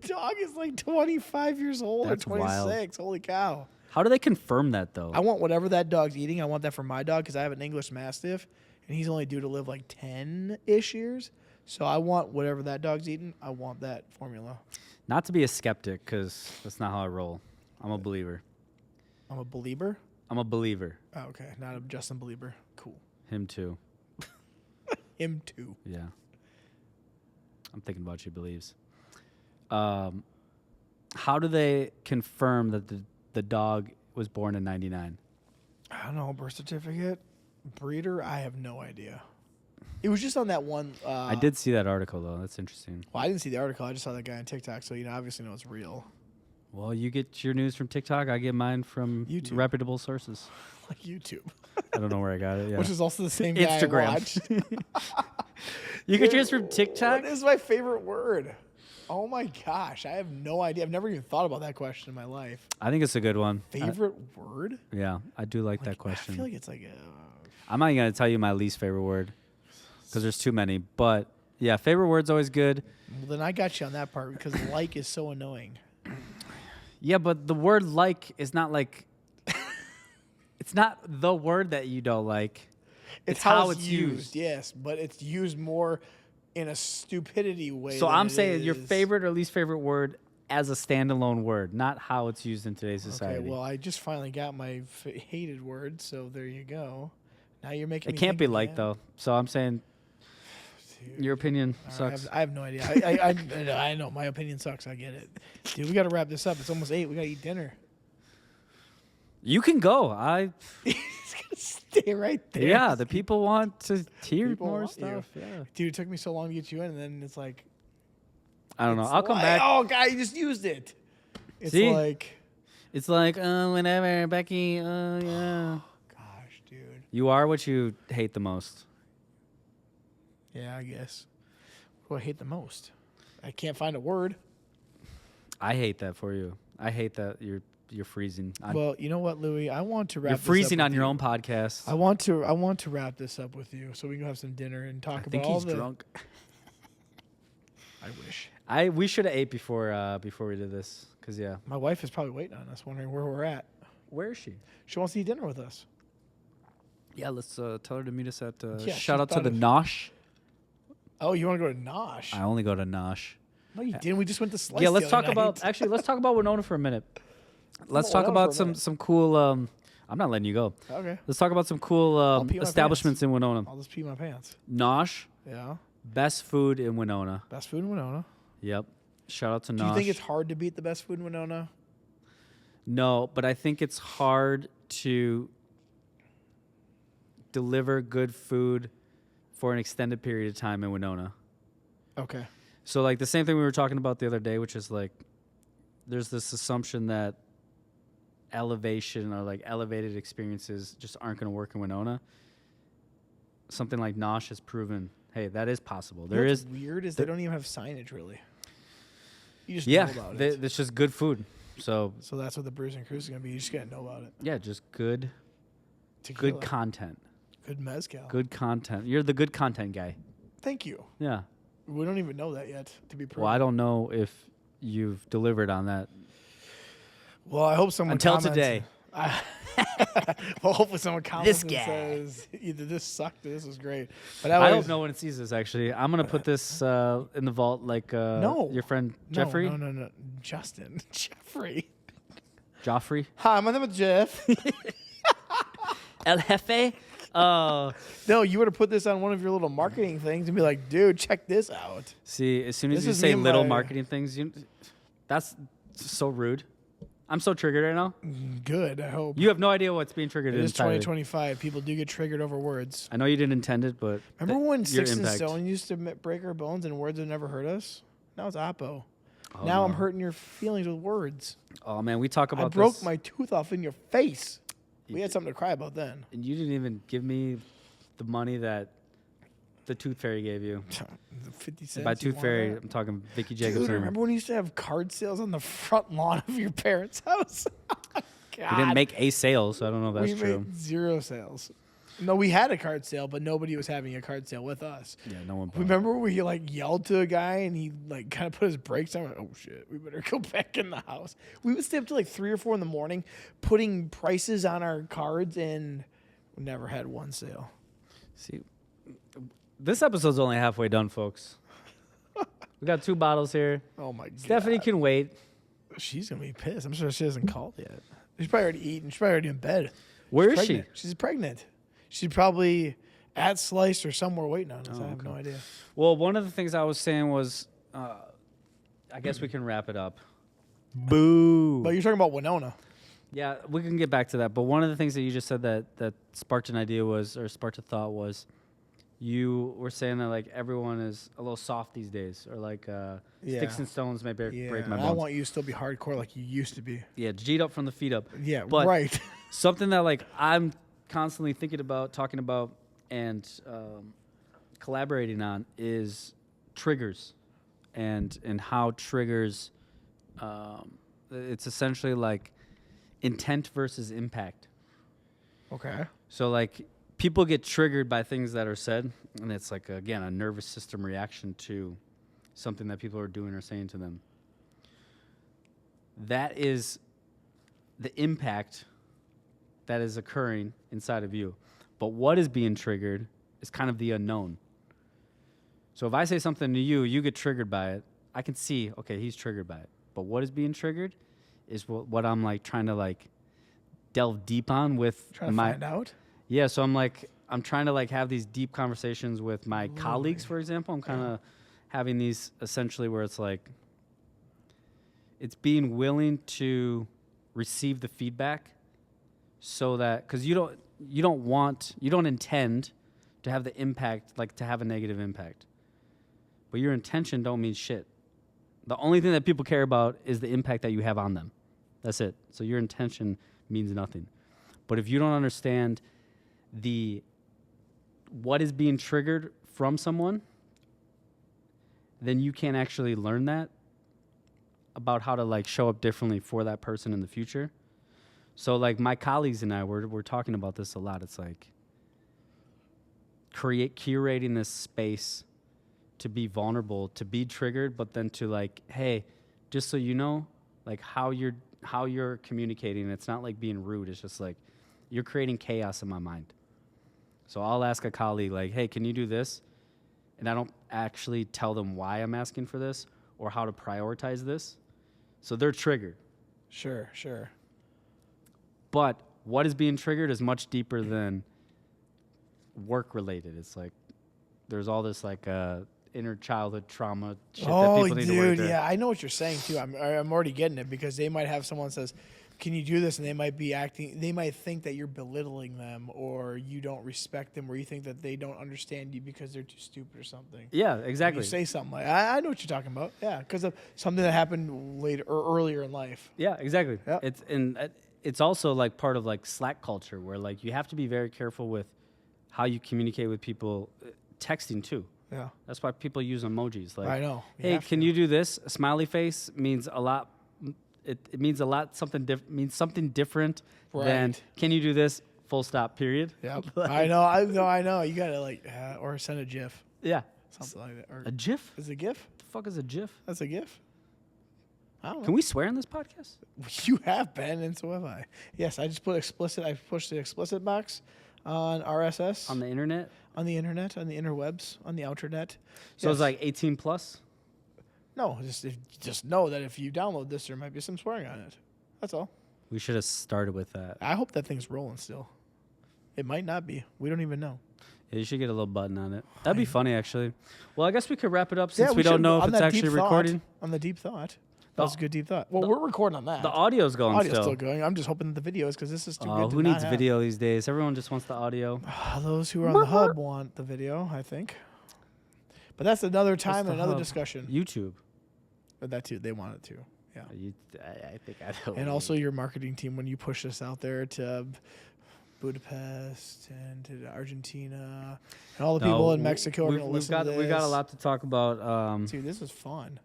Dog is like 25 years old That's or 26. Holy cow. How do they confirm that though? I want whatever that dog's eating. I want that for my dog because I have an English Mastiff and he's only due to live like 10-ish years. So I want whatever that dog's eating. I want that formula. Not to be a skeptic, because that's not how I roll. I'm a believer. I'm a believer. I'm a believer. Oh, okay. Not a Justin Belieber. Cool. Him too. Him too. Yeah. I'm thinking about you believes. How do they confirm that the dog was born in 99? I don't know. Birth certificate? Breeder? I have no idea. It was just on that one. I did see that article though. That's interesting. Well, I didn't see the article. I just saw that guy on TikTok. So, obviously know it's real. Well, you get your news from TikTok. I get mine from YouTube. reputable sources. Like YouTube. I don't know where I got it. Yeah. Which is also the same guy I watched. Instagram. You get yours from TikTok? What is my favorite word? Oh my gosh. I have no idea. I've never even thought about that question in my life. I think it's a good one. Favorite word? Yeah, I do like that question. I feel like it's like I'm not even going to tell you my least favorite word because there's too many. But yeah, favorite word's always good. well, then I got you on that part because like is so annoying. Yeah, but the word like is not like, it's not the word that you don't like. It's how it's used. Yes, but it's used more in a stupidity way. So than I'm it saying your is- favorite or least favorite word as a standalone word, not how it's used in today's society. Okay, well, I just finally got my hated word, so there you go. Now you're making It me can't think be again. like though. So I'm saying Dude. your opinion All right, sucks. I have no idea. I know my opinion sucks. I get it, dude. We got to wrap this up. It's almost 8. We got to eat dinner. You can go. I He's gonna stay right there. yeah. The people want to hear People more want you. stuff. Yeah. Dude, it took me so long to get you in, and then it's like I don't know. it's I'll come like- back. Oh God, you just used it. It's See? like, It's like whenever Becky. Yeah. gosh, dude. You are what you hate the most. Yeah, I guess. What do I hate the most? I can't find a word. I hate that for you. I hate that you're freezing. Well, you know what, Louis? I want to wrap. You're this freezing up on with your you. own podcast. I want to wrap this up with you so we can have some dinner and talk I about think all he's the. drunk. I wish. We should have ate before we did this. Cause yeah. My wife is probably waiting on us, wondering where we're at. Where is she? She wants to eat dinner with us. Yeah, let's tell her to meet us at. Yeah, shout she out to thought the of- Nosh. Oh, you want to go to Nosh? I only go to Nosh. No, you didn't. We just went to Slice. Yeah, the let's other talk about. night. Actually, let's talk about Winona for a minute. Let's talk Winona about for a minute. some cool. I'm not letting you go. Okay. Let's talk about some cool pee my establishments in Winona. I'll just pee my pants. Nosh, Yeah. best food in Winona. Best food in Winona. Yep. Shout out to Nosh. Do you think it's hard to beat the best food in Winona? No, but I think it's hard to deliver good food for an extended period of time in Winona. Okay. So like the same thing we were talking about the other day, which is like there's this assumption that elevation or like elevated experiences just aren't going to work in Winona. Something like Nosh has proven, hey, that is possible. You know There what's is, weird is they don't even have signage really. You just yeah, know about it. it's just good food. So So that's what the Brews and Cruise is gonna be. You just gotta know about it. yeah, just good Tequila. content. Good mezcal. Good content. You're the good content guy. Thank you. Yeah. We don't even know that yet, to be proven. Well, I don't know if you've delivered on that Well, I hope someone until comments. today. Well, hopefully someone comments and guy. says either this sucked or this was great. But I hope no one sees this. Actually, I'm gonna put this in the vault, like No. your friend Jeffrey, No. Justin. Jeffrey. Joffrey, Hi, my name is Jeff. El Jefe. No, you would have put this on one of your little marketing things and be like, dude, check this out. See, as soon as This you is say me and little my- marketing things, that's so rude. I'm so triggered right now. Good, I hope. You have no idea what's being triggered. It is inside of you. 2025. People do get triggered over words. I know you didn't intend it, but Remember when your Sticks and impact. Stone used to break our bones and words would never hurt us? Now it's Oppo. Oh, Now I'm no. hurting your feelings with words. Oh man, we talk about I broke this, my tooth off in your face. We had something to cry about then. and you didn't even give me the money that the Tooth Fairy gave you. The 50 cents. And by you Tooth wanted Fairy, that? I'm talking Vicky Dude, Jacobson. remember when you used to have card sales on the front lawn of your parents' house? God. We didn't make a sale, so I don't know if We that's true. made 0 sales. No, we had a card sale, but nobody was having a card sale with us. Yeah, no one. bought it. Remember when we like yelled to a guy and he like kind of put his brakes on? Oh shit, we better go back in the house. We would stay up till like 3 or 4 in the morning, putting prices on our cards, and we never had one sale. See, this episode's only halfway done, folks. We got 2 bottles here. Oh my god, Stephanie can wait. she's gonna be pissed. I'm sure she hasn't called yet. She's probably already eaten. She's probably already in bed. Where She's is she? pregnant. She's pregnant. She's probably at Slice or somewhere waiting on us. I have no idea. Well, one of the things I was saying was, I guess we can wrap it up. Boo. But you're talking about Winona. Yeah, we can get back to that. But one of the things that you just said that sparked an idea was, or sparked a thought was, you were saying that like everyone is a little soft these days, or like sticks and stones may break my I bones. want you to still be hardcore like you used to be. Yeah, G'd up from the feet up. Yeah, But right. something that like I'm constantly thinking about, talking about, and collaborating on is triggers, and how triggers. It's essentially like intent versus impact. Okay. So like people get triggered by things that are said, and it's like again a nervous system reaction to something that people are doing or saying to them. That is the impact that is occurring inside of you. But what is being triggered is kind of the unknown. So if I say something to you, you get triggered by it. I can see, okay, he's triggered by it. But what is being triggered is what I'm like trying to like delve deep on with Trying to my find out. yeah. So I'm trying to like have these deep conversations with my colleagues, for example. I'm kind of having these essentially where it's like it's being willing to receive the feedback, so that because you don't intend to have the impact, like to have a negative impact, but your intention don't mean shit. The only thing that people care about is the impact that you have on them. That's it. So your intention means nothing. But if you don't understand what is being triggered from someone, then you can't actually learn that about how to like show up differently for that person in the future. So like my colleagues and I, we're talking about this a lot. It's like curating this space to be vulnerable, to be triggered, but then to like, hey, just so you know, like how you're communicating, it's not like being rude. It's just like you're creating chaos in my mind. So I'll ask a colleague like, hey, can you do this? And I don't actually tell them why I'm asking for this or how to prioritize this. So they're triggered. Sure. But what is being triggered is much deeper than work related. It's like there's all this like inner childhood trauma shit that people need to work through. Yeah, I know what you're saying too. I'm already getting it because they might have someone says, "Can you do this?" and they might be they might think that you're belittling them or you don't respect them or you think that they don't understand you because they're too stupid or something. Yeah, exactly. You say something like, I know what you're talking about. Yeah, because of something that happened later or earlier in life. Yeah, exactly. Yep. It's also like part of like Slack culture where like you have to be very careful with how you communicate with people, texting too. Yeah. That's why people use emojis. Like, I know. hey, can you do this? A smiley face means a lot. It means a lot. Means something different than Right. can you do this? Full stop. Period. Yep. Like- I know. You gotta like, or send a GIF, Yeah. something like that. Or A GIF? is it a GIF? The fuck is a GIF? That's a GIF. I don't know. Can we swear on this podcast? You have been, and so have I. Yes, I just put explicit. I pushed the explicit box on RSS, On the internet? on the internet, on the interwebs, on the outernet. So Yes. it's like 18 plus? No, just know that if you download this, there might be some swearing on it. That's all. We should have started with that. I hope that thing's rolling still. It might not be. We don't even know. Yeah, you should get a little button on it. That'd be funny, actually. Well, I guess we could wrap it up since we don't should. know if On it's that actually deep thought- recording. On the deep thought. That was a good deep thought. Well, we're recording on that. The audio's going Audio's still. still going. I'm just hoping that the video is because this is too Oh, good to who not needs have. video these days? Everyone just wants the audio. Those who are on the hub want the video, I think. But that's another time the and another hub? discussion. YouTube. But that too, they want it too. Yeah. I think I know. And also your marketing team when you push this out there to Budapest and to Argentina and all the people in Mexico are going to listen to this. We got a lot to talk about. Dude, this was fun.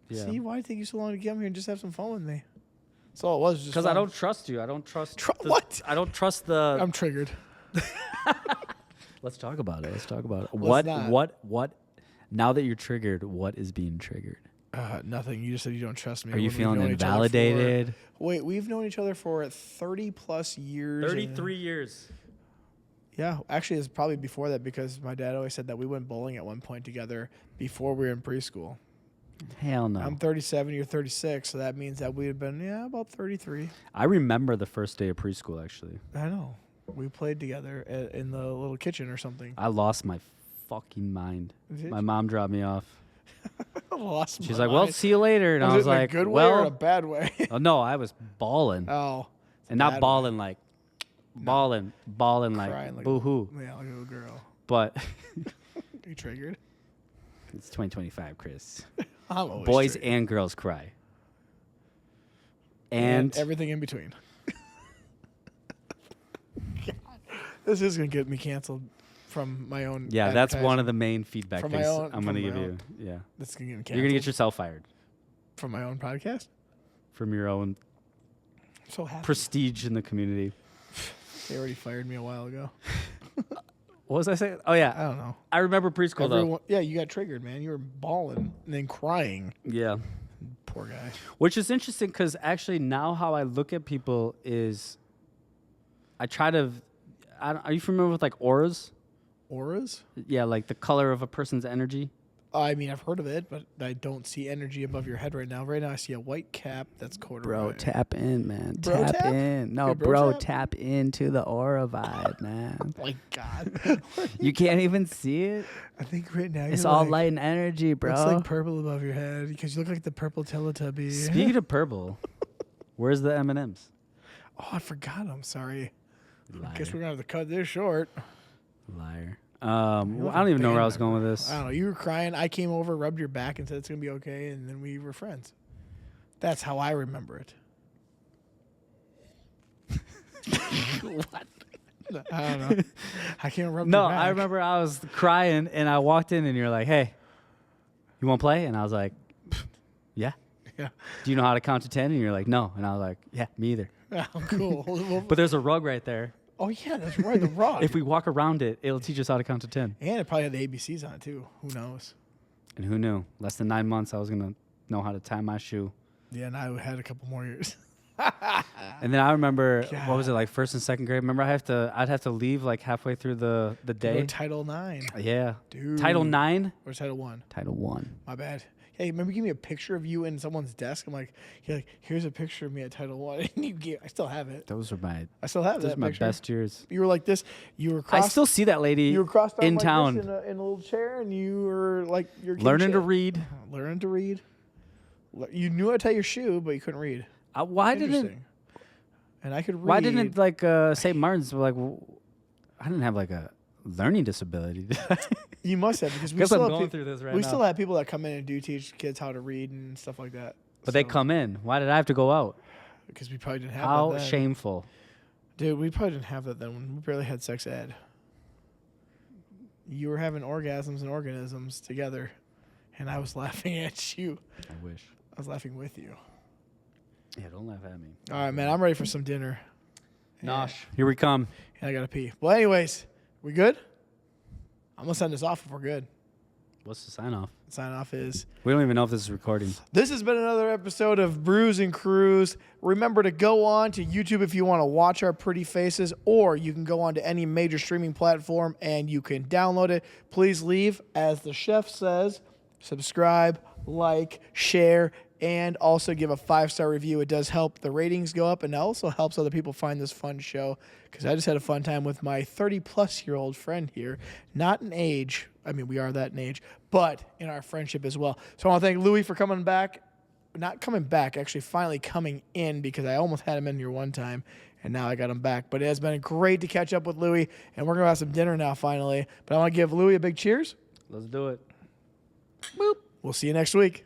Yeah. See, why did it take you so long to get here and just have some fun with me? That's all it was. Because I don't trust you. I don't trust. What? I don't trust the. I'm triggered. Let's talk about it. Let's talk about it. Let's not. What? Now that you're triggered, what is being triggered? Nothing. You just said you don't trust me. Are you when we've feeling known each other invalidated? Wait, we've known each other for 30 plus years. 33 years. Yeah, actually, it's probably before that because my dad always said that we went bowling at one point together before we were in preschool. Hell no. I'm 37, you're 36, so that means that we'd have been, about 33. I remember the first day of preschool, actually. I know. We played together in the little kitchen or something. I lost my fucking mind. Did My you? mom dropped me off. Lost She's my like, well, mind. see you later. And I was it in like, a good way or in a well, bad way? oh, no, I was bawling. Oh. And not bad bawling like, bawling like, Crying like boo-hoo. Yeah, like a little girl. But You triggered? it's 2025, Chris. I'm always Boys triggered. and girls cry. And everything in between. This is going to get me canceled from my own. yeah, that's one advertising. of the main feedback From my things own- I'm going to from give my you. own. Yeah. That's going to get me canceled. You're going to get yourself fired from my own podcast. from your own I'm so happy. prestige in the community. They already fired me a while ago. What was I saying? Oh, I yeah. don't know. I remember preschool, though. Yeah, you got triggered, man. You were bawling and then crying. Yeah. Poor guy. Which is interesting because actually now how I look at people is I try to. Are you familiar with like auras? Auras? Yeah, like the color of a person's energy. I mean, I've heard of it, but I don't see energy above your head right now. Right now, I see a white cap that's quarter. Bro, tap in, man. Bro tap tap? in. No, Hey, bro tap? tap into the aura vibe, man. My God. You can't even see it. I think right now It's you're all like, light and energy, bro. It's like purple above your head because you look like the purple Teletubby. Speaking of purple, where's the M&Ms? Oh, I forgot. I'm sorry. Liar. Guess we're gonna have to cut this short. Liar. You I look don't even know where I bad was going with member. this. I don't know. You were crying. I came over, rubbed your back, and said it's gonna be okay, and then we were friends. That's how I remember it. What? I don't know. I can't rub. No, your back. I remember I was crying and I walked in and you're like, hey, you want to play? And I was like, yeah. Yeah. Do you know how to count to 10? And you're like, no. And I was like, yeah, me either. Oh, cool. But there's a rug right there. Oh yeah, that's right. The rug. If we walk around it, it'll teach us how to count to 10. And it probably had the ABCs on it too. Who knows? And who knew? Less than 9 months, I was going to know how to tie my shoe. Yeah, and I had a couple more years. And then I remember, God. what was it, like first and second grade? Remember, I'd have to leave like halfway through the day. Title 9. Yeah. Dude. Title 9? Or Title 1. Title 1. My bad. Hey, remember give me a picture of you in someone's desk? I'm like, yeah, here's a picture of me at Title 1. And I still have it. Those are my, I still have those that are my picture. best years. You were like this. You were I still see that lady you were crossed in like town. this in a little chair, and you were like your Learning to read. Learning to read. You knew how to tie your shoe, but you couldn't read. Why didn't Interesting. And I could read. Why didn't like St. Martin's like? I didn't have like a learning disability. did I? You must have because we Guess still I'm have going through this right we now. still have people that come in and do teach kids how to read and stuff like that. But they come in. Why did I have to go out? because we probably didn't have How that then. shameful. Dude, we probably didn't have that then when we barely had sex ed. You were having orgasms and organisms together, and I was laughing at you. I wish. I was laughing with you. Yeah, don't laugh at me. All right, man, I'm ready for some dinner. Nosh. Here we come. And I gotta pee. Well, anyways, we good? I'm gonna send this off if we're good. What's the sign off? Sign off is. We don't even know if this is recording. This has been another episode of Brews and Cruise. Remember to go on to YouTube if you want to watch our pretty faces, or you can go on to any major streaming platform and you can download it. Please leave, as the chef says, subscribe, like, share, and also give a 5-star review. It does help the ratings go up, and it also helps other people find this fun show, because I just had a fun time with my 30-plus-year-old friend here. Not in age. I mean, we are that in age, but in our friendship as well. So I want to thank Louis for coming back. Not coming back, actually finally coming in, because I almost had him in here one time, and now I got him back. But it has been great to catch up with Louis, and we're going to have some dinner now finally. But I want to give Louis a big cheers. Let's do it. Boop. We'll see you next week.